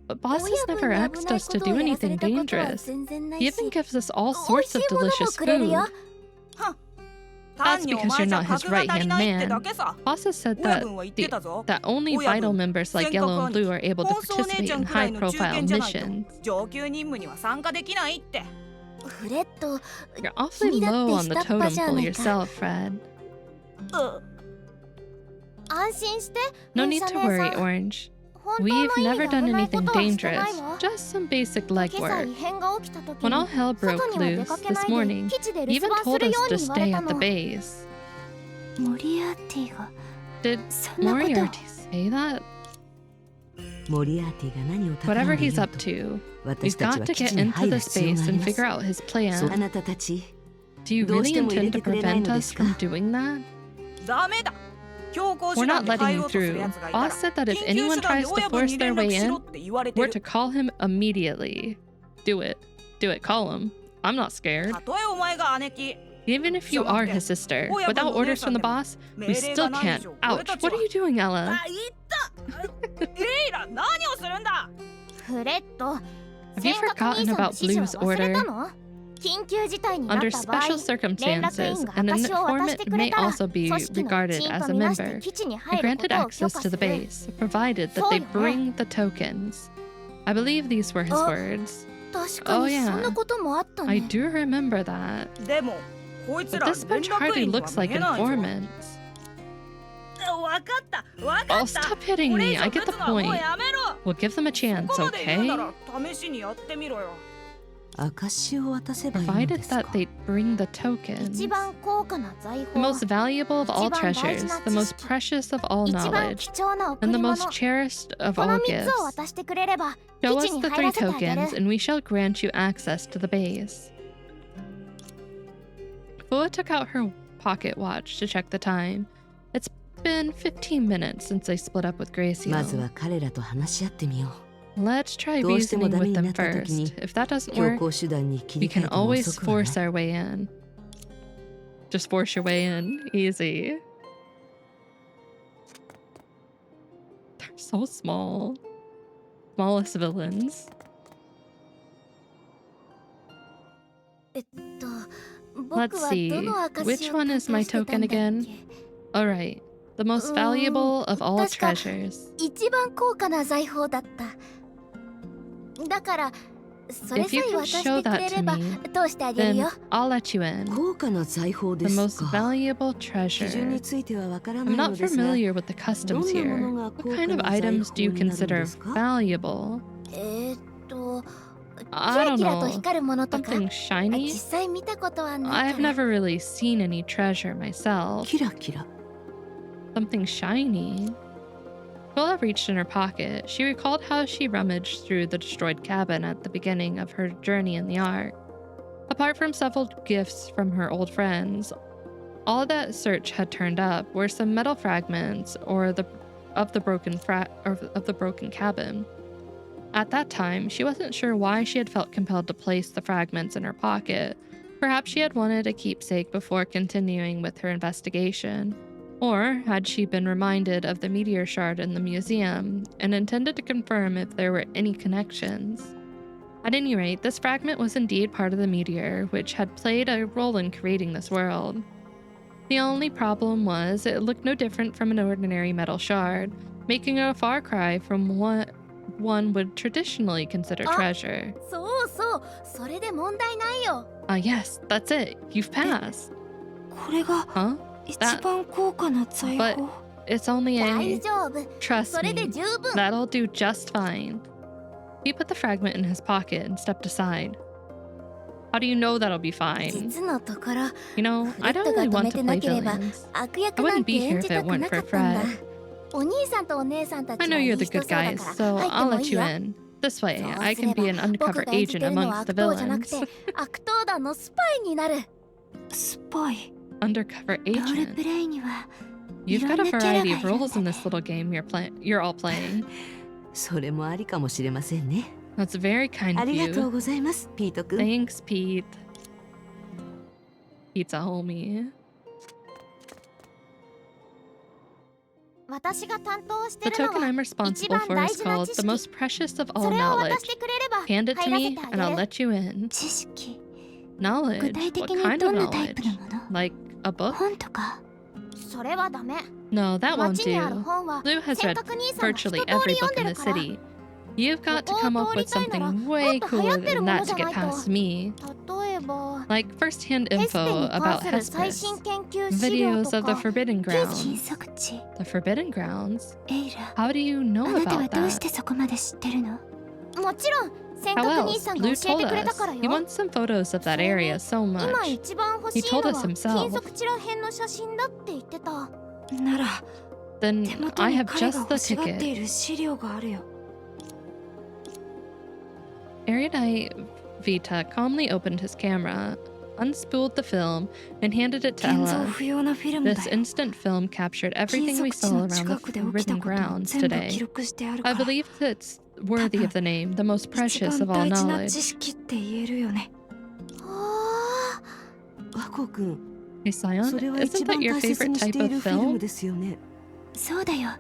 But boss has 親 never 分に asked 危ない us こ to とを do やらさ anything れたことは dangerous. 全然な He いし even gives us all 美味 sorts し of いものも delicious くれるよ food. 単 That's にお because 前 you're じゃ not his 格が right 足り hand ないって man. だけさ。 Boss has said 親 that 分は言ってたぞ。 that only 親 vital 分 members like 尖閣 Yellow and 兄 Blue are able to 本総姉 participate ちゃ in んくら high いの中 profile 堅じゃないと missions. 上級任務には参加できないって。フレッド You're awfully 君だって low on the 下っ端 totem じゃ pole ないか。 yourself, Fred. 安心して No 勇 need 者 to 姉 worry, さん Orange. 本当の We've 意味 never で危 done ないこ anything とはしてな dangerous, いわ。 just some basic 今朝 legwork. 異変が起きた時 When all に hell 外 broke には出 loose かけ this ないで morning, 基地で he 留守 even 番す told る us よう to に言われ stay た at the の。 base. モリアーティが Did そんなことを Moriarty say that? モリアーティが何を企 Whatever んでい he's よう up と to, 私 we've たち got は to 基 get 地に into 入 the る必要が space あり and ます figure out his あ plan. なたたち Do you どうし really ても入れ intend て to くれないの prevent で us すか？ from doing that? ダメだ。強行 We're 手段 not で letting 入ろ you うとする through. 奴がいたら Boss said that if 緊急 anyone 手段 tries で to 親分 force に their 連 way 絡しろ in, って言われて we're る。 to call him immediately. Do it. Do it. Call him. I'm not scared. たとえお前が姉貴。 Even if you are his sister, without orders from the boss, we still can't. Ouch. What are you doing, Ella? あ、言ったレイラ、何をするんだ。フレッド Have you 尖閣 forgotten 兄さんの about 指示 Blue's は忘れた order? の？緊急事態になっ Under た場合 special 連絡 circumstances, 員が an 私を渡し informant てくれ may たら also be 組織の一 regarded 員 as と a みなして member. 基地に Be 入るこ granted とを許 access 可 to す the る。 base, provided that they そうよね。 bring the tokens. I believe these were his あ、 words. 確か Oh にそんな yeah, こともあった I ね。do remember that. でも、こいつ But ら this 連 bunch 絡 hardly 員には looks 見 like えないぞ。 informants. わかった、わか Oh, った。 stop hitting これ以 me. 上 I ぶ get つ the のはもう point. やめろ。 We'll give them a こ chance, こまで言うな okay? ら試しにやってみろよ。証を渡せばいいの Provided です that か？ they bring the 一 tokens. 番高価な財 The 宝、 most valuable of all 一番大事 treasures, な the 知 most 識、 precious of all 一番 knowledge, 貴重な贈 and the り物、 most cherished of この all 3つ gifts. を渡してくれれば Show 基 us 地に the 入ら three せてあげ tokens, る。 and we shall grant you access to the base. Fua took out her pocket watch to check the time. It's been 15 minutes since they split up with まず Gracio. は彼らと話し合ってみよ Let's try どうしても reasoning ダメ with にな them った時に first. If that う。 doesn't 強 work, 行手段に切 we り替 can えても always 遅くはない force our way in. Just force your way in. Easy. They're so small. Smallest villains. 僕 Let's は see. どの証 Which を one 担 is 当 my してた token んだっ again? け？ Alright. The most valuable of all 確か treasures. 一番高価な財宝だった。だからそれ If さ you え can 渡し show てく that れれ to ば me, 通してあげる then よ。 I'll let you in. 高価な財宝で The す most か？ valuable 基準に treasure. ついてはわからな I'm いの not ですが、 familiar with the ど customs んなも here. のが What 高 kind 価 of な財 items do 宝 you になるん consider ですか？ valuable? キ I ラ don't キラ know. と光るものとか Something 実 shiny? 際見たことはない I've から。 never really seen any treasure myself. キラキラ。 Something shiny. Phila reached in her pocket. She recalled how she rummaged through the destroyed cabin at the beginning of her journey in the Ark. Apart from several gifts from her old friends, all that search had turned up were some metal fragments of the broken cabin. At that time, she wasn't sure why she had felt compelled to place the fragments in her pocket. Perhaps she had wanted a keepsake before continuing with her investigation. Or had she been reminded of the meteor shard in the museum and intended to confirm if there were any connections. At any rate, this fragment was indeed part of the meteor, which had played a role in creating this world. The only problem was it looked no different from an ordinary metal shard, making it a far cry from what one would traditionally consider treasure. そうそう、それで問題ないよ。Yes, that's it. You've passed. これが Huh? 一番高価な財 But 宝。 it's only 大 a... 丈夫。 Trust それで me. 十分。 That'll do just fine. He put the fragment in his pocket and stepped aside. How do you know that'll be fine? 実のところ、 You know, I フレッ don't ドが really 止 want め to てな play ければ villains. 悪役 I な wouldn't んて be 演 here じ if た it く weren't な for かったんだ。 Fred. お兄さんとお姉さんた I ち know はい you're い the 人 good そうだ guys, から so 入って I'll もい let い you よ。 in. This way, そう I すれ can ば be an 僕 undercover が演じ agent てるのは amongst the 悪党じゃなく villains. て悪党団のスパイになる。スパイ。 Undercover ロール agent. プレイには You've いろ got ん a なキャラが variety い of るん roles だ in ね。 this little game you're all playing. それもありかもしれませんね。 That's very kind あ of りがとう you. ございます、ピート君。 Thanks, Pete. Pizza homie. 私が担当して The るの token は I'm 一 responsible 番 for 大 is 事な called 知 the 識。 most precious of そ all れを渡 knowledge. してくれれば Hand it 入 to らせ me て and あ I'll げる。 let you in. 知識。具 Knowledge? 体的 What に kind ど of んなタイプ knowledge? のもの？ Like a book? 本とか。それはダメ。 No, that won't 街にある do. 本は Blue has 尖 read 閣兄さんが一通 virtually り every 読ん book で in る the から。 city. You've got to ここを come up 通り with たいなら something も way っと流行 cooler ってる than もの that じ to ゃ get ないと。 past me. 例えば Like first-hand ヘスペ info に関 about する最 Hespus. 新研究資料 Videos と of the か Forbidden 新 Grounds. 足地。 The Forbidden Grounds? エイラ、 How do you あ know なたは about どうし that? てそこまで知ってるの？もちろん尖 How 閣兄 else? さんが Blue 教え told てくれた us. からよ。 He wants some photos of that area so 今 much. 一番欲し He いの told は us himself. 金属チラ編の写真だって言ってた。なら Then 手元 I に have 彼が just 欲 the しがって ticket. いる資料があるよ。 Erudite Vita calmly opened his camera, unspooled the film, and handed it to 現像 Ella. 不要なフィルム This だよ。 instant film captured 金 everything we 属地 saw の around 近 the くで起きた Forbidden ことを Grounds 全部記 today. 録してあるか I ら。 believe it's worthy of the name, the most 一 precious 番 of all 大事な知 knowledge. 識って言えるよね。あ和光君、 Hey, そ Sion, れは一 isn't that 番 your 大切 favorite にし type てい of るフィルム film? ですよね。あ、そうだよ。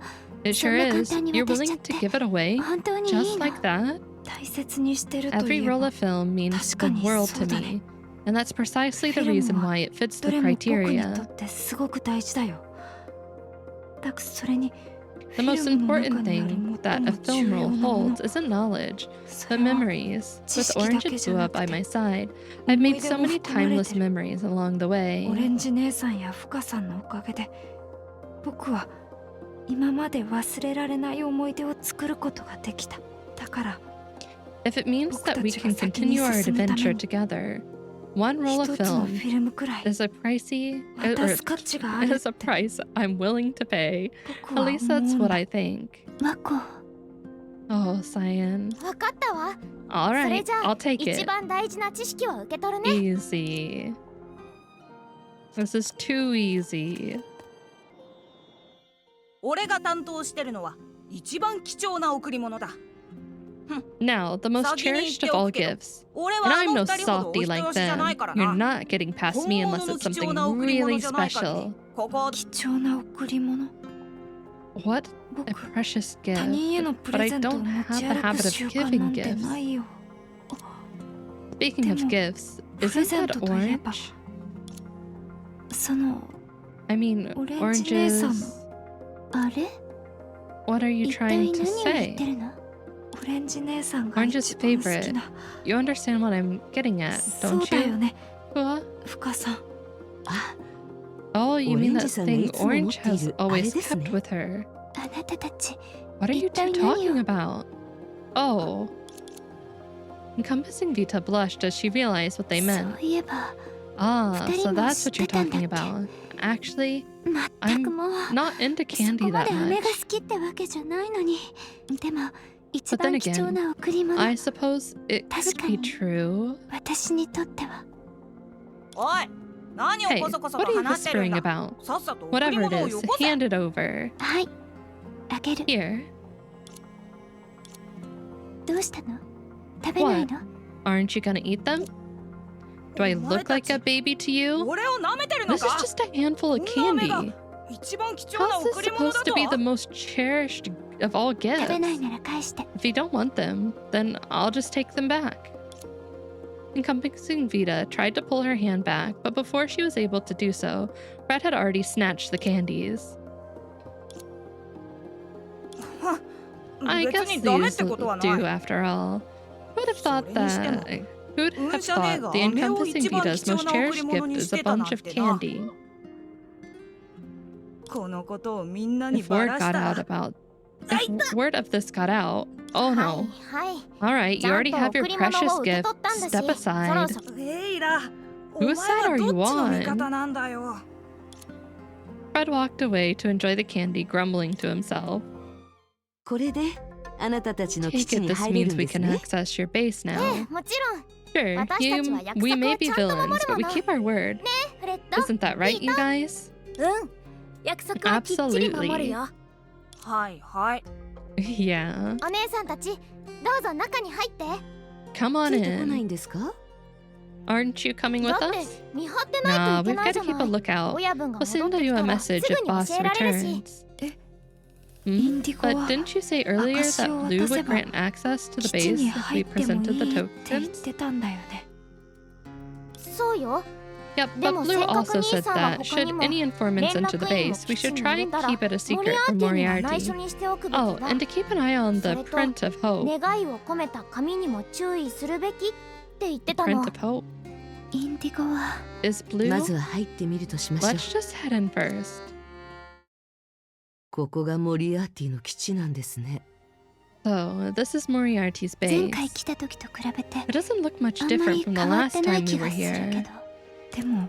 It そん sure な簡 is. 単に You're 渡し willing ちゃって to give it away? 本当にいい Just の？ like that? 大切にしてるとい Every え roll ば of film means 確か the に world そう to だね。 me. And that's precisely the フィルム reason は why it fits ど the れも僕にと criteria. ってすごく大事だよ。だからそれに The フィ most ルムの中 important にある thing 最 that も a 重 film 要 roll なもの holds isn't knowledge, そ but れは memories. 知 With 識だ Orange け and じゃ Blue な up く by て my side, I've 思い made 出 so も many 含まれ timeless てる。 memories along the オ way. レンジ姉さんやフカさんのおかげで僕は今まで忘れられない思い出を作ることができた。だから If it means that we can 僕たちが先に continue our 進むため adventure に together, one roll 一 of つの film フィルムくらい is a pricey, 渡す価値があ it るっ is a て price I'm willing to pay. 僕 At は least 思 that's うん what だ。 I think. ワコ、 Oh, Cyan. わかったわ。 All それ right, じゃ I'll あ take 一 it. 番大事な知識を受け取るね。 Easy. This is too easy. 俺が担当してるのは一番貴重な贈り物だ。 Now, the most 先に言っ cherished て of お all くけど、 gifts. 俺 And はあ I'm の no 二人ほどお softy 人 like よしじゃない them. から You're な。 not getting past 本 me 物 unless の it's 貴重 something な贈り really 物じゃない限 special. り、ここ貴重な贈り物。 What a 僕 precious 他人へ gift. のプ But レ I ゼントを don't 持 have ち the 歩く habit of 習慣な giving んて gifts. ないよ。 Speaking of Demo, gifts, isn't that present といえば orange? その I mean, オレンジ姉さんの oranges. あれ？ What are you 一体 trying 何 to を言っ say? てるの？オレンジ姉さんが Orange's 一番好き favorite. な。 You understand what I'm getting at, そう don't だよ you? ね、 What? フカさん。あ、 Oh, you mean that オレンジさんがい thing つも持 Orange ってい has るあれ always ですね。 kept with her? あなたたち、 What are you two 一体何を？ talking about? Oh. Encompassing Vita blushed as she realized what they そ meant. ういえば、 Ah, 二 so 人も that's 知っ what て you're たんだ talking っけ？ about. Actually, まったくもう。 not into そ candy こま that で飴が much. 好きってわけじゃないのに。でも、一 But then 番貴重 again, な贈り物。 I suppose it could be 確かに。 true. 私にとっては。おい、何を Hey, こそこそ what と are you 話してるん whispering だ。 about? さっさと贈り Whatever 物を it よ is, こせ。 hand it over. はい、あげる。 Here. どうしたの？食べないの？ Aren't you gonna eat them? Do I お前 look た like ち a baby to you? 俺を舐めてるの This is か？ just a handful of こんな飴が candy. 一番貴重な How's this 贈り物 supposed だ to と？ be the most cherished of all 食べない gifts? なら返して。 If you don't want them, then I'll just take them back. Encompassing Vita tried to pull her hand back, but before she was able to do so, Red had already snatched the candies. I 別 guess にダメっ these てことは do ない。 after all. Who would have thought それにしても、 that? Who'd 運 have じゃねえ thought が the 飴を encompassing 一番 Vita's 貴重 most な贈り cherished 物 gift に is し a てたな bunch ん of てな。 candy? このことをみんなに If ば word らし got た out ら。 about if word of this got out, oh はい no. はい。 All right, ち you ゃん already と have your 贈り物 precious を受け gift. 取ったんだし、 Step そろ aside. そろ。レイラ、お前 Whose side は are ど you っちの味 on? 方なんだよ。 Fred walked away to enjoy the candy, grumbling to himself. これであなたたちの基 Take 地 it, に this 入れる means ん we です can ね。 access your base え now. え、もちろん。 Sure, 私たちは約 we 束 may を be ちゃんと守 villains, る but も we の。 keep our word. ね、フレッド。 Isn't that right, you guys? うん。約束はきっちり守るよ。はいはい。 Yeah. お姉さんたち、どうぞ中に入って。 Come つ on いてこない in. んですか？ Aren't you coming だ with って us? 見張ってない Nah, とい we've けない got じ to ゃ keep な a い。 lookout. 親分が We'll 戻 send ってき you た a らす message ぐ if に教 boss えられるし。 returns. イ Hmm? ンディゴ But は didn't you say earlier 証 that を Blue 渡せ would ば grant access to the 基地に base if 入 we っても presented い the いって言っ tokens? てたんだよね。そうよ。 Yep, で but も Blue せっかく also 兄 said さんは that 他に should も any 連 informants enter 絡 the 員も base, 基 we 地 should に try 入れ and たら keep it a モリ secret アー from ティには内緒 Moriarty. にしておくべき Oh, だ。 and to keep an eye on the それと print of hope. 願いを込めた紙にも注意するべきって言ってた Print の。 of hope. インディゴは Is Blue? まずは入ってみるとしましょう。 Let's just head in first. ここがモリアーティの基地なんですね。 So, this is Moriarty's 前回 base. 来た時と比べて It doesn't look much あんま different り from the 変わっ last てない time we 気 were がするけ here. ど、でも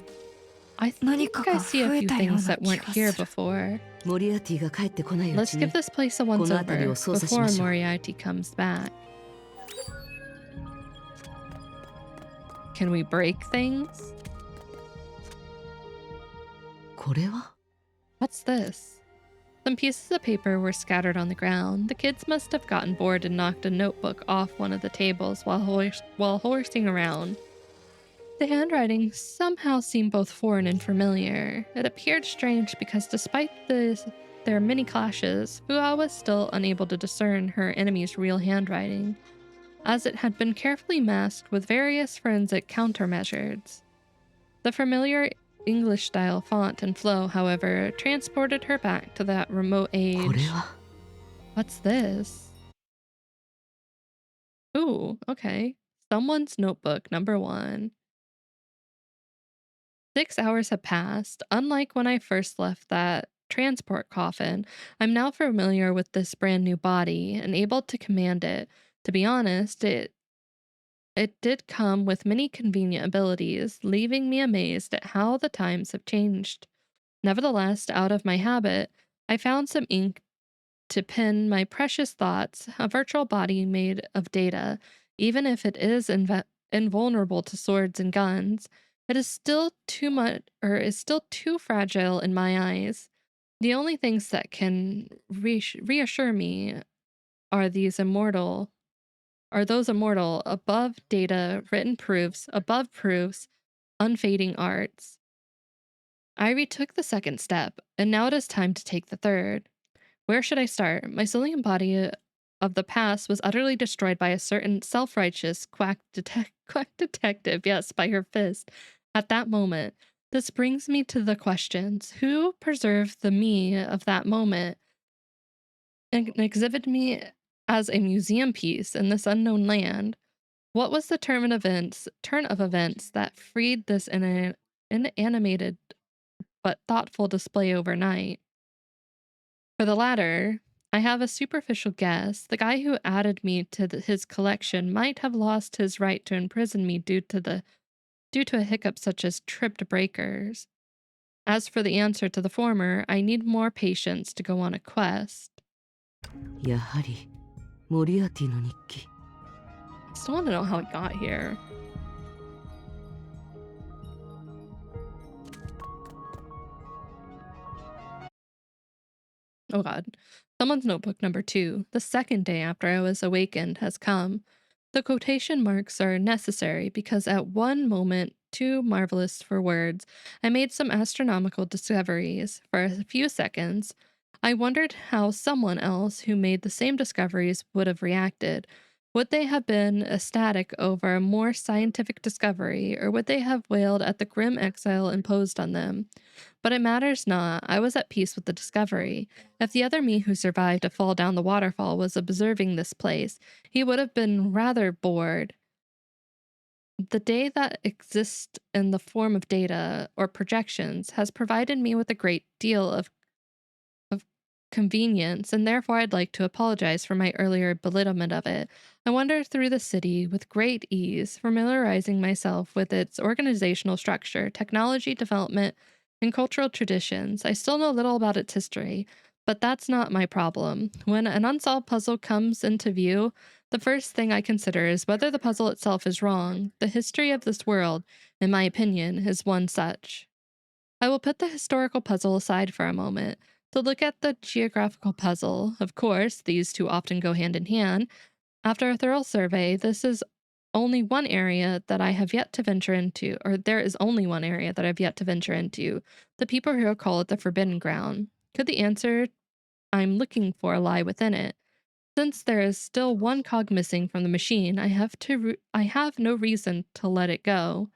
I 何 think か I が see 増 a え few たよう things な that 気が weren't す here る。 before. モリアーティが帰ってこないう Let's ちに give this place a once この辺り over を捜査し before ましょう。 Moriarty comes back. Can we break things? これは What's this? Some pieces of paper were scattered on the ground. The kids must have gotten bored and knocked a notebook off one of the tables while horsing around. The handwriting somehow seemed both foreign and familiar. It appeared strange because despite their many clashes, Hua was still unable to discern her enemy's real handwriting, as it had been carefully masked with various forensic countermeasures. The familiar English-style font and flow, however, transported her back to that remote これ age. は What's this? Ooh, okay. Someone's notebook, number 1. 6 hours have passed. Unlike when I first left that transport coffin, I'm now familiar with this brand new body and able to command it. To be honest, it did come with many convenient abilities, leaving me amazed at how the times have changed. Nevertheless, out of my habit, I found some ink to pen my precious thoughts, a virtual body made of data. Even if it is invulnerable to swords and guns, it is still too fragile in my eyes. The only things that can reassure me are those immortal, above data, written proofs, above proofs, unfading arts. I retook the second step, and now it is time to take the third. Where should I start? My Cillian body of the past was utterly destroyed by a certain self-righteous quack detective, yes, by her fist. At that moment, this brings me to the questions. Who preserved the me of that moment and exhibited me as a museum piece in this unknown land? What was the turn of events that freed this inanimated but thoughtful display overnight? For the latter, I have a superficial guess. The guy who added me to his collection might have lost his right to imprison me due to a hiccup such as tripped breakers. As for the answer to the former, I need more patience to go on a quest. やはりモリアーティの日記。 Still want to know how it got here. Oh god. Someone's notebook number 2. The second day after I was awakened has come. The quotation marks are necessary because at one moment, too marvelous for words, I made some astronomical discoveries. For a few seconds, I wondered how someone else who made the same discoveries would have reacted. Would they have been ecstatic over a more scientific discovery, or would they have wailed at the grim exile imposed on them? But it matters not. I was at peace with the discovery. If the other me who survived a fall down the waterfall was observing this place, he would have been rather bored. The day that exists in the form of data or projections has provided me with a great deal of convenience, and therefore I'd like to apologize for my earlier belittlement of it. I wandered through the city with great ease, familiarizing myself with its organizational structure, technology development, and cultural traditions. I still know little about its history, but that's not my problem. When an unsolved puzzle comes into view, the first thing I consider is whether the puzzle itself is wrong. The history of this world, in my opinion, is one such. I will put the historical puzzle aside for a moment to look at the geographical puzzle. Of course, these two often go hand in hand. After a thorough survey, this is only one area that I have yet to venture into, or there is only one area that I've yet to venture into. The people here call it the Forbidden Ground. Could the answer I'm looking for lie within it? Since there is still one cog missing from the machine, I have no reason to let it go.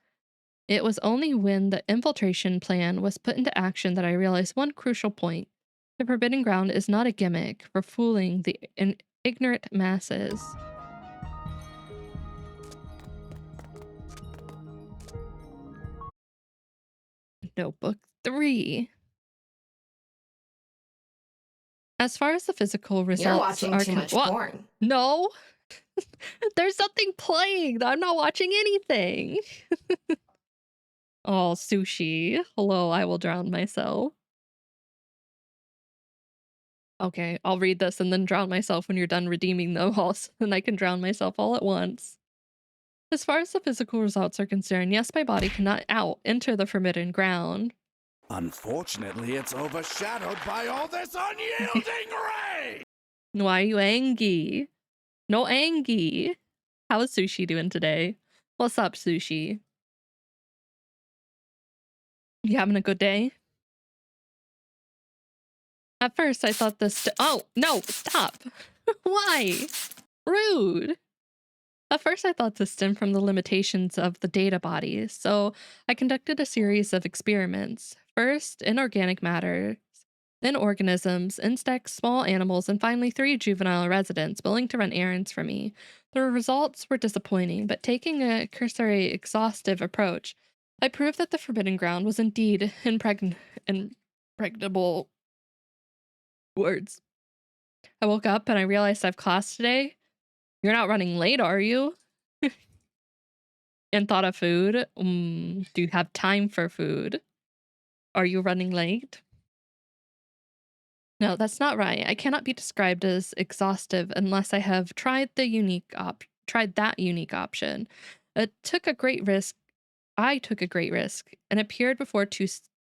It was only when the infiltration plan was put into action that I realized one crucial point. The Forbidden Ground is not a gimmick for fooling the ignorant masses. Notebook 3. As far as the physical results You're watching too much porn. No. There's something playing. I'm not watching anything. Oh, sushi. Hello, I will drown myself. Okay, I'll read this and then drown myself when you're done redeeming them all, so then I can drown myself all at once. As far as the physical results are concerned, yes, my body cannot enter the Forbidden Ground. Unfortunately, it's overshadowed by all this unyielding rain! Why are you angry? No angry. How is Sushi doing today? What's up, Sushi? You having a good day? At first, I thought this... Oh, no, stop. Why? Rude. At first, I thought this stemmed from the limitations of the data body, so I conducted a series of experiments. First, in organic matter, then organisms, insects, small animals, and finally 3 juvenile residents willing to run errands for me. The results were disappointing, but taking a cursory, exhaustive approach, I proved that the Forbidden Ground was indeed impregnable. Words. I woke up and I realized I have class today. You're not running late, are you? And thought of food. Do you have time for food? Are you running late? No, that's not right. I cannot be described as exhaustive unless I have tried that unique option. I took a great risk and appeared before 2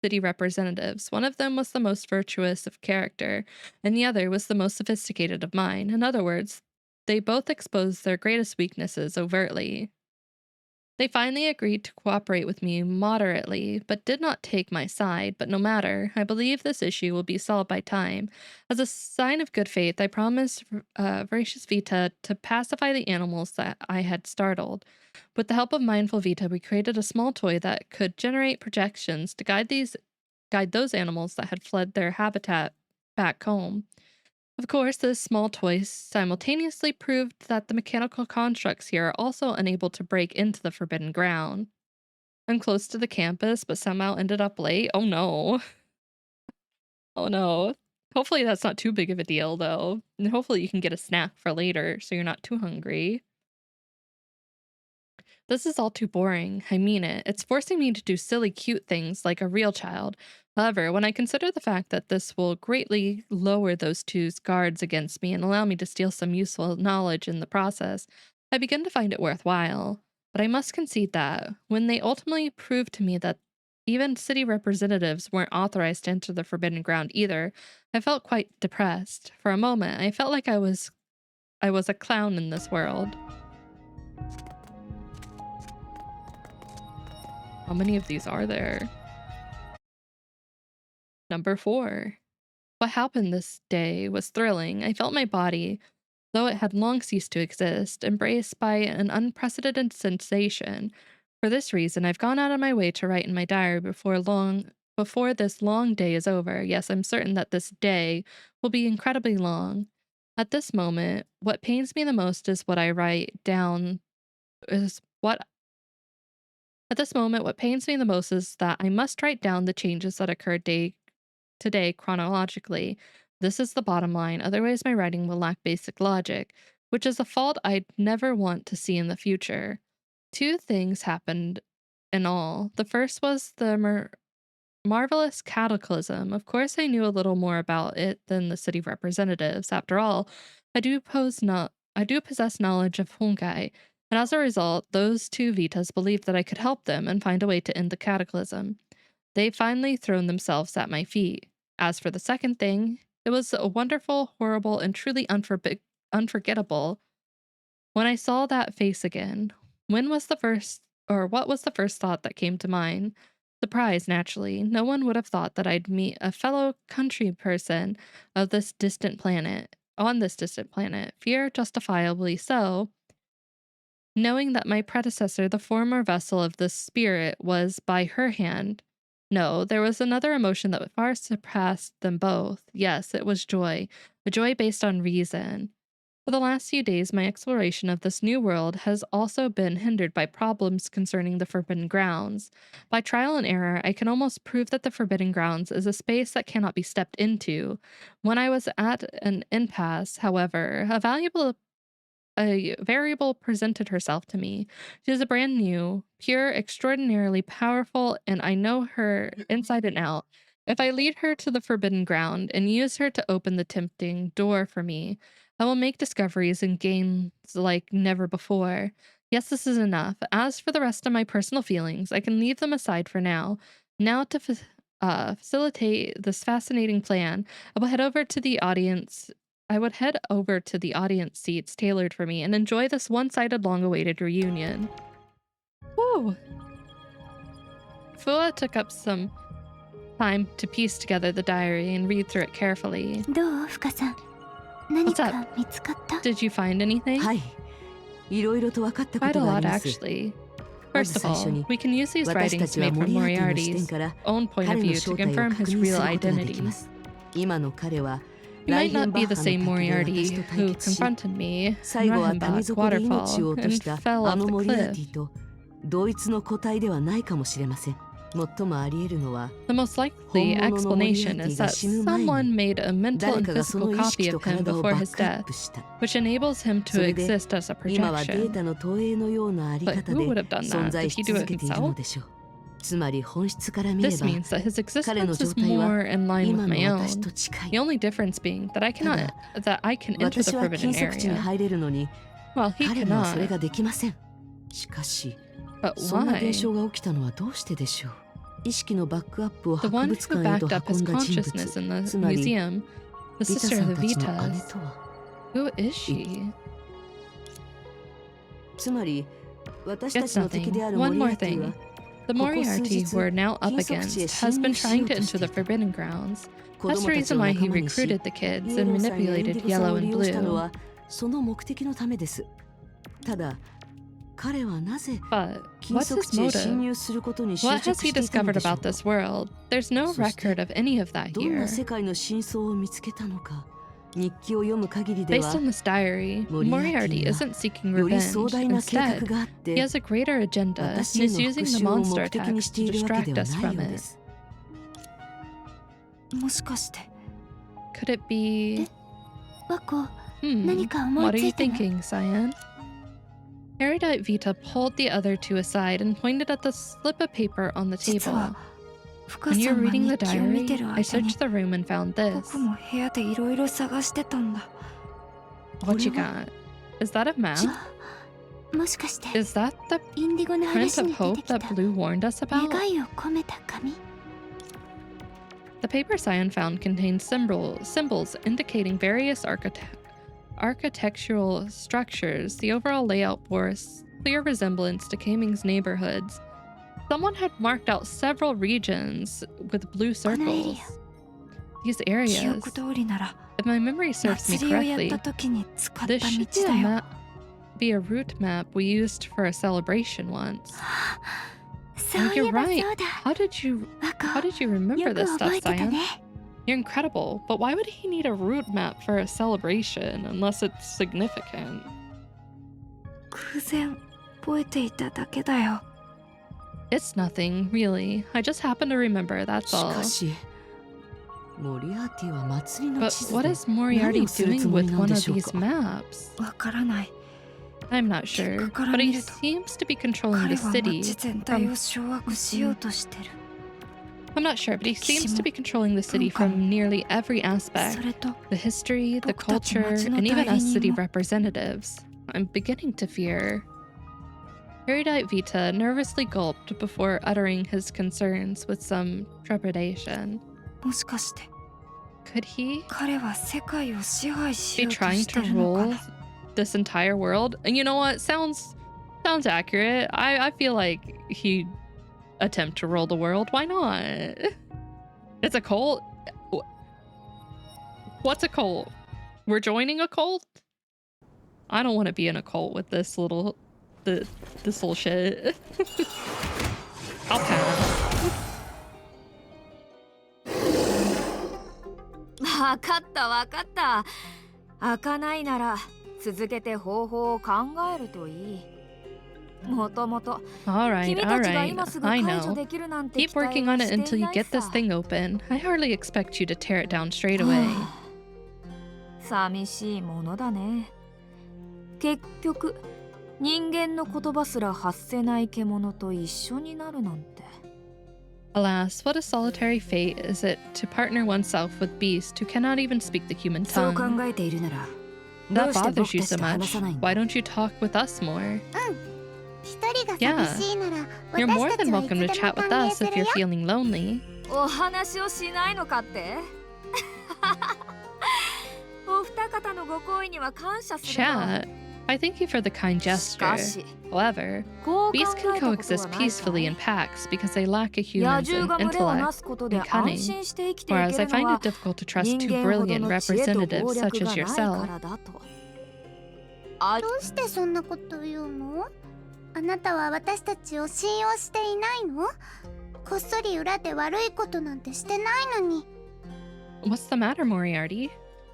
city representatives. One of them was the most virtuous of character, and the other was the most sophisticated of mind. In other words, they both exposed their greatest weaknesses overtly. They finally agreed to cooperate with me moderately, but did not take my side. But no matter, I believe this issue will be solved by time. As a sign of good faith, I promised Voracious Vita to pacify the animals that I had startled. With the help of Mindful Vita, we created a small toy that could generate projections to guide those animals that had fled their habitat back home. Of course, this small toy simultaneously proved that the mechanical constructs here are also unable to break into the Forbidden Ground. I'm close to the campus, but somehow ended up late. Oh no. Oh no. Hopefully that's not too big of a deal, though. And hopefully you can get a snack for later, so you're not too hungry. This is all too boring. I mean it. It's forcing me to do silly, cute things like a real child. However, when I consider the fact that this will greatly lower those 2's guards against me and allow me to steal some useful knowledge in the process, I begin to find it worthwhile. But I must concede that, when they ultimately proved to me that even city representatives weren't authorized to enter the Forbidden Ground either, I felt quite depressed. For a moment, I felt like I was a clown in this world. How many of these are there? Number 4. What happened this day was thrilling. I felt my body though it had long ceased to exist, embraced by an unprecedented sensation. For this reason, I've gone out of my way to write in my diary before this long day is over. Yes, I'm certain that this day will be incredibly long. At this moment, what pains me the most is what I write down is what At this moment, what pains me the most is that I must write down the changes that occurred day to day chronologically. This is the bottom line, otherwise my writing will lack basic logic, which is a fault I'd never want to see in the future. Two things happened in all. The first was the marvelous cataclysm. Of course, I knew a little more about it than the city representatives. After all, I do possess knowledge of Honkai, and as a result, those two Vitas believed that I could help them and find a way to end the cataclysm. They finally thrown themselves at my feet. As for the second thing, it was a wonderful, horrible, and truly unforgettable when I saw that face again. What was the first thought that came to mind? Surprise, naturally. No one would have thought that I'd meet a fellow country person on this distant planet. Fear, justifiably so, knowing that my predecessor, the former vessel of the spirit, was by her hand. No, there was another emotion that far surpassed them both. Yes, it was joy, a joy based on reason. For the last few days, my exploration of this new world has also been hindered by problems concerning the Forbidden Grounds. By trial and error, I can almost prove that the Forbidden Grounds is a space that cannot be stepped into. When I was at an impasse, however, a variable presented herself to me. She is a brand new, pure, extraordinarily powerful, and I know her inside and out. If I lead her to the Forbidden Ground and use her to open the tempting door for me, I will make discoveries and gains like never before. Yes, this is enough. As for the rest of my personal feelings, I can leave them aside for now. Now to facilitate this fascinating plan, I would head over to the audience seats tailored for me and enjoy this one-sided long-awaited reunion. Woo! Fua took up some time to piece together the diary and read through it carefully. What's up? Did you find anything? Quite a lot, actually. First of all, we can use these writings made from Moriarty's own point of view to confirm his real identity. He might not be the same Moriarty who confronted me, Rahenbach waterfall, and fell off the cliff. The most likely explanation is that someone made a mental and physical copy of him before his death, which enables him to exist as a projection. But who would have done that? Did he do it himself? This means that his existence is more in line with my own. The only difference being that I can enter the forbidden area. Well, he cannot. But why? The one who backed up his consciousness in the museum, the sister of the Vitas. Who is she? It's nothing. One more thing. The Moriarty we're now up against has been trying to enter the Forbidden Grounds. That's the reason why he recruited the kids and manipulated Yellow and Blue. But what's his motive? What has he discovered about this world? There's no record of any of that here. Based on this diary, Moriarty isn't seeking revenge. Instead, he has a greater agenda and is using the monster attacks to distract us from it. Could it be... what are you thinking, Cyan? Erudite Vita pulled the other two aside and pointed at the slip of paper on the table. When you're reading the diary, I searched the room and found this. What you got? Is that a map? Is that the print of hope that Blue warned us about? The paper Cyan found contained symbols indicating various architectural structures. The overall layout bore a clear resemblance to Kaming's neighborhoods. Someone had marked out several regions with blue circles. These areas. If my memory serves me 祭りをやっ correctly, た時に使った this should 道だよ。 be a route map we used for a celebration once. そ Oh, うい you're えば right. そうだ。 How did you remember よく this 覚 stuff, えてた Cyan? ね。 You're incredible, but why would he need a route map for a celebration unless it's significant? 偶然覚えていただけだよ。 It's nothing, really. I just happen to remember, that's し all. かしモリアーティは祭りの But 地図 what で is Moriarty 何をするつ doing もり with なん one で of しょう these か。 maps? わからない。 I'm not sure, から but 見 he ると seems to be controlling 彼 the は city. 街全体を掌握しようとしてる。 I'm not sure, but he seems to be controlling the city from nearly every そ aspect. れと The history, the 僕たち culture, 町の and even 代理 us 人 city も representatives. I'm beginning to fear. Erudite Vita nervously gulped before uttering his concerns with some trepidation. もしかして Could he 彼は世界を支配し be ようと trying して to るのか rule な。 this entire world? And you know what? Sounds accurate. I feel like he'd attempt to rule the world. Why not? It's a cult. What's a cult? We're joining a cult? I don't want to be in a cult with this little shit. I'll pass. わかったわかった。開かないなら続けて方法を考えるといい。もともと Alright, 君たちが alright. 今すぐ I 解除 know. できるなんて Keep 期待 working は on し it て until い you ない get this さ。 thing open. I hardly expect you to tear it down straight away. 寂しいものだね。結局人間の言葉すら発せない獣と一緒になるなんて。 Alas, what a solitary fate is it to partner oneself with beasts who cannot even speak the human そう考 tongue. えているならど That うして bothers 僕 you たち so と話 much. さないんだ。 Why don't you talk with us more? 一人が Yeah. 寂しいなら You're more 私た than ちはいつ welcome で to も chat 歓 with 迎 us す if る you're よ。 feeling lonely. お話をしないのかってお二方のご好意には感謝するわ。 Chat. I thank you for the kind しか gesture. し However, こう考 beasts え can たことは coexist ないか peacefully い in packs because they lack a 野 human's 獣が群れをなす intellect ことで and 安 cunning. 心して生きてい Whereas け I るの find は it difficult to trust 人 two 間ほど brilliant の知恵と謀 representatives 略 such が as ないか yourself. らだと。あどうしてそんなこと言うの？あなたは私たちを信用していないの？こっそり裏で悪いことなんてしてないのに。 What's the matter, Moriarty?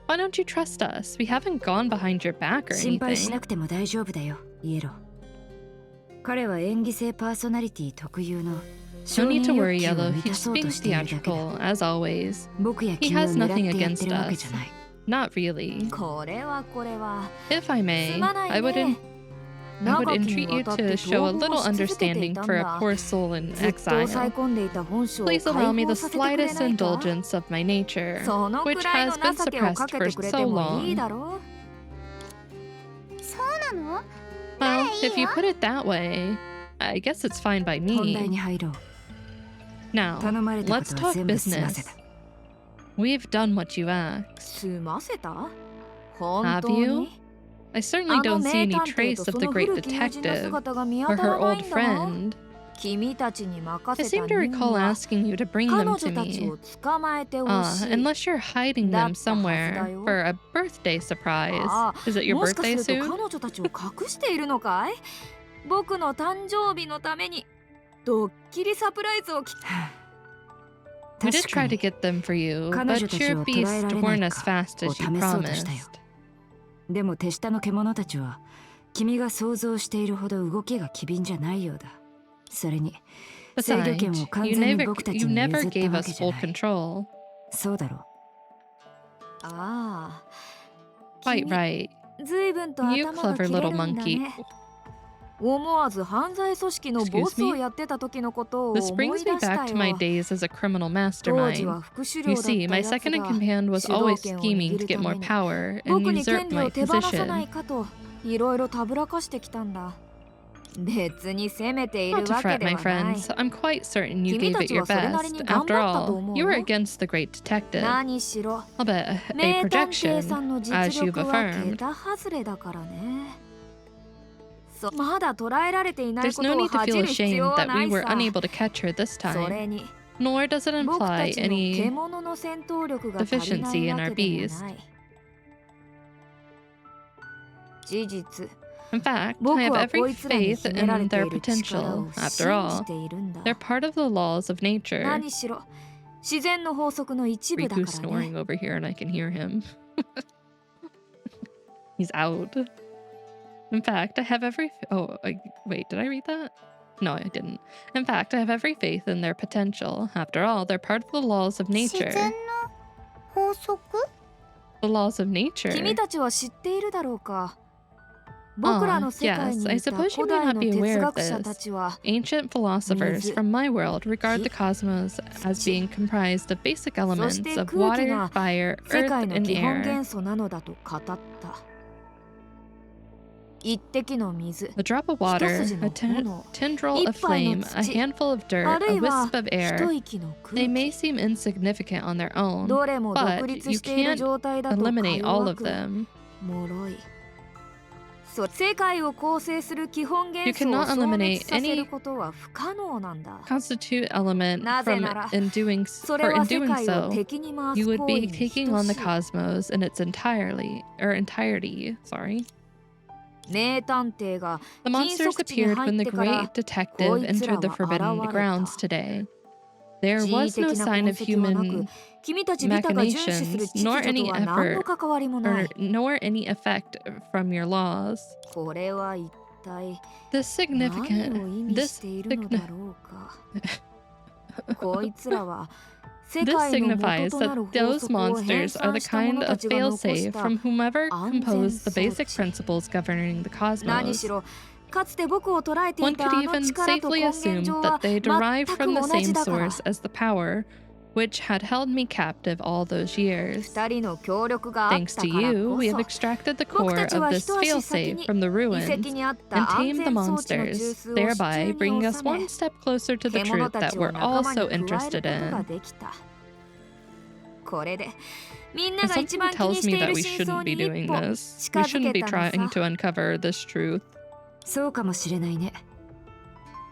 Why don't you trust us? We haven't gone behind your back or 心配し anything. なくても大丈夫だよイエロー。彼は演技性パーソナリティ特有の No 承 need 認 to 欲 worry, 求を Yellow. 満た He's そうと being しているだけだ。 theatrical, as always. 僕や He 君を has 狙っ nothing てやっ against てるわけじ us. ゃない。 Not really. これはこれは If I す may, まない I would ね。 I would 長き entreat に you わたって to show a 逃亡 little し続けてい understanding たん for a だ。 poor soul in ずっと抑え exile. 込んでいた本性を解 Please allow me 放 the させてくれ slightest ないか。 indulgence of my nature, その which くらい has の been 情けをか suppressed け for てくれ so てもいい long. だろう。そうなの？ Well, if you put it that way, I guess it's fine by 本題 me. に入ろう。 Now, 頼まれたこ let's とは talk 全部済ませ business. た。 We've done what you asked. 済ませた？本 Have 当 you? に？ I あ certainly の don't see 名 any 探偵 trace と of そ the の great 古き友人の detective 姿が見 or 当たら her ない old んだわ。 friend. 君たちに任 I せた seem 任 to 務 recall は asking you to bring 彼 them 女 to たち me. を捕まえてほしい。 Unless you're hiding them だったはずだ somewhere よ。 for a birthday surprise. あ Is it your もしかす birthday ると soon? 彼女たちを隠しているのかい？僕の誕生日のためにドッキリサプライズをき We did 確か try to に get them for you, 彼 but 女たち your を捕らえ beast られ weren't ない as か fast を as you 試そうとしたよ。 promised. でも手下の獣たちは君が想像しているほど動きが機敏じゃないようだ。それに制御 Besides, 権を完 you 全に never, 僕たち you に never 譲った gave わ us けじゃ full ない。 control. そうだろう。ああ Quite 君 right. ずいぶんと You 頭が clever 切れ little るんだ monkey. ね。思わず犯罪組織のボ Excuse スを me? やってた時のことを This 思い brings 出 me した back to my よ。 days as a criminal 当時 mastermind. は副首領 You だった see, my やつ second in が command was 主導 always 権を scheming 握 to る get た more めに power and 僕に usurp 権利 my を手放さない position. かといろいろたぶらかしてきたんだ。別に責めてい Not る to わけ fret, で my はない friends. I'm quite certain you 君 gave た it ち your はそれなり best. に頑 After 張ったと all, 思う you よ。 were against the great detective. 何しろ I'll bet a 名探偵さ projection, んの as 実 you've 力は affirmed. 桁外れだからね。まだ捉えられていない There's こ no とを need to 恥じ feel る必要 ashamed は that な we い were さ。 unable to catch her this それ time, に nor does it 僕た imply ちの any 獣の戦闘力が足りない deficiency in わ our けでも beast. ない。事実 In fact, I 僕 have はこ every いつらに faith 秘められ in てい their る力 potential. を After 信じ all, ているんだ they're part of the laws of nature. 何しろ自然の法則の一部だか Riku's らね snoring over here and I can hear him. He's out. In fact, I have every... wait, did I read that? No, I didn't. In fact, I have every faith in their potential. After all, they're part of the laws of 自 nature. 然の法則？ The laws of nature. 君たちは知っているだろうか僕らの世界に yes, I いた suppose you 古 may 代 not の be 哲 aware of 学者 this. たちは Ancient philosophers from my world regard the cosmos as being comprised of basic elements of water, fire, 世 earth, 界の and 基本 air. 元素なのだと語った一滴の水 A drop of water, 一筋の a 炎 tendril of flame, a handful of dirt, ある a いは wisp of 一 air. 息の空 They may 気 seem insignificant on their own, どれも独 but 立 you している can't 状態だとか eliminate all 弱 of く them. 脆いそう世界を構成する基本元 You 素を cannot 消滅 eliminate させる any ことは不可能なんだ constitute element なぜ from なら in doing それ for in は世 doing 界を so. 敵に回 You す would 行為 be に taking 等 on し the い cosmos in its entirety. Sorry. 名探偵が The 禁 monsters 足地に appeared 入 when っ the てから great detective こいつら entered the は forbidden 現れ grounds た today. There 人 was 為 no 的な sign 痕 of 跡はなく human 君たちビタが遵守する machinations, 秩 nor 序 any とは何の effort 関わりもな or い nor any effect from your laws. これは一体 This 何を significant 意味 this しているのだろうかこいつらは世 This 界の元 signifies となる that 法 those 則を編 monsters are 纂 the した kind 者た of ちが残し failsafe た from whomever 安全 composed the 装 basic 置 principles governing the 何 cosmos. しろかつて僕を捉えて One いた could あの even 力と safely 根 assume 源上 that は they 全 derive く from the 同 same じだから source as the power which had held me captive all those years. 二人の協力があっ Thanks た to から you, こ we have そ extracted the 僕 core たち of は this 一足先 failsafe に from the 遺跡 ruins にあっ and た安 tamed the 全装置の中 monsters, 枢を手 thereby 中に bringing 収 us め one step closer to the 獣 truth た that ちを we're 仲間に also 加える interested ことが in. できたこれでみんな And が一 something 番気に tells して me い that る we 真相 shouldn't に be 一 doing 歩 this. 近 We づ shouldn't け be たの trying さ to uncover this truth. そうかもしれないね。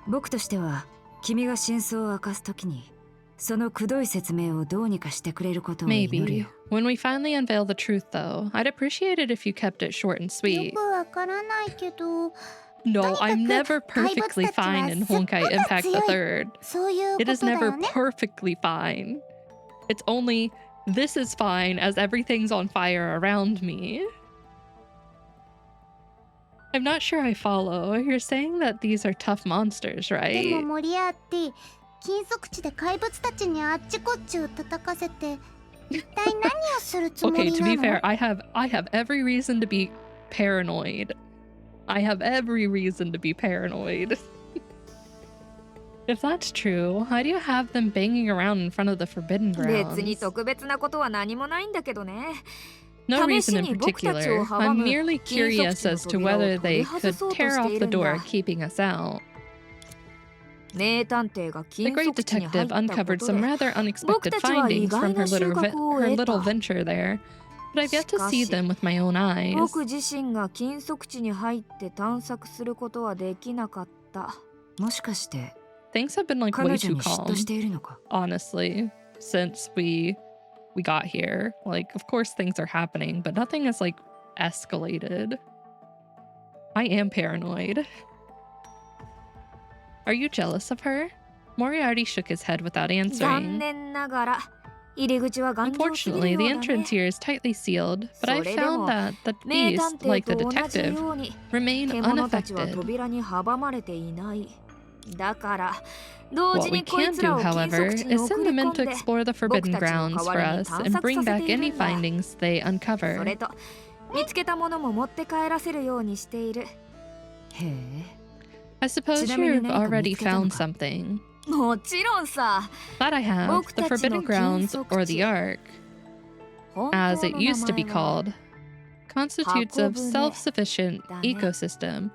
僕としては君が真相を明かすときにそのくどい説明をどうにかしてくれることを祈る Maybe. よ。 When we finally unveil the truth, though, I'd appreciate it if you kept it short and よ sweet. くわからないけど、 No, I'm とにか never く怪物 perfectly たちは fine in すっごく Honkai Impact 強い。 III. そういうこ It と is だよ never ね。 perfectly fine. It's only this is fine as everything's on fire around me. I'm not sure I follow. You're saying that these are tough monsters, でも right? モリアーティ、禁足地で怪物たちにあっちこっちを叩かせて、一体何をするつも Okay, り to な be の？ fair, I have every reason to be paranoid. I have every reason to be paranoid. If that's true, why do you have them banging around in front of the Forbidden 別に Grounds? 特別なことは何もないんだけどね No 試し reason in に僕たちを particular. 阻 I'm む merely 禁足 curious 地の as to 扉を whether 取 they り外 could そうと tear して off い the るん door, だ keeping us out. 名探偵が The 禁 great 足地に入 detective ったこ uncovered と some で rather 僕 unexpected たちは意 findings 外 from な her 収 little, 穫を her 得 little た venture there, but I've yet to しか see し them with my own eyes. 僕自身が禁足地に入って探索することはできなかったもしかして Things have been like 彼 way 女 too に嫉 calm, 妬しているのか？ honestly, since we got here. Like, of course things are happening, but nothing is like escalated. I am paranoid. Are you jealous of her? Moriarty shook his head without 残 answering. 念ながら入り口は頑丈すぎる Unfortunately, よ the うだ entrance ね here is tightly sealed, but I've それでも found that the 名探 beast, 偵 like the と同じ detective, ように remain 獣たちは unaffected. 扉に阻まれていないだから同 What 時 we にこい can つら do, を禁 however, 足地に is 送 send り them 込 in ん to で explore the 僕 Forbidden たちの Grounds 代 for わりに us 探 and 索 bring させ back ている any んだ findings they そ uncover. れと見つけたものも持って帰らせるようにしているへえ。 I suppose ちなみに you've 何か already 見つけたの found か？ something. もちろんさ That I have. 僕 The たちの Forbidden Grounds, 禁 or 足 the 地 Ark, 本当 as の it 名 used to be 前は called, constitutes of 箱舟 self-sufficient だね。 ecosystem.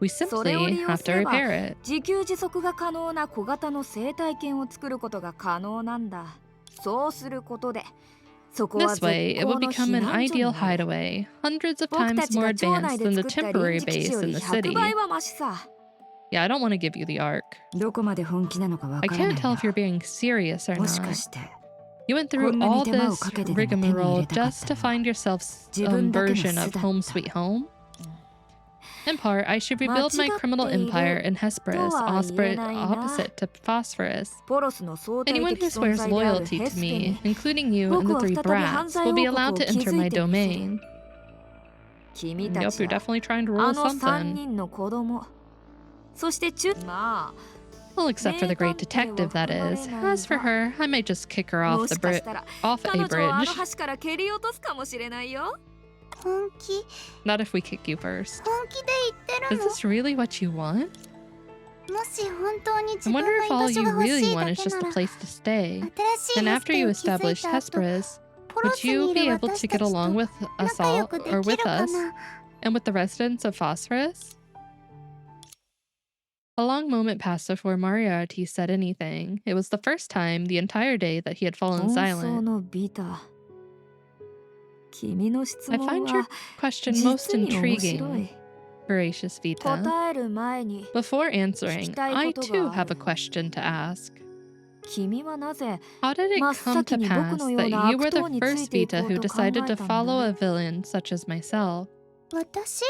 We それを利 simply 用 have す to れば repair it. 自給自足が可能な小型の生態圏を作ることが可能なんだそうすることでそこは This way, 絶 it 好 will の become 避 an 難所に ideal なる hideaway, hundreds of 僕た times ち more が町内 advanced で than the 作った temporary 臨時基地 base よ in り the 100 city. 倍はマシさ Yeah, I don't want to give you the Ark. どこまで本気なのかわ I からな can't い tell な。 if you're being serious or もしか not. して You went through こんなに all 手間を this かけてでも手に入 rigmarole れたかっ just た to のは find yourself 自分だけの version 巣 of だった。 Home Sweet Home? In part, I should rebuild my criminal empire in Hesperus, opposite to Phosphorus. ポロスの相対 Anyone 的 who 存 swears 在である loyalty ヘ to スペ me, に including you and the 僕は three 再び犯 brats, 罪 will 王 be 国 allowed を to 築 enter い my てみせる domain. 君た Yep, ち you're は definitely trying to あ rule の3 something. 人の子供そしてまあ Well, except for the great detective, that is. As for her, I might just kick her も off し the かしたら off 彼 a 女をあの bridge. 橋から蹴り落とすかもしれないよ。本気 Not if we kick you first. 本気で言ってる Is の？ this really what you want? もし本当に I 自分 wonder が if all 居場所 you が欲し really い want だ is け just な a ら place to stay. 新しい And ヘ after スペ you を築い establish た後 Hesperus, ポロ would スに you い be る able to 私た get ちと along with us 仲良 all, くで or き with るか us, な？ and with the residents of Phosphorus? A long moment passed before Moriarty said anything. It was the first time the entire day that he had fallen 奔走 silent. のビタ君の質 I 問 find your は question most 実に面白 intriguing, い Voracious Vita. 答える前に Before answering, 聞きたい I ことが too ある。 have a question to ask. 君はなぜ How did it 真っ come 先 to に pass 僕のよう that な you 悪 were the 党につい first ていこ Vita う who と考 decided え to たん follow だ a villain such as myself? 私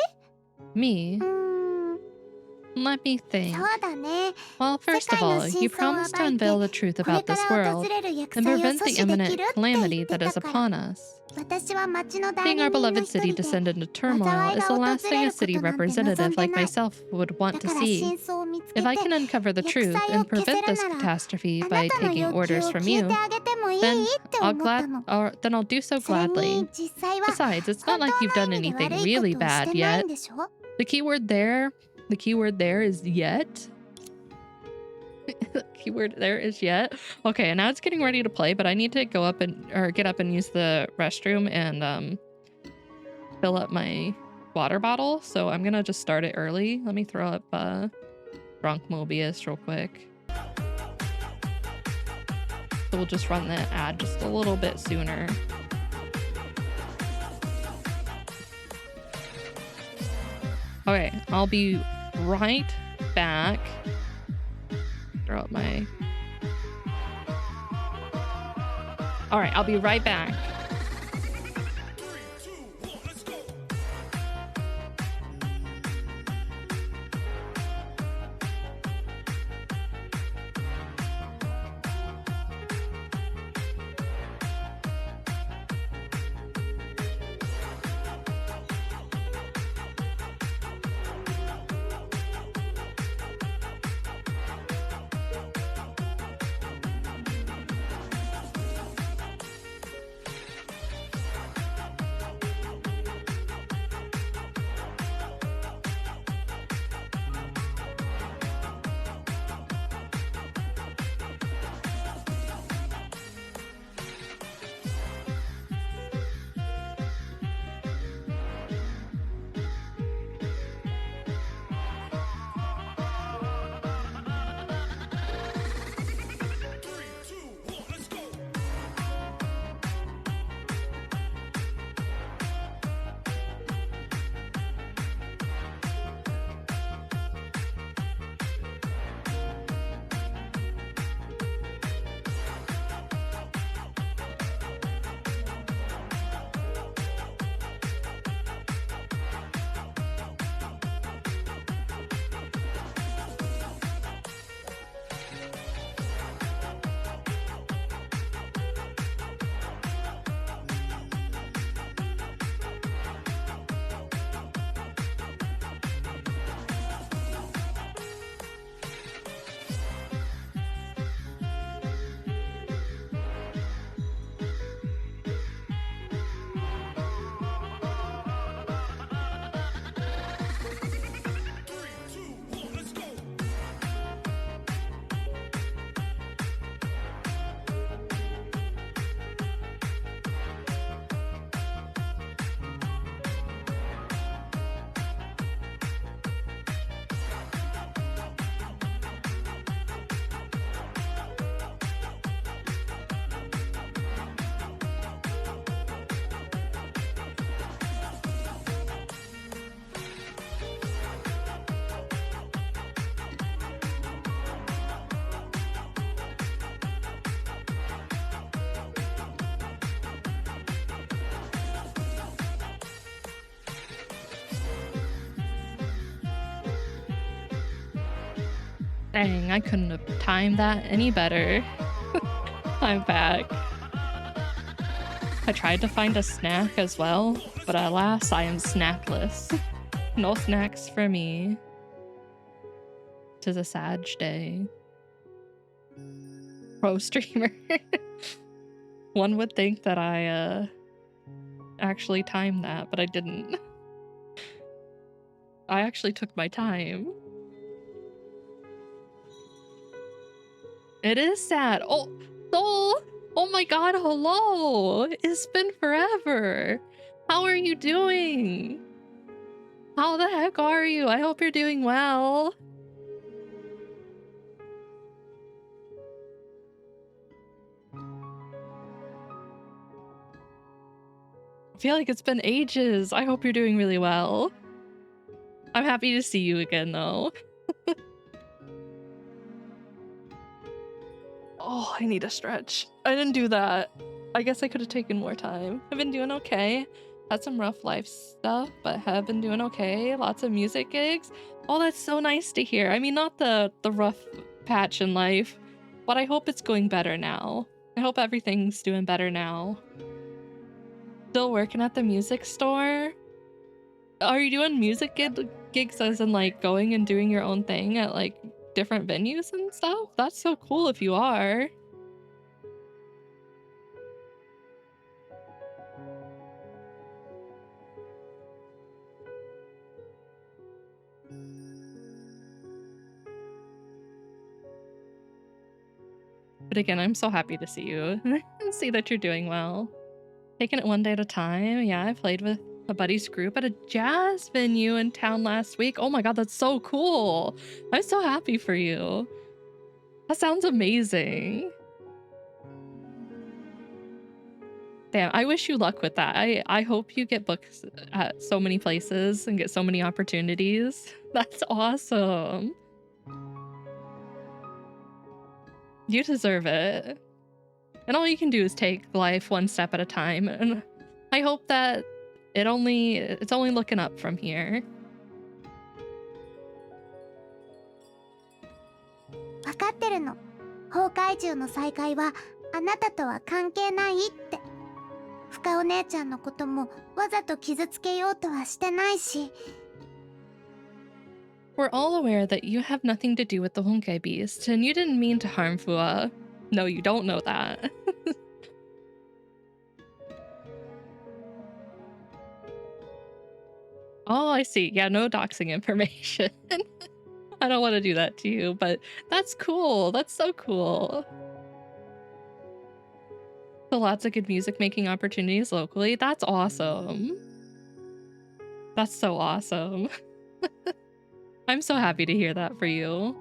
Me? うーん Let me think. そうだね。 Well, first of all, you promised to unveil the truth これ about か this ら world 訪れる厄 and 災を prevent 阻 the 止でき imminent るって言っ calamity て that is たから upon us. 私は町の代 Being 理 our 人の beloved 一 city 人で descended into turmoil is the last thing a city representative like myself would だ want to から see. 真相を見つけ If て I can uncover the 厄 truth 災を and 消せ prevent る this なら catastrophe あ by なたの taking 要求を orders 聞 from い you, てあげてもいい then って思 I'll ったの。 then I'll do so それに gladly. 実際は Besides, it's 本 not 当 like you've の done 意味で anything 悪い really ことをし bad てない yet. んでしょ？ The keyword there is yet. Keyword there is yet. Okay, now it's getting ready to play, but I need to get up and use the restroom and fill up my water bottle. So I'm gonna just start it early. Let me throw up Drunk Mobius real quick. So we'll just run the ad just a little bit sooner. Okay, I'll be right back. Throw up my... Alright, I'll be right back. Dang, I couldn't have timed that any better. I'm back. I tried to find a snack as well, but alas, I am snackless. No snacks for me. 'Tis a sad day. Pro streamer. One would think that I actually timed that, but I didn't. I actually took my time. It is sad. Oh, Soul! Oh my god, hello! It's been forever. How are you doing? How the heck are you? I hope you're doing well. I feel like it's been ages. I hope you're doing really well. I'm happy to see you again, though. Oh, I need a stretch. I didn't do that. I guess I could have taken more time. I've been doing okay. Had some rough life stuff, but have been doing okay. Lots of music gigs. Oh, that's so nice to hear. I mean, not the rough patch in life, but I hope it's going better now. I hope everything's doing better now. Still working at the music store? Are you doing music gigs as in like going and doing your own thing at like different venues and stuff? That's so cool if you are. But again, I'm so happy to see you and see that you're doing well. Taking it one day at a time. Yeah, I played with a buddy's group at a jazz venue in town last week. Oh my god, that's so cool. I'm so happy for you. That sounds amazing. Damn, I wish you luck with that. I hope you get booked at so many places and get so many opportunities. That's awesome. You deserve it. And all you can do is take life one step at a time. And I hope that it's only looking up from here. わかってるの。崩壊獣の再会はあなたとは関係ないって。深お姉ちゃんのこともわざと傷つけようとはしてないし。We're all aware that you have nothing to do with the Honkai Beast, and you didn't mean to harm Fua. No, you don't know that. Oh, I see. Yeah, no doxing information. I don't want to do that to you, but that's cool. That's so cool. So lots of good music making opportunities locally. That's awesome. That's so awesome. I'm so happy to hear that for you.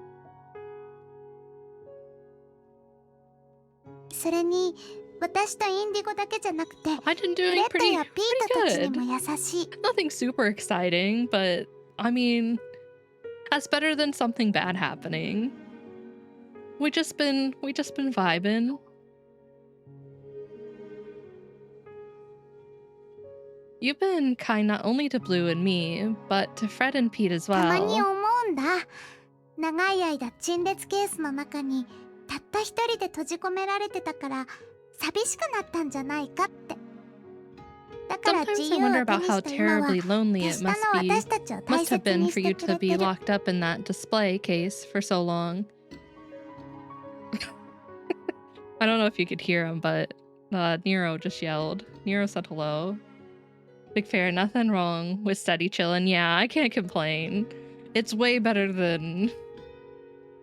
それに私とインディゴだけじゃなくて I've been フレ doing ットや pretty ピータたちに good. も優しい。 Nothing super exciting, but I mean, that's better than something bad happening. We just been vibing. You've been kind not only to Blue and me, but to Fred and Pete as たまに well. 思うんだ。長い間陳列ケースの中にたった一人で閉じ込められてたから寂しくなったんじゃないかって。だから Sometimes 自 I 由 wonder を手 about に how した今は terribly lonely 手 it 下の私たちを大 must have 切 been に for して you く to れ be てる。 locked up in that display case for so long. I don't know if you could hear him, but Nero just yelled. Nero said hello. Big Fair, nothing wrong with steady chillin'. Yeah, I can't complain. It's way better than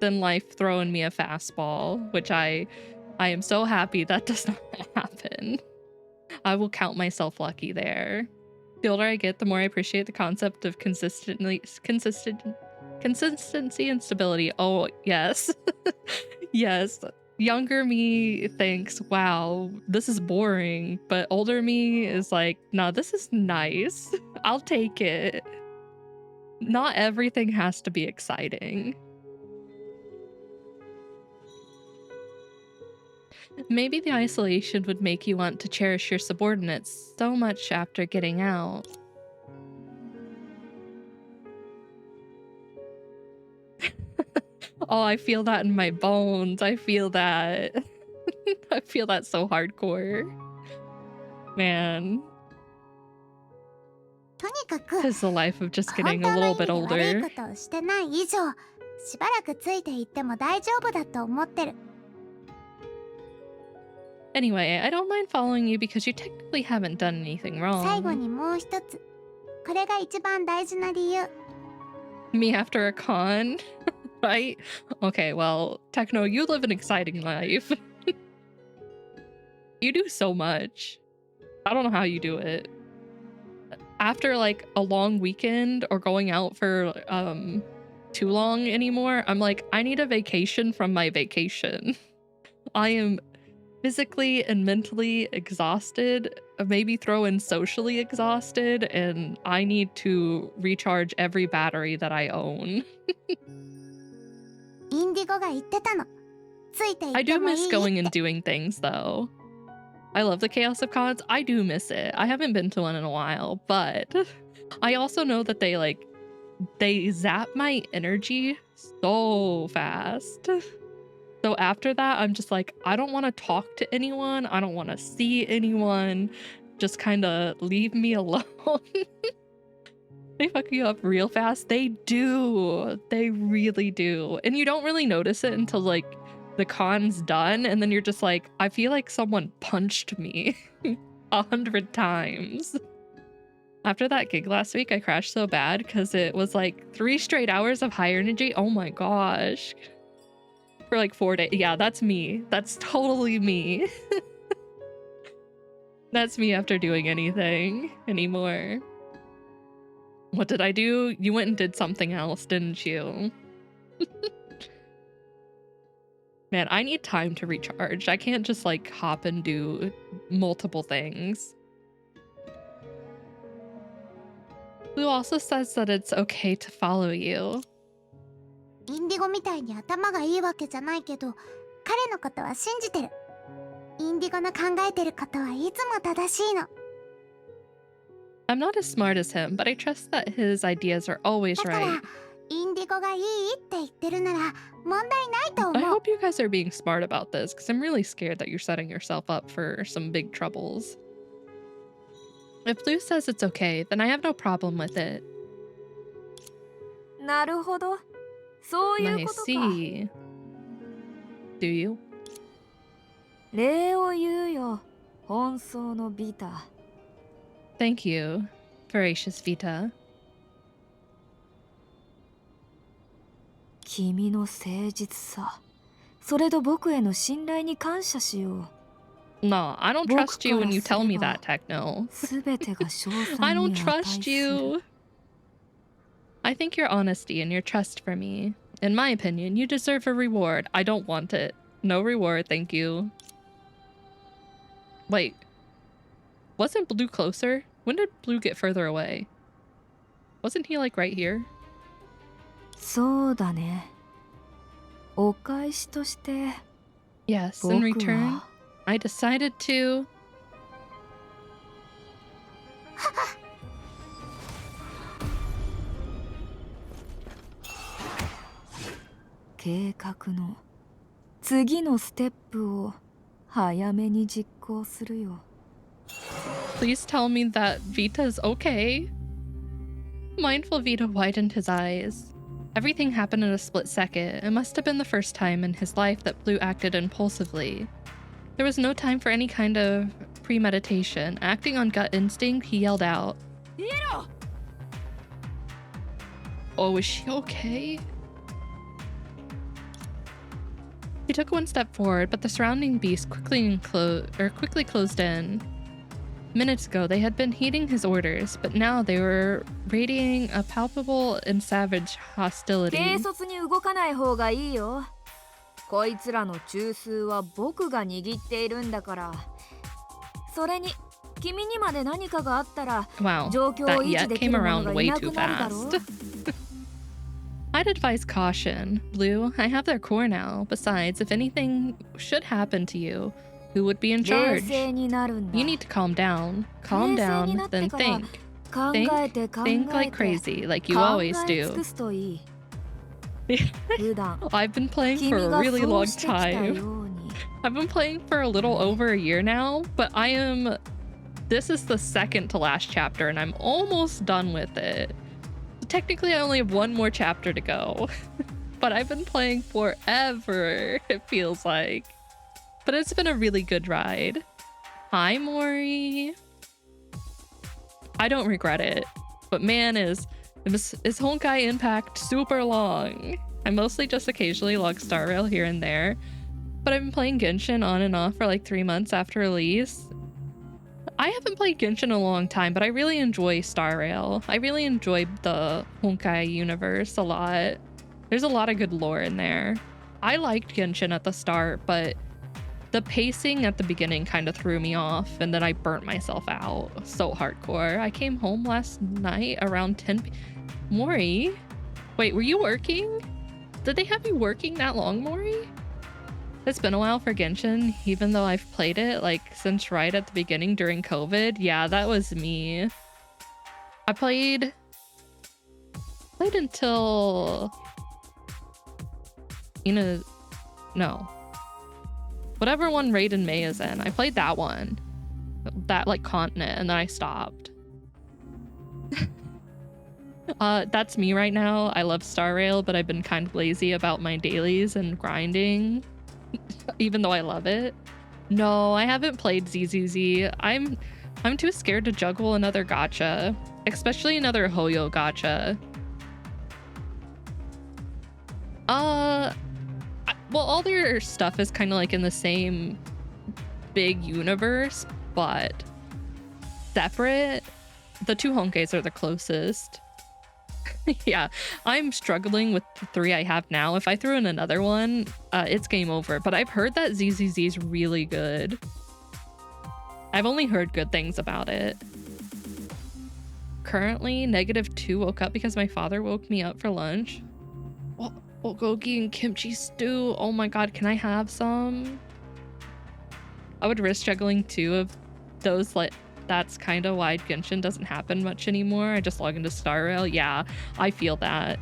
life throwing me a fastball, which I am so happy that does not happen. I will count myself lucky there. The older I get, the more I appreciate the concept of consistency and stability. Oh, yes. Yes. Younger me thinks, wow, this is boring. But older me is like, nah, this is nice. I'll take it. Not everything has to be exciting. Maybe the isolation would make you want to cherish your subordinates so much after getting out. Oh, I feel that in my bones. I feel that. I feel that so hardcore. Man. とにかく It's the life of just 本 getting 当 a の little 意味 bit で悪い older. ことをしてない以上しばらくついていっても大丈夫だと思ってる。 Anyway, I don't mind following you because you technically haven't done anything 最後 wrong. にもう一つ。これが一番大事な理由。 Me after a con, right? Okay, well, Techno, you live an exciting life. You do so much. I don't know how you do it. After like a long weekend or going out for too long anymore, I'm like, I need a vacation from my vacation. I am physically and mentally exhausted, maybe throw in socially exhausted, and I need to recharge every battery that I own. インディゴが言ってたの。ついてい I って do もいい miss って。 going and doing things though. I love the chaos of cons. I do miss it. I haven't been to one in a while, but I also know that they zap my energy so fast. So after that, I'm just like, I don't want to talk to anyone. I don't want to see anyone. Just kind of leave me alone. They fuck you up real fast. They do. They really do. And you don't really notice it until like the con's done. And then you're just like, I feel like someone punched me 100 times. After that gig last week, I crashed so bad because it was like 3 straight hours of high energy. Oh my gosh. For like 4 days. Yeah, that's me. That's totally me. That's me after doing anything anymore. What did I do? You went and did something else, didn't you? Man, I need time to recharge. I can't just like hop and do multiple things. Blue also says that it's okay to follow you. インディゴみたいに頭がいいわけじゃないけど、彼のことは信じてる。インディゴの考えてることはいつも正しいの。 I'm not as smart as him, but I trust that his ideas are always だから right. インディゴがいいって言ってるなら問題ないと I 思う。 hope you guys are being smart about this, because I'm really scared that you're setting yourself up for some big troubles. If Blue says it's okay, then I have no problem with it. なるほど。そうい I うことか。 see. Do you? 礼を言うよ。本草のビタ。 Thank you, Voracious Vita. 君の誠実さ。それと僕への信頼に感謝しよう。 No, I don't trust you when you tell me that, Techno. すべてが賞 I 賛 don't に値 trust する。 you. I think your honesty and your trust for me. In my opinion, you deserve a reward. I don't want it. No reward, thank you. Wait. Wasn't Blue closer? When did Blue get further away? Wasn't he like right here? そうだね。お返しとして。 Yes, in 僕 return, は I decided to... 計画の次のステップを早めに実行するよ。 Please tell me that Vita's okay. Mindful Vita widened his eyes. Everything happened in a split second. It must have been the first time in his life that Blue acted impulsively. There was no time for any kind of premeditation. Acting on gut instinct, he yelled out. Oh, is she okay? He took one step forward, but the surrounding beast quickly closed in. Minutes ago, they had been heeding his orders, but now they were radiating a palpable and savage hostility. 軽率に動かない方がいいよ。こいつらの中枢は僕が握っているんだから。それに、君にまで何かがあったら、 Wow, 状況を that 維持 yet でき came る者 around がい way な too くなるだろう。 fast. I'd advise caution. Blue, I have their core now. Besides, if anything should happen to you, who would be in 冷 charge? 静になるんだ。 You need to calm down. Calm 冷静に down, なって then から think. 考えて考えて Think like crazy, like you 考 always え尽 do. くすといい。I've been playing for a really long time. I've been playing for a little over a year now, but this is the second to last chapter and I'm almost done with it. Technically, I only have one more chapter to go, but I've been playing forever, it feels like. But it's been a really good ride. Hi, Mori. I don't regret it, but man, is Honkai Impact super long. I mostly just occasionally log Star Rail here and there, but I've been playing Genshin on and off for like 3 months after release. I haven't played Genshin in a long time, but I really enjoy Star Rail. I really enjoy the Honkai universe a lot. There's a lot of good lore in there. I liked Genshin at the start, but the pacing at the beginning kind of threw me off, and then I burnt myself out so hardcore. I came home last night around 10 p.m. Mori? Wait, were you working? Did they have you working that long, Mori? It's been a while for Genshin, even though I've played it like since right at the beginning during COVID. Yeah, that was me. I played until no. Whatever one Raiden May is in. I played that one. That like continent, and then I stopped. That's me right now. I love Star Rail, but I've been kind of lazy about my dailies and grinding. Even though I love it. No, I haven't played ZZZ. I'm too scared to juggle another gacha, especially another Hoyo gacha. Well, all their stuff is kind of like in the same big universe, but separate. The 2 Honkais are the closest. Yeah, I'm struggling with the 3 I have now. If I threw in another one, it's game over. But I've heard that ZZZ is really good. I've only heard good things about it. Currently, -2 woke up because my father woke me up for lunch. Bulgogi and kimchi stew. Oh my god, can I have some? I would risk juggling 2 of those. Like, that's kind of why Genshin doesn't happen much anymore. I just log into Star Rail. Yeah, I feel that.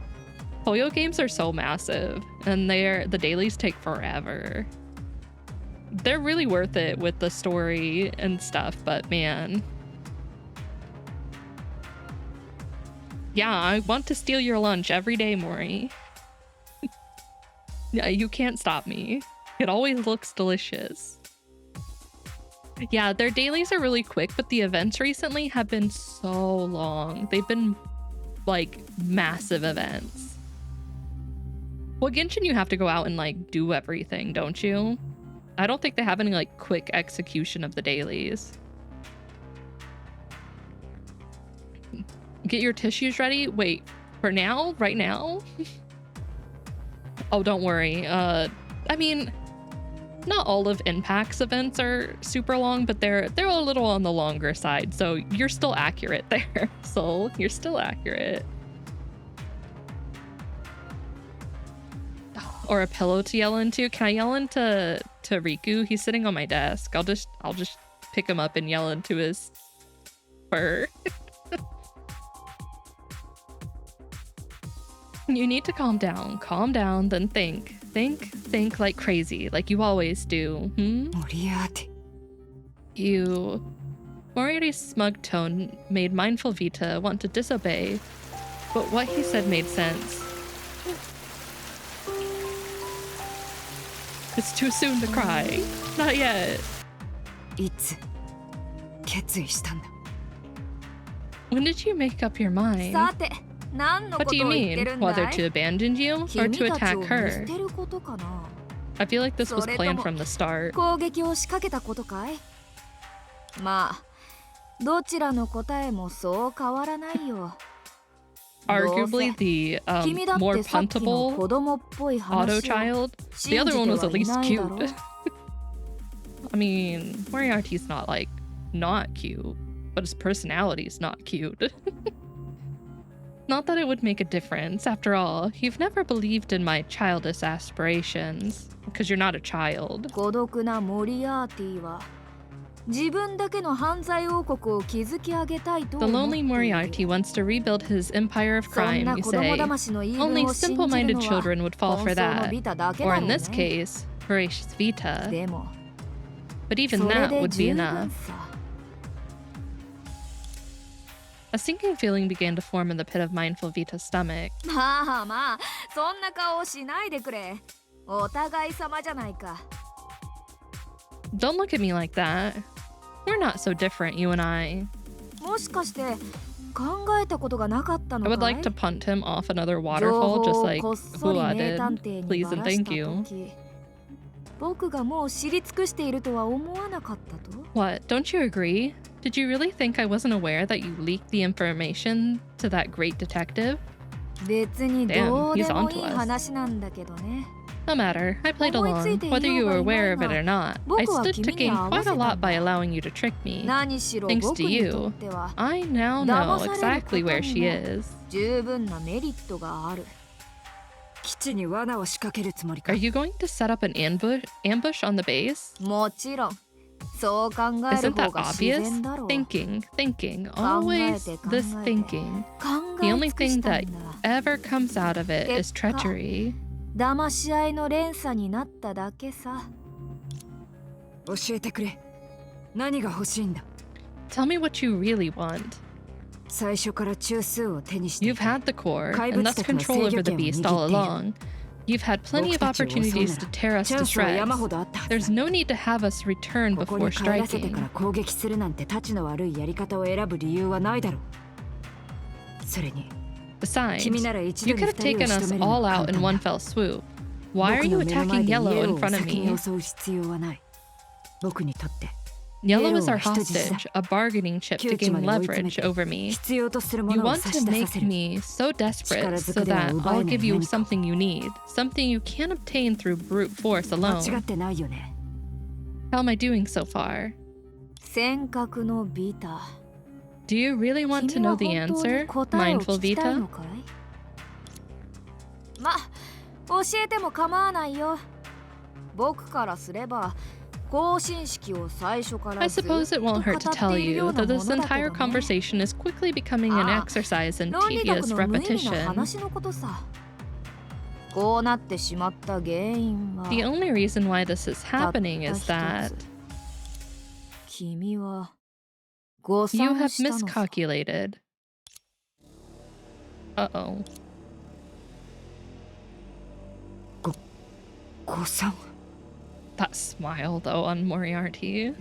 Hoyo games are so massive, and the dailies take forever. They're really worth it with the story and stuff, but man. Yeah, I want to steal your lunch every day, Mori. Yeah, you can't stop me. It always looks delicious. Yeah, their dailies are really quick, but the events recently have been so long. They've been like massive events. Well, Genshin, you have to go out and like do everything, don't you? I don't think they have any like quick execution of the dailies. Get your tissues ready. Wait, for now? Right now? Oh, don't worry. I mean, not all of Impact's events are super long, but they're a little on the longer side, so you're still accurate there, Soul. You're still accurate. Or a pillow to yell into. Can I yell into Riku? He's sitting on my desk. I'll just pick him up and yell into his fur. You need to calm down, then think like crazy, like you always do. Moriarty's smug tone made mindful Vita want to disobey, but what he said made sense. It's too soon to cry. Not yet. When did you make up your mind? What do you mean? Whether to abandon you or to attack her? I feel like this was planned from the start. Arguably the more puntable auto child. The other one was at least cute. I mean, Moriarty's not like not cute, but his personality's not cute. Not that it would make a difference. After all, you've never believed in my childish aspirations, because you're not a child. 自分だけの犯罪王国を築き上げたいと The 思ってい lonely る。 Moriarty wants to rebuild his empire of そん crime, な you 子供 say. 騙しの言い分 Only を信じる simple-minded のは children would fall 本 for 当の that. ビタだけ Or だろ in うね。 this case, Horacious Vita. でも But even それ that で would be 十分 enough. さ。 A sinking feeling began to form in the pit of mindful Vita's stomach. まあまあ、そんな顔しないでくれ。お互い様じゃないか。 Don't look at me like that. We're not so different, you and I. もしかして考えたことがなかったの I か would い？ like to punt him off another 情 waterfall 報 just を like こっそり Hua 名 did. 探偵に Please ば and らし thank た you. 時、僕がもう知り尽くしているとは思わなかったと？ What? Don't you agree? Did you really think I wasn't aware that you leaked the information to that great detective? 別に Damn, どうで he's も onto いい us. 話なんだけどね。 No matter. I played 思い along, ついていようが whether you were いないが、 aware of it or not. I 僕は stood 君 to に gain 合わ quite せ a たん lot by だ。 allowing you to trick me. 何しろ Thanks 僕 to にとっ you, ては I now 騙 know される exactly こと where に she も is. 十分なメリットがある。基地に罠を仕掛けるつもりか Are you going to set up an ambush on the base? もちろん、そう考える Isn't 方 that が自 obvious? 然だろう。 Thinking, 考 always えて this 考えて thinking. 考 The え only 尽く thing した that んだ。 ever comes out of it is 結果、 treachery. 騙し合いの連鎖になっただけさ。教えてくれ。何が欲しいんだ。 Tell me what you really want. 最初から中枢を手にしてい You've た。 had the core, 怪 and 物 thus たちの control 制 over 御 the 権を beast 握 all っている。 along. You've had plenty 僕 of たちを襲う opportunities な to ら tear us チャ to ンスは山ほ shreds. どあったはず There's だ。 no need to have us return ここに before 帰らせて striking. から攻撃するなんてタチの悪いやり方を選ぶ理由はないだろう。それに Besides, 君なら一 you 度に could have 二人を taken 仕 us 留めるの all は out 簡 in 単 one だ。 fell swoop. Why are 僕 you の目の attacking 前でイエ Yellow ロ in ーを front of 先に me? 襲う必要はない。僕にとって Yellow is our イエローは人質だ。 hostage, a bargaining chip to 窮地ま gain で追い詰め leverage て over me. 必要とするも You のを want 差 to し出さ make せる。 me so desperate so that I'll give you something you need, something you can't obtain through brute force 間違 alone. ってないよね。 How am I doing so far? 尖閣のビタ。 Do you really want to 君 know は the 本当に answer, 答えを mindful 聞きたい Vita? のかい？ま、教えても構わないよ。僕からすれば、更新式を最初か I らずっと語 suppose it won't っ hurt to て tell いるよ you うな that も this のだけ entire どね。 conversation is quickly becoming an Ah, exercise in 論理学 tedious の無意味な repetition. 話のことさ。こうなってしまった原因は、 The only reason why this is たった happening 一 is つ。 that 君は誤 you 算 have したのさ。 miscalculated. Uh-oh. 誤算。 That smile, though, on Moriarty.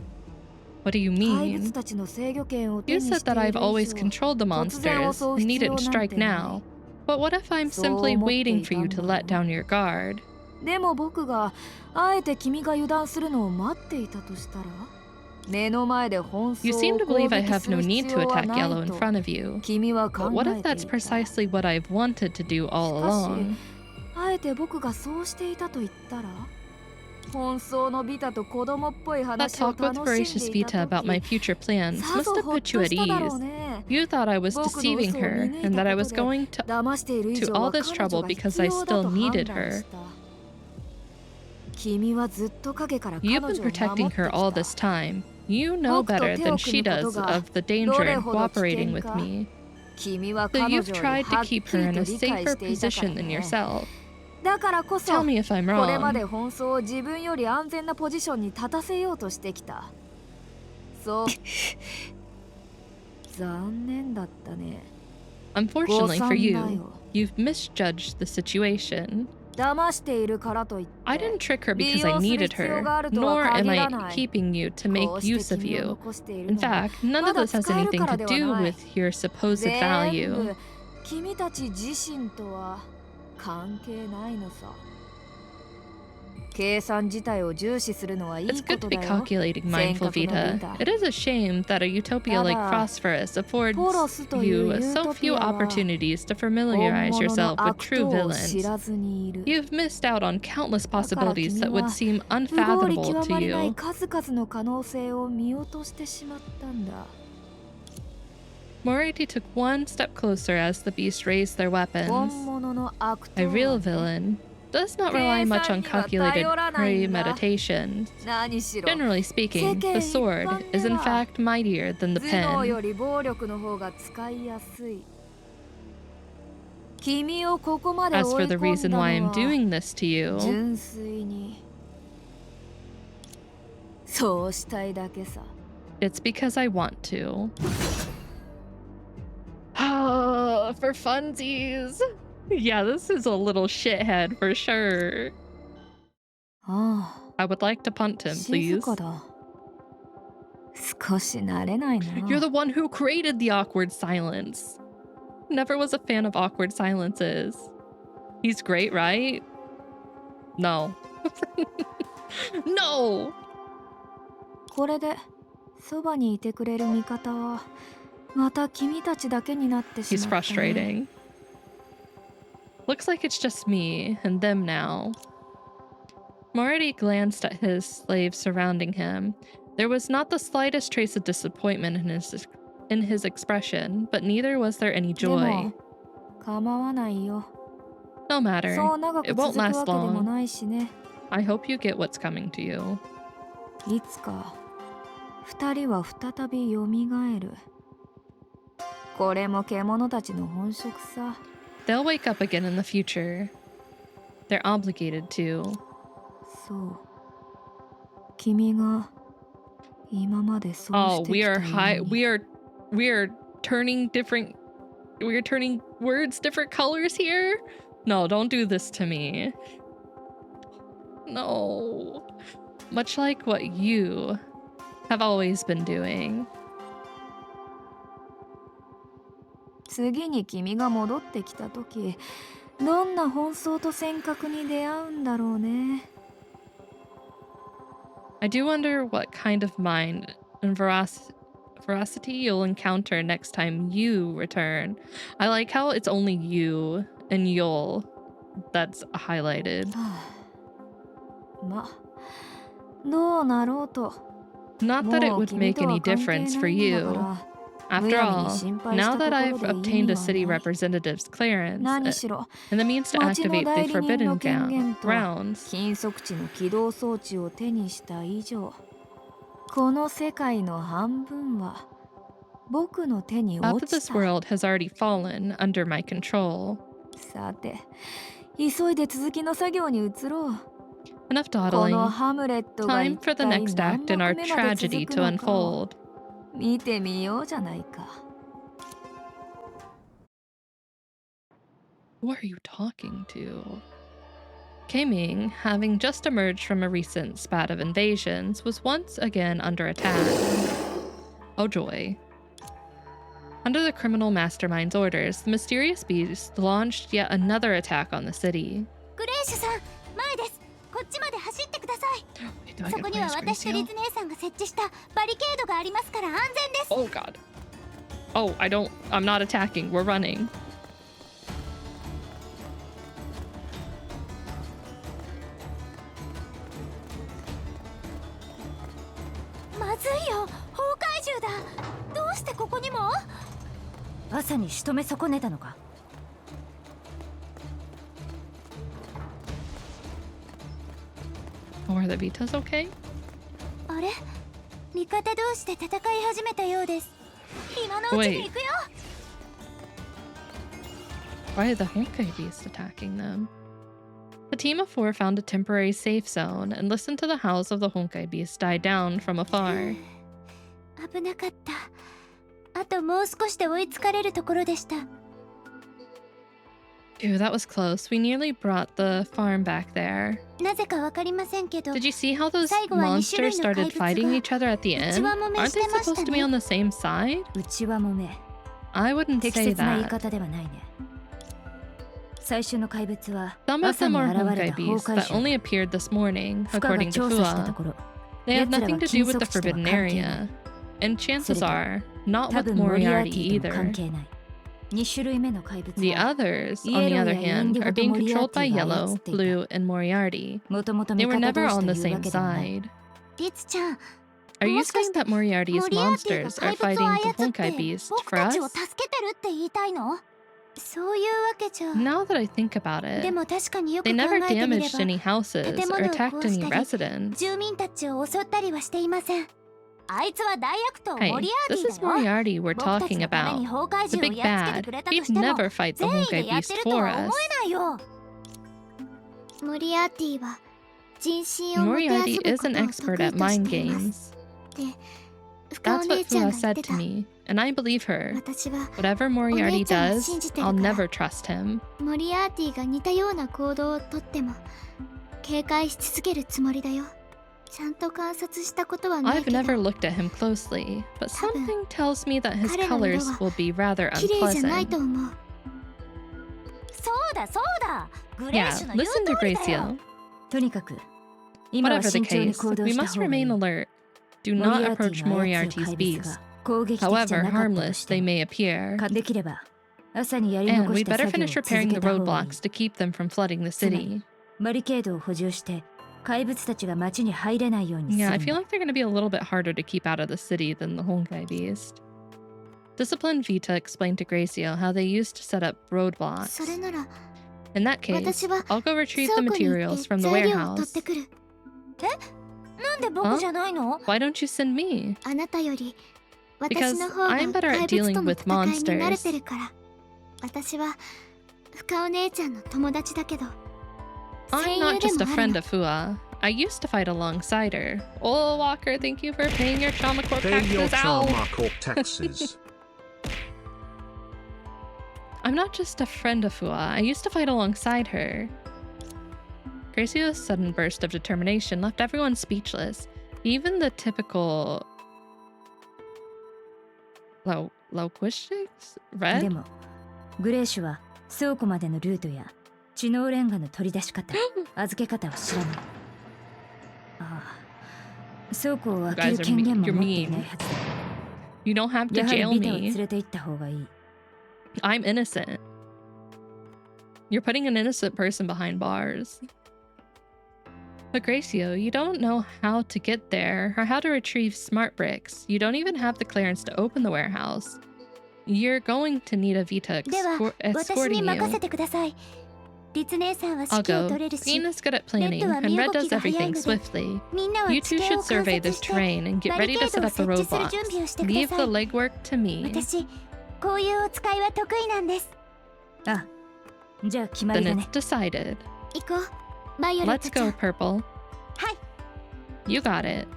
What do you 怪物 mean? たちの制御権を手 You にし said て that い I've る always 以上、 controlled the 突然 monsters 襲う and 必要 needn't なん strike てない now. But what if I'm そう simply 思って waiting い for た you ん to だろ let う。 down your guard? でも僕があえて君が油断するのを待っていたとしたら、目の前で本 You 装 seem を to 攻 believe I 撃 have す no る need 必 to 要は attack な Yellow い in と front of you. 君は But 考 what え if てい that's た。 precisely what I've wanted to do all しかし、 along? あえて僕がそうしていたと言ったら、本装のビタと子供っぽい That 話を talk with 楽しん Voracious でいた Vita about my 時、 future plans さ must ぞ have ほっ put you と at しただろう ease. ね。 You thought I was 僕の deceiving 嘘を見 her 抜い and た that I こ was とで、 going to 騙している以 to 上 all は this 彼女 trouble が because 必 I 要だ still と判 needed 断 her. した。君はずっと影から彼 You've 女 been を守って protecting き her all た。 this time. You know 僕と better 手 than を she 組むこと does が of the ど danger れ in ほど危 cooperating 険 with か。 me. 君は So 彼 you've 女より tried は to っき keep her り in と a 理解 safer していたから position than ね。 yourself. だからこそ、 Tell me if I'm これま wrong. で本装を自分より安全なポジションに立たせようとしてきた。そう。残念だったね。 Unfortunately for you, 誤算だよ。 you've misjudged the situation. 騙しているからといって、 I didn't trick her 利 because I 用する needed 必要 her, があるとは nor am 限 I らない。 keeping you to make こうして use of 君を you. 残している In のは fact, none ま of だ this has 使える anything から to では do ない。 with your supposed 全 value. 部君たち自身とは関係ないのさ。計算自体を重視するのはい It's いこ good と to be だよ。 calculating, mindful 尖閣の Vita. ビタ。 It is a shame that a utopia like ただ、 Phosphorus affords ポロスという you ユー so トピ few アは opportunities to 本 familiarize 物 yourself の with 悪 true 党を知 villains. らずにいる。 You've missed out on countless だから possibilities 君 that would は seem 不合理 unfathomable 極ま to りない you. 数々の可能性を見落としてしまったんだ。Moriarty took one step closer as the beast raised their 本 weapons. 物の悪党 A は real ね、 villain. does not rely much on calculated premeditation. 何しろ Generally speaking, the sword is in fact mightier than the 頭脳よ pen. り暴力の方が使いやすい。君をここまで As 追 for い the 込ん reason だ why の I'm は doing this to you, 純粋にそうしたいだけさ。 it's because I want to. Ah, for funsies. Yeah, this is a little shithead for sure. ああ、 I would like to punt him, 静 please. かだ。少し慣れないな。 You're the one who created the awkward silence. Never was a fan of awkward silences. He's great, right? No. No! これでそばにいてくれる味方はまた君たちだけになってし He's まったね。 frustrating. Looks like it's just me and them now. Moriarty glanced at his slaves surrounding him. There was not the slightest trace of disappointment in his expression, but neither was there any でも joy. 構わないよ。 No matter. そう長く It 続 won't くわ last けでも long. ないしね。 I hope you get what's coming to you. いつか二人は再び蘇る。これも獣たちの本職さ。 They'll wake up again in the future. They're obligated to. そう。君が今までそう Oh, してき we た are よう high. に。 We are turning different. We are turning words different colors here. No, don't do this to me. No. Much like what you have always been doing. 次に君が戻ってきた時、どんな奔走と尖閣に出会うんだろうね。 I do wonder what kind of mind and veracity you'll encounter next time you return. I like how it's only you and you'll that's highlighted. ま、どうなろうと。 Not that it もう would 君 make とは any 関係 difference ない for んだ you. から。 After all, むやみに心配し now た that と I've ころで意 obtained 味 a は city ない。 representative's clearance 何しろ and the means to 町の activate 代 the 理人の forbidden 権限と grounds, 禁足地の起動装置を手にした以上、この世界の半分は僕の手に half 落 of ち this た。 world has already fallen under my control. さて、急いで続きの作業に移ろう。 Enough こ dawdling. のハムレットが Time 一 for the 体 next 何 act in 幕 our 目まで tragedy 続く to のかを unfold. 見てみようじゃないか。 Who are you talking to? Kaming, having just emerged from a recent spat of invasions, was once again under attack. Oh joy. Under the criminal mastermind's orders, the mysterious beast launched yet another attack on the city. グレイシュさん、前です。こっちまで走ってください。 Wait, do I そ get こには Grace 私と Grace リ now? ズ姉さんが設置したバリケードがありますから安全です。 Oh god. Oh, I'm not attacking. We're running. まずいよ、崩壊獣だ。どうしてここにも？朝に仕留め損ねたのか。 Are the Vitas okay? あれ？味方同士で戦い始めたようです。今のうちに行くよ。 Why are the Honkai beasts attacking them? The team of four found a temporary safe zone and listened to the howls of the Honkai beasts die down from afar. 危なかった。あともう少しで追いつかれるところでした。 Ew, that was close. We nearly brought the farm back there. なぜかわかりませんけど。 Did you see how those 最後は2種類 monsters の started 怪物 fighting が each other at the 内 end? 輪もめ Aren't して they ました supposed to be ね。 on the same side? 内輪もめ。 I wouldn't 適 say 切な言い that. 方ではないね。最初の怪物は Some of 朝 them に are 現れ Honkai た崩 beasts 壊 that 獣。 only appeared this morning, フカが according to 調査したと Fua. ころ、 They have 奴らは nothing to 禁 do with 足 the 地とは forbidden 関係ない。 area. And chances それと are, not 多 with 分モリアーテ Moriarty ィとも関 either. 係ない。2種類目の怪物 The は others, on the イエロー other やイン hand, ディ are ゴと being モリアー controlled テ by ィが操 Yellow, っていた。 Blue, and Moriarty. もともと They 味 were 方 never 同士 on と the いうわ same けではない。 side. リツちゃん、 Are you もしか saying して that Moriarty's モリアーティ monsters が are 怪物を fighting 操 the っ Honkai て beast 僕 for たちを us? 助けてるって言いたいの？そういうわけじゃ。 Now that I think about で it, も確かによく they 考 never えてみれ damaged ば any houses 建 or 物を attacked 壊し any たり residents. 住民たちを襲ったりはしていません。あいつは大悪党 Hey, モリアー this テ is ィだよ。 Moriarty we're 僕たち talking のために about. 崩壊 The 獣を big やっつけて bad. くれたと He'd しても never fight the 善意で Honkai やって Beast ると for は思 us. えないよ。モリアーティは人心をもてあ Moriarty そぶ is こと an を expert 得意 at とし mind ています。 games. で、深尾 That's 姉 what ちゃん Fua が言っ said て to た。 me, and I believe her. 私は Whatever お Moriarty 姉ちゃんを does, 信じてる I'll から never trust him. モリアーティが似たような行動をとっても警戒し続けるつもりだよ。ちゃんと観察したことはない I've けど never looked at him closely, but something tells me that his 彼の色 colors は will be rather 綺麗じゃない unpleasant. と思う。そうだそうだ。グレー Yeah, シュの言う listen to 通りだよ。 Gracio. とにかく今は Whatever the 慎重に case, 行動 we した must 方がいい。 remain alert. Do モ not リアーテ approach ィの操る Moriarty's 怪物 beast. が攻撃的じゃ However なかったと harmless して they も may appear. できれば朝にやり And 残し we'd た better 作業を finish 続 repairing け the た方がいい。 roadblocks to keep them from flooding the つまり city. バリケードを補充して怪物たちが町に入れないようにす Yeah, る I ん feel だ。 like they're gonna be a little bit harder to keep out of the city than the Honkai Beast. Disciplined Vita explained to Gracio how they used to set up そ roadblocks. れなら In that case, 私は I'll go retrieve the 倉庫に行 materials って from the 材料を取 warehouse. ってくる。なんで僕じゃないの？ Why don't you send me? あなたより Because 私の方が I'm 怪 better at 物と dealing の with 戦いに慣れて monsters. るから。私は深尾姉ちゃんの友達だけど I'm 戦 not 友で just も a ある friend の。 of Fua. I used to fight alongside her. Oh, Walker, thank you for paying your trauma core Pay your taxes. Ow! Charmark or taxes. I'm not just a friend of Fua. I used to fight alongside her. Gracio's sudden burst of determination left everyone speechless. Even the typical linguistics で read. もグレーシュは倉庫までのルートや知能レンガの取り出し方預け方を知らない。ああ、倉庫を開ける You guys are 権限も you're 持っていない mean. はずだ。 You don't have to やはり jail ビタを me. 連れて行った方がいい。 I'm innocent. You're putting an innocent person behind bars. But Gracio, you don't know how to get there or how to retrieve smart bricks. You don't even have the clearance to open the warehouse. You're going to need a Vita では私に escorting 任せ you. てください。律姉さんは I'll 指揮を go. 取れるし Dean is good at planning, Red は and 身 Red 動 does きが早い everything ので swiftly. みんなは You 地 two 形 should を観 survey 察 this して terrain and get バリ ready ケ to ード set を up the 設置する roadblocks. 準備をしてくだ Leave さ the い。 legwork to me. 私こういうお使いは得意なんです。あ、じゃあ決ま Then りだ it's ね。 decided. 行こう。バイオレッ Let's トちゃ go, ん。 Purple. はい。 You got it.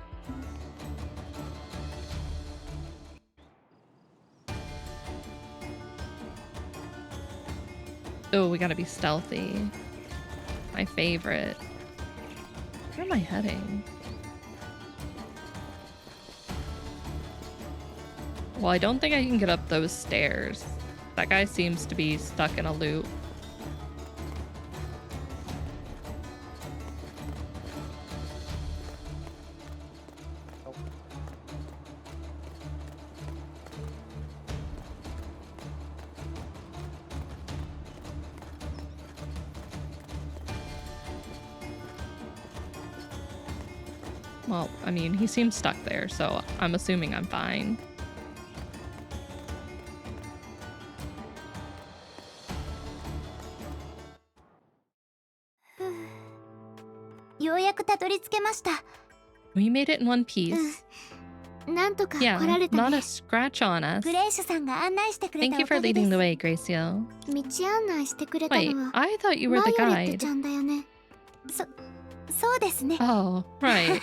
Oh, we gotta be stealthy. My favorite. Where am I heading? Well, I don't think I can get up those stairs. That guy seems to be stuck in a loop. Well, I mean, he seems stuck there, so I'm assuming I'm fine. ようやくたどり着けました。 We made it in one piece. なんとか来 Yeah, られた not ね a。scratch on us. グレーシュさんが案内してくれ Thank た you お for かげで leading す。 the way, Gracio. 道案内してくれた Wait, のは I thought you バ were イ the オレット guide. ちゃんだよね。そうですね。 Oh, right.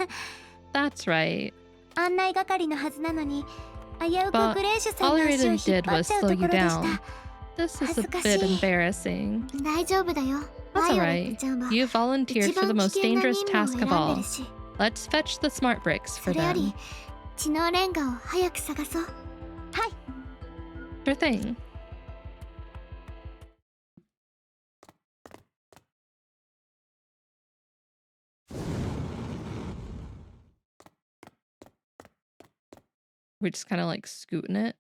That's right. 案内係のはずなのに危うく But グレーシュさん all の I 足を really 引っ did 張っ was ちゃう slow と you ころでし down. た。 This is a 恥ずかし bit い。 embarrassing. 大丈夫だよ。 That's バイオレッ alright. トちゃんは You volunteered 一 for the 番危 most 険な dangerous 任務を task of 選んで all. るし、 Let's fetch the smart bricks そ for れより them. 知能レンガを早く探そう。はい。 Sure thing. We're just kind of like scooting it.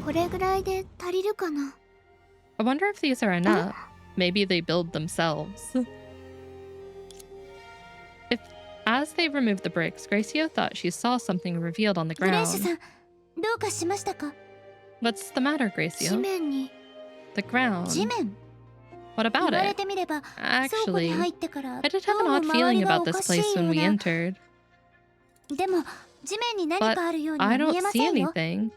これぐらいで足りるかな。 I wonder if these are enough. Maybe they build themselves. If As they removed the bricks, Gracio thought she saw something revealed on the グレーシュ ground. さんどうかしましたか？ What's the matter, 地 Gracio? 面に The ground. 地面 What 言 about われ it? てみれば倉庫 Actually, に入ってから I did ど have う an も odd 周 feeling りが about お this かしい place よ when う we な。 entered, でも地面に何 but かあるように I は見え don't ま see せんよ。 anything.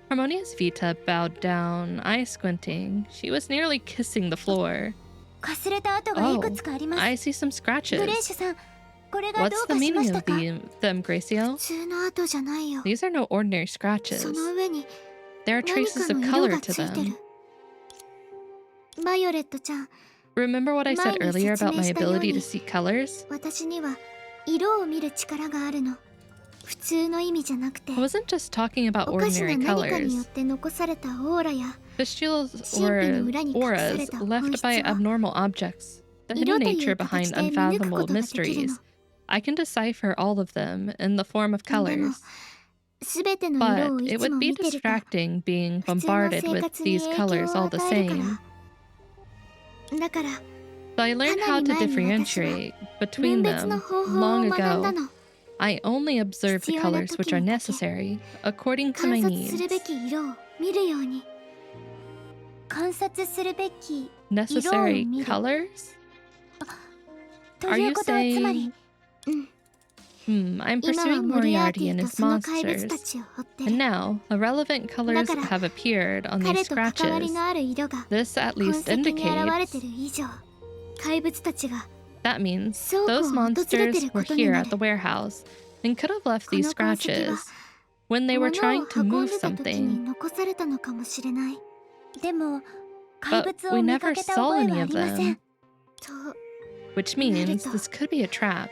Harmonia's Vita bowed down, eyes squinting. She was nearly kissing the floor. かすれた跡がいくつかあります。 I see some グレー scratches. シュさんこれがど What's う the かしま meaning した of か？ them, Gracio? 普通の跡じゃないよ。 These are no ordinary そ scratches. の上に There are 何 traces か of の色 color が to ついてる them.。バイオレットちゃん、 Remember what I said 前に earlier about my 説明したように、 ability to see colors? 私には色を見る力があるの。普通の意味じゃなくて、 I wasn't just talking about おかしな ordinary 何かによ colors. って残されたオーラや Fistulas 神秘の or 裏に隠され auras た本 left 質 by は abnormal objects. The 色 hidden とい nature う形 behind で見抜くこ unfathomable とができる mysteries. の。 I can decipher all of them in the form of でも colors. すべての色 But をい it つも would be 見てると distracting being 普通の bombarded 生 with 活に these 影響 colors を all the 与えるか same. ら。だから So I learned how to かなり前に私は differentiate 分 between 別の them 方法を long 学んだ ago. の。 I only observe the 必要な colors which 時 are にだけ necessary according to my 観察するべ needs. き色を見るように。観察するべき Necessary 色を見る。 colors? と Are いう you ことはつまり saying? うん。 I'm 今は pursuing モリアーテ Moriarty ィ and と his その怪物 monsters. たちを追って And る。 now, irrelevant colors だから have appeared on 彼 these と関わり scratches. のある色が This at 痕 least 跡に現れ indicates てる以上、怪物たちが that means 倉庫を those 訪れて monsters るこ were とに here な at る。 the warehouse and could have left こ these の痕跡は scratches when they were 物を trying to 運ん move でた時に something. 残されたのかもしれない。でも怪 But 物 we を見 never かけた saw 覚えは any あ of りません。 them, と、 which なる means と this could be a trap.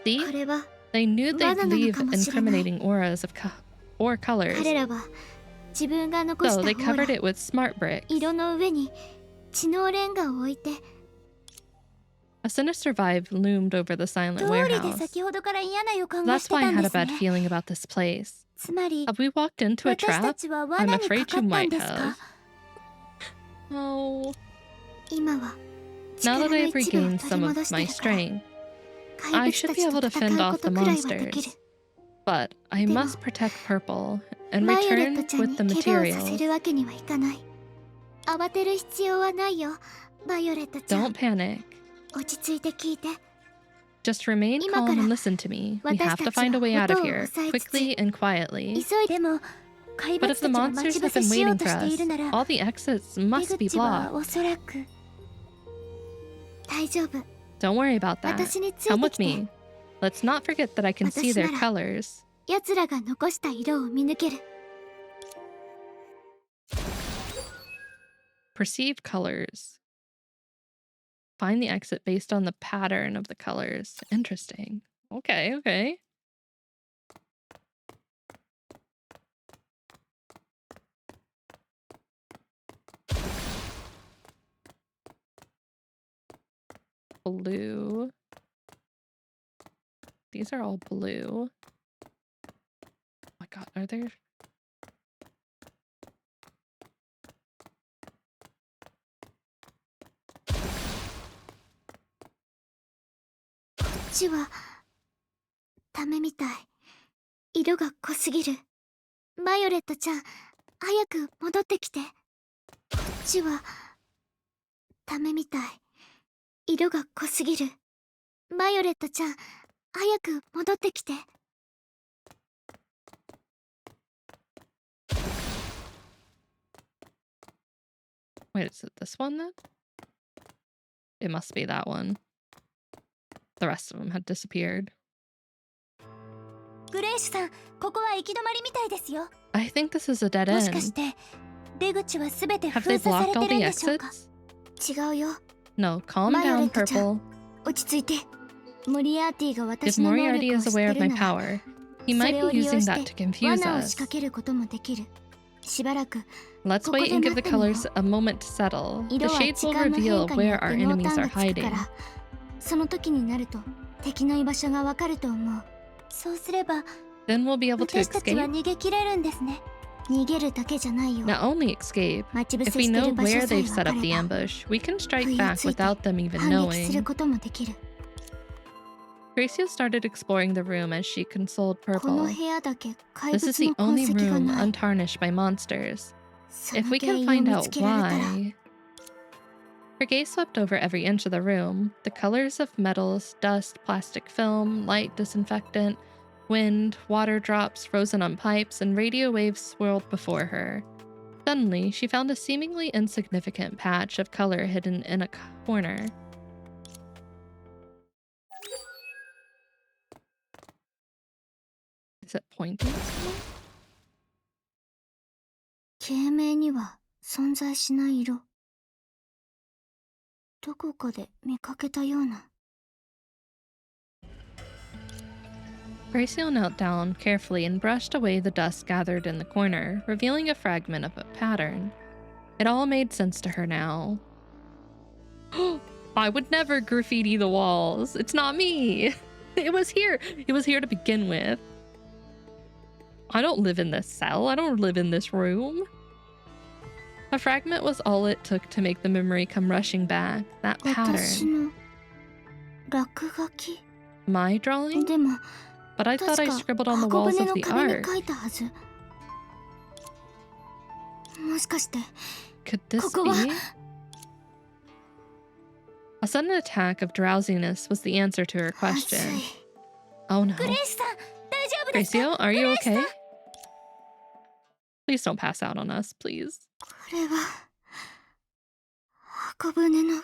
See? これは They knew 罠 they'd なの leave かもしれない。 incriminating auras of or colors, 彼らは自分が残し so た they オー covered ラ、 it with smart bricks. 色の上に知能レンガを置いて、 A sinister vibe loomed over the silent 通りで warehouse. 先ほどから嫌な予感がし That's て why た I ん had で a す bad ね。 feeling about this place. つまり Have we walked into a 私た trap? ちは I'm 罠に afraid かか you ったん might です have. か？ Oh. 今は Now 力 that の I've 一部を regained 取り some 戻 of して my るから、 strength, 怪 I 物 should た be ち able と to 戦 fend う off こ the とくらいはできる。 monsters. But I でも must protect Purple and バイオレッ return トちゃん with に the 怪我をさせ materials. るわけにはいかない。慌てる必要はないよ、バイオレットちゃん。 Don't panic. 落ち着いて聞いて。 Just remain 今 calm から and listen to me. We 私 have た to ちは find a way out of 音を here, 抑えつつ、 quickly and quietly. 急いで。でも怪 But 物 if た the ちが待 monsters ち have 伏せ been しよう waiting と for してい us, るなら all the exits 出 must be 口は blocked. おそらく大丈夫。 Don't worry about that. 私につい Come て with きて。 me. Let's not forget that I can see their 私なら colors. 奴らが残した色を見抜ける。 Perceive colors. Find the exit based on the pattern of the colors. Interesting. Okay, okay. Blue. These are all blue. Oh my god, are there?こっちはダメみたい。色が濃すぎる。バイオレットちゃん、早く戻ってきて。こっちはダメみたい。色が濃すぎる。バイオレットちゃん、早く戻ってきて。 Wait, is it this one then? It must be that one. The rest of them had disappeared. グレーシュさん、ここは行き止まりみたいですよ。 I think this is a dead もしかし end. て出口はすべて Have 封 they 鎖さ blocked れ all てるん the でしょうか？ exits? 違うよ。 No, calm Violet down, ちゃん。 Purple. 落ち着いて。モリアーティが If 私の能 Moriarty 力を is 知っ aware て of る my なら、 power, he そ might れを be 利用 using し that て to confuse 罠を仕 us. 掛けることもできる。しばらく Let's ここ wait で and give 待 the ってみよ colors う。 a moment to settle. 色 The は shades 時 will 間の reveal 変化によ where って our 濃 enemies 淡 are がつくか hiding. ら、その時になると敵の居場所がわかると思う。そうすれば Then we'll be able to 私たちは escape. 逃げ切れるんですね。逃げるだけじゃないよ。 Not only escape, 待ち伏 if せ we して know る場 where 所さえ they've わ set か up れ the ば、 ambush, we can 不 strike 意を back ついて without them even 反撃する knowing. こともできる。Gracia started exploring the room as she consoled この Purple. 部屋だけ怪 This is 物 the の only 痕跡が room ない。 untarnished by monsters. そ If の we 原 can 因を find 見 out つけられたら why. Her gaze swept over every inch of the room. The colors of metals, dust, plastic film, light disinfectant, wind, water drops frozen on pipes, and radio waves swirled before her. Suddenly, she found a seemingly insignificant patch of color hidden in a corner. Is it pointing? 形名には存在しない色。どこかで見かけたような。 Gracio knelt down carefully and brushed away the dust gathered in the corner, revealing a fragment of a pattern. It all made sense to her now. I would never graffiti the walls. It's not me. It was here. It was here to begin with. I don't live in this cell. I don't live in this room. A fragment was all it took to make the memory come rushing back. That 私 pattern. の落書き。 My drawing? でも But I thought I 確 scribbled か on the 箱 walls 舟 of の the 壁に ark. 書いたはず。もしかして Could this ここは be? A sudden attack of drowsiness was the answer to her 暑 question. い。 Oh no. グレイスさん、大丈夫ですか？ Gracio, are you グレイスさん okay? Please don't pass out on us, please. これは箱舟の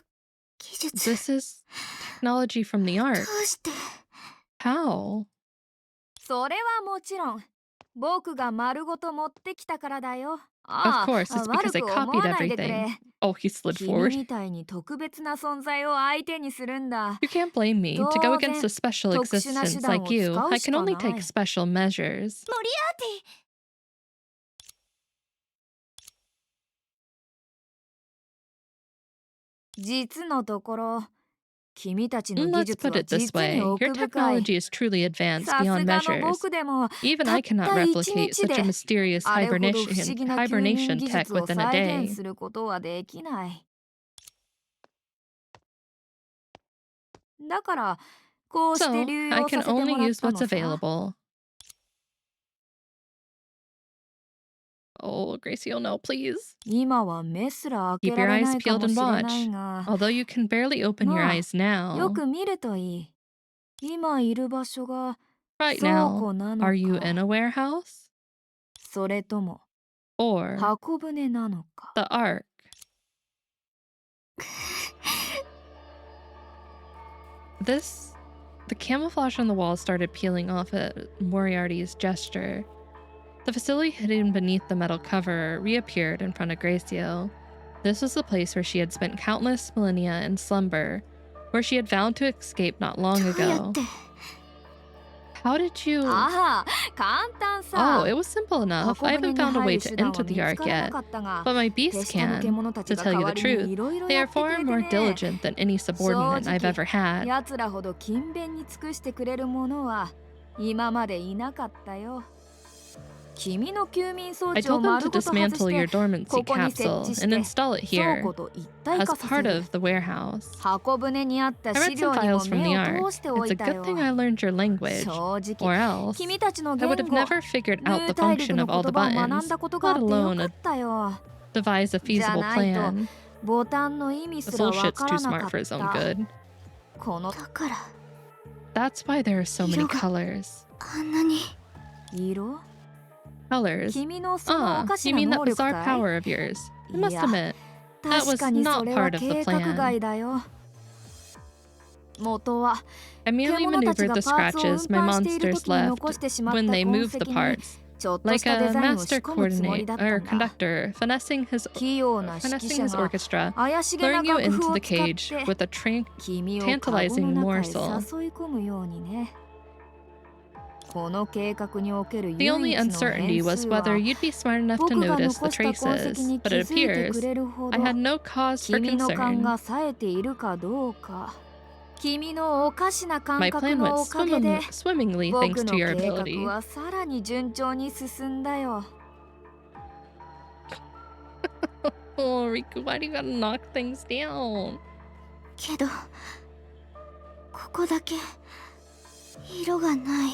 技術。 This is technology from the ど ark. うして How? それはもちろん僕が丸ごと持ってきたからだよ。 Of course, it's because I 悪く思 copied わないでくれ。 everything. Oh, he slid 君 forward. みたいに特別な存在を相手にするんだ。 You can't blame me. To go against a special 当然、 existence 特殊な手段を like you, 使う I し can か only ない。 take special measures. モリアーティ。実のところ、君たちの技 Let's 術 put は it this 実 way. に Your 奥深い。 technology is truly advanced さす beyond がの measures. 僕でも Even I たった cannot 一 replicate 日 such a で mysterious あれほど不思 hibernation 議な吸引 tech 技術を within a 再 day. 現することはできない。だからこうして So, 流 I 用さ can せても only らっ use た what's のさ。 available. Oh, Gracio, no, please. 今は目すら開 Keep け your られ eyes ないか peeled も and しれない watch. が、 Although you can barely open your まあ eyes よ now. く見るといい。今いる場所が Right 倉 now, 庫なの are you in か、 a warehouse? それとも Or 箱舟なのか。 the ark? The camouflage on the wall started peeling off at Moriarty's gesture. The facility hidden beneath the metal cover reappeared in front of Gracio. This was the place where she had spent countless millennia in slumber, where she had vowed to escape not long どうや ago. って How did you... ああ、簡単さ。 Oh, it was simple enough. 箱 I 舟 haven't に found a 入 way る to 手段 enter は見 the つ ark からな yet, かったが、 but my 手 beast 下の can. 獣たち To が tell 代 you わ the りに truth, いろいろ they や are ってく far れて more ね。 diligent than any 正 subordinate I've 直、 ever had. 奴らほど勤勉に尽くしてくれる者は今までいなかったよ。君の休眠装 I 置を told them 丸 to ごと外 dismantle し your て、 dormancy ここに設 capsule 置し and て install it 倉 here 庫と一体 as 化させ part る。 of the warehouse. 箱舟にあった I 資 read 料 some にも files from 目 the を ark. 通してお It's い a た good よ。 thing I learned your language, 正 or 直、 else 君たちの I 言 would have 語、 never figured ム out ー the 大陸 function の of all 言 the 葉を学ん buttons, だことがあ let ってよ alone かったよ。 devise a じゃ feasible ないと、 plan. ボタンの意味 This すら little わ shit's か too らなか smart っ for his own た。 good. だこのから That's why there are so many 色が colors. あんなに色？ Colors. 君のそのおかし You な mean 能 that 力 bizarre かい？ power of yours? I い must や、 admit, that 確 was かに not それは part of the 計画 plan. 外だよ。元は I merely 獣たち maneuvered が the パーツを運 scratches my 搬している monsters 時に left 残してしまった when they 痕 moved the 跡に parts, ちょっと like したデ a ザインを仕 master 込むつもりだった coordinator or んだ。 conductor finessing 器用な指揮 his 者が orchestra, 怪しげな luring you 楽譜 into を the 使っ cage て with a 君をカゴ tantalizing の中へ morsel. 誘い込むようにね。この計画における The 唯 only 一の uncertainty 変 was 数 whether は you'd be smart enough to 僕が notice the 残した痕跡 traces, に気 but it づいて appears くれるほ I ど had no cause for 君の勘 concern. が冴えているかどうか。君のおかしな感 My 覚 plan の went おかげで swimmingly 僕 thanks の to your 計画 ability. はさらに順調に進んだよ。Oh, Riku, why do you gotta knock things down? けどここだけ色がない。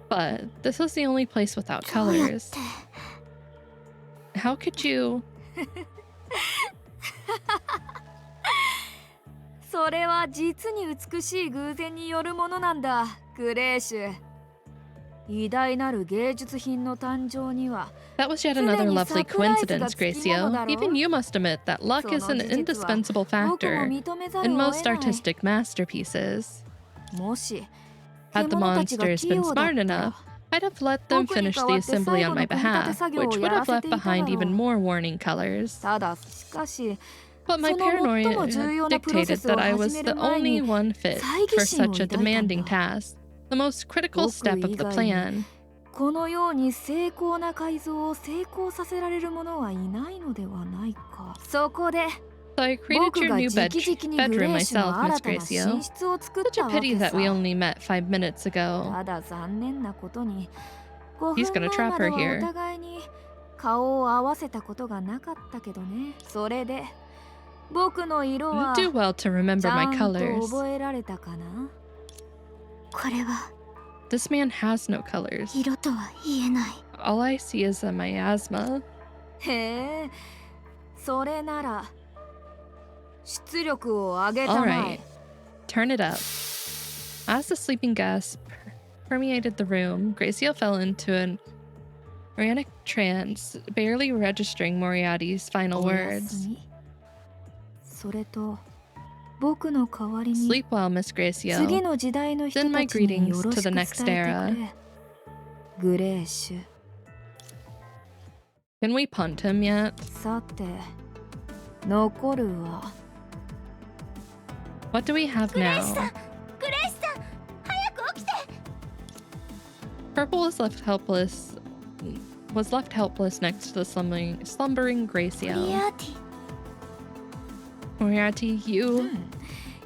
But this was the only place without どうやっ colors. て How could you? それは実に美しい偶然によるものなんだ、グレーシュ。偉大なる芸術品の誕生には That was yet another lovely coincidence, Gracio. Even you must admit that luck is an indispensable factor in most artistic masterpieces. もし Had the 獣たちが monsters 器 been 用だっ smart た enough, ら I'd have let them finish the assembly on my behalf, which would have left behind even more warning colors. ただしかし But my その最も paranoia 重要なプロセ dictated スを that I 始 was め the る前 only に one fit 猜疑 for 心を such a 抱いたん demanding だ。 task, the most critical step of the plan. このように精巧な改造を成功させられる者はいないのではないか。そこで So I created 僕 your が new 直々にグ bedroom レーシュの myself, Miss 新たな Gracio. 寝室を作っ Such た a わ pity け that さ。 we only met 5 minutes ago. ただ残念なことに5 He's 分 gonna 前 trap まで her は here. お互いに顔を合わせたことがなかったけどね。それで僕の色 You は do well to ち remember ゃ my んと colors. 覚えられたかな。これは This man has no colors. 色とは言えない。 All I see is a miasma. へえ、それなら出力を上げたま Alright, え。 turn it up. As the sleeping gas permeated the room, Gracio fell into an organic trance, barely registering Moriarty's final おや words. すみ。それと僕の代わりに Sleep well, Miss 次 Gracio. の時代の人 Send my たちに greetings よろ to し the く伝 next えて era. くれ。グレーシュ。 Can we punt him yet? さて、残るは What do we have グレイシ now? さん、グレイシさん、早く起きて。 Purple was left helpless next to the slumbering モリ Gracio. アーティ、 Moriarty, you.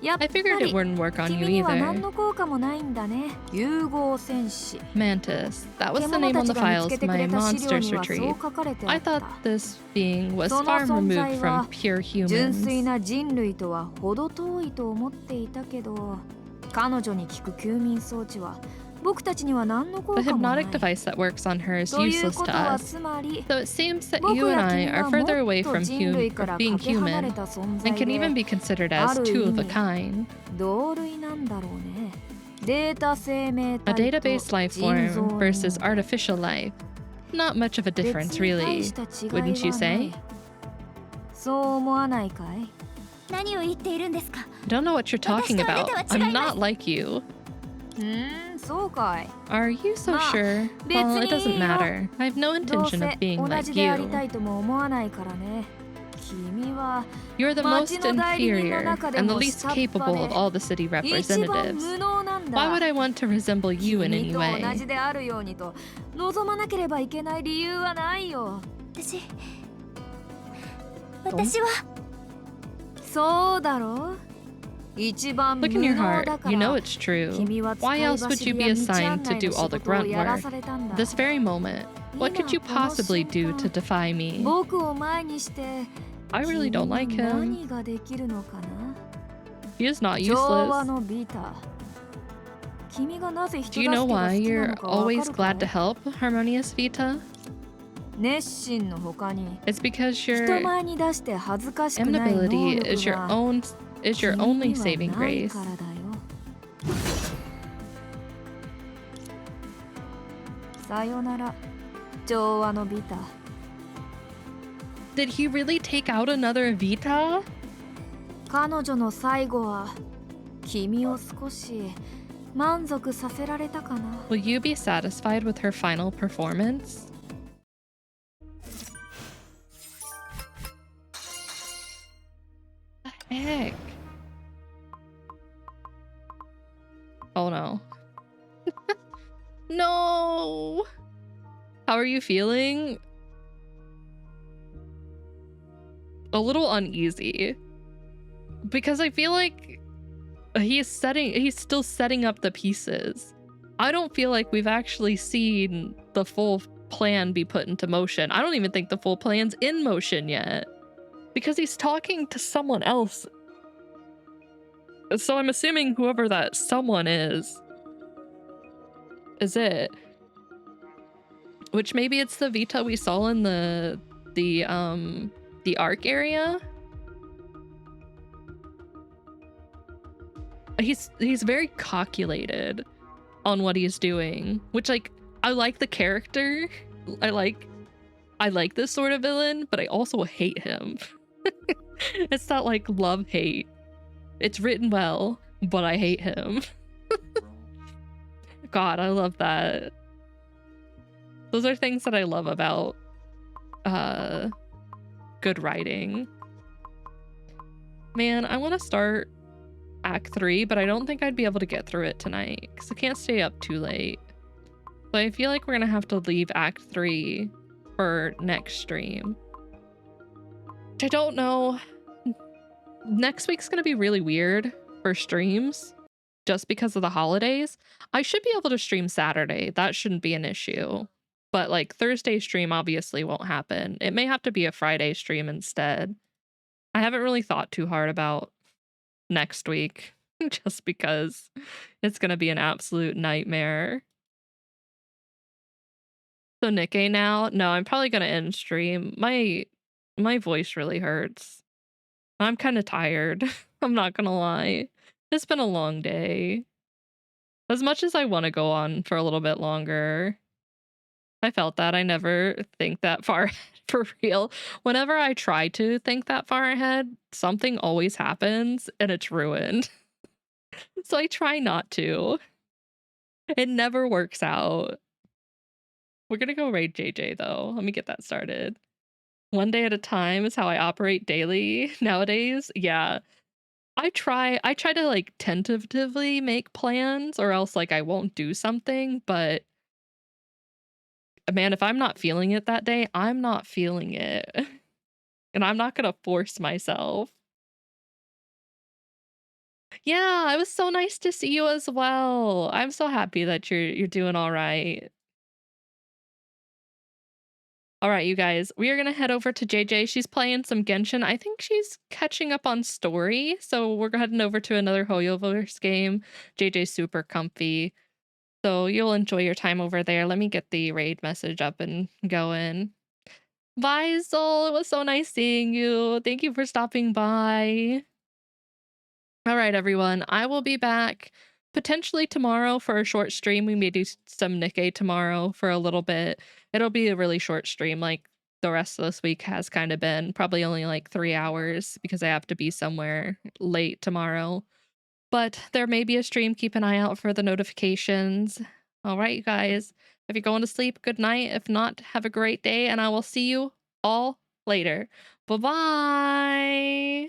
やっぱ I figured it り wouldn't work on 君 you には何 either. の効果もないんだね。融合戦士。 Mantis. That was the 獣 name た on ち the が見つ files けてく my れた資料 monsters にはそう retrieved. 書かれてあ I った thought。this being was その far 存在 removed は from pure 純粋 humans. な人類とは程遠いと思っていたけど、彼女に効く休眠装置は僕たちには何の効 The 果もない。 hypnotic device that works on her is という useless こ to とは us. つまり、 So it seems that 僕 you や and I 君 are はも further っ away と from 人類から being かけ離れ human た存 and 在 can even で be considered as two of a kind. 同類なんだろうね。データ生命 A 体と database life 人造 form versus 人間。 artificial life. Not much of a 別 difference, に大 really. した違い Wouldn't you はな say? い。そう思わないかい？何を言っているんですか。 I don't know what you're talking about. I'm not like you. そうかい。 Are you so まあ、 sure? 別 Well, に it いい doesn't よ。 matter. I have no どう intention せ of being 同 like じであり you. たいとも思わないからね。君は You're the 町 most の代理人の inferior 中で and the も least 下っ端 capable で of all the city 一番 representatives. 無能なんだ。 Why would I want to resemble you in 君 any と同 way? じであるようにと望まなければいけない理由はないよ。私はそうだろう。一番無 Look in your 能 heart. だか You know ら it's true. 君は使 Why い else would 走 you り be や道 assigned 案 to 内 do の all 仕 the 事を grunt やら work? されたんだ。 This very moment, what could you possibly do to defy me? 僕を前にして I really don't like 君に him. 何ができるのかな。 He is not 調和 useless. のビタ。君がなぜ Do 人 you 助 know けが why 好きな you're のかわ always かるか glad to い？ help, Harmonious Vita? 熱心の他に It's because 人 your 前に出して恥ずかしくない能 amenability 力 is your が only 君 saving にはない grace. からだよ。さよなら、調和のビタ。 Did he really take out another Vita? 彼女の最後は君を少し満足させられたかな。 Will you be satisfied with her final performance? The heck? Oh no. No! How are you feeling? A little uneasy. Because I feel like he's still setting up the pieces. I don't feel like we've actually seen the full plan be put into motion. I don't even think the full plan's in motion yet. Because he's talking to someone else. So I'm assuming whoever that someone is is it. Which maybe it's the Vita we saw in the Arc area. He's very calculated on what he's doing, which, like, I like the character. I like this sort of villain, but I also hate him. It's not like love-hate. It's written well, but I hate him. God, I love that. Those are things that I love about good writing. Man, I want to start Act 3, but I don't think I'd be able to get through it tonight because I can't stay up too late. So I feel like we're gonna have to leave Act 3 for next stream. Which I don't know. Next week's gonna be really weird for streams just because of the holidays. I should be able to stream Saturday. That shouldn't be an issue. But like Thursday stream obviously won't happen. It may have to be a Friday stream instead. I haven't really thought too hard about next week just because it's gonna be an absolute nightmare. So Nikkei now? No, I'm probably gonna end stream. My voice really hurts. I'm kind of tired. I'm not gonna lie. It's been a long day. As much as I want to go on for a little bit longer. I felt that. I never think that far ahead for real. Whenever I try to think that far ahead, something always happens and it's ruined. So I try not to. It never works out. We're gonna go raid JJ though. Let me get that started. One day at a time is how I operate daily nowadays. Yeah. I try to like tentatively make plans or else like I won't do something, but man, if I'm not feeling it that day, I'm not feeling it. And I'm not gonna force myself. Yeah, it was so nice to see you as well. I'm so happy that you're doing all right. All right, you guys, we are going to head over to JJ. She's playing some Genshin. I think she's catching up on story. So we're heading over to another Hoyoverse game. JJ's super comfy. So you'll enjoy your time over there. Let me get the raid message up and going. Bye, Soul. It was so nice seeing you. Thank you for stopping by. All right, everyone. I will be back potentially tomorrow for a short stream. We may do some Nikkei tomorrow for a little bit. It'll be a really short stream, like the rest of this week has kind of been. Probably only like 3 hours because I have to be somewhere late tomorrow. But there may be a stream. Keep an eye out for the notifications. All right, you guys. If you're going to sleep, good night. If not, have a great day, and I will see you all later. Bye-bye.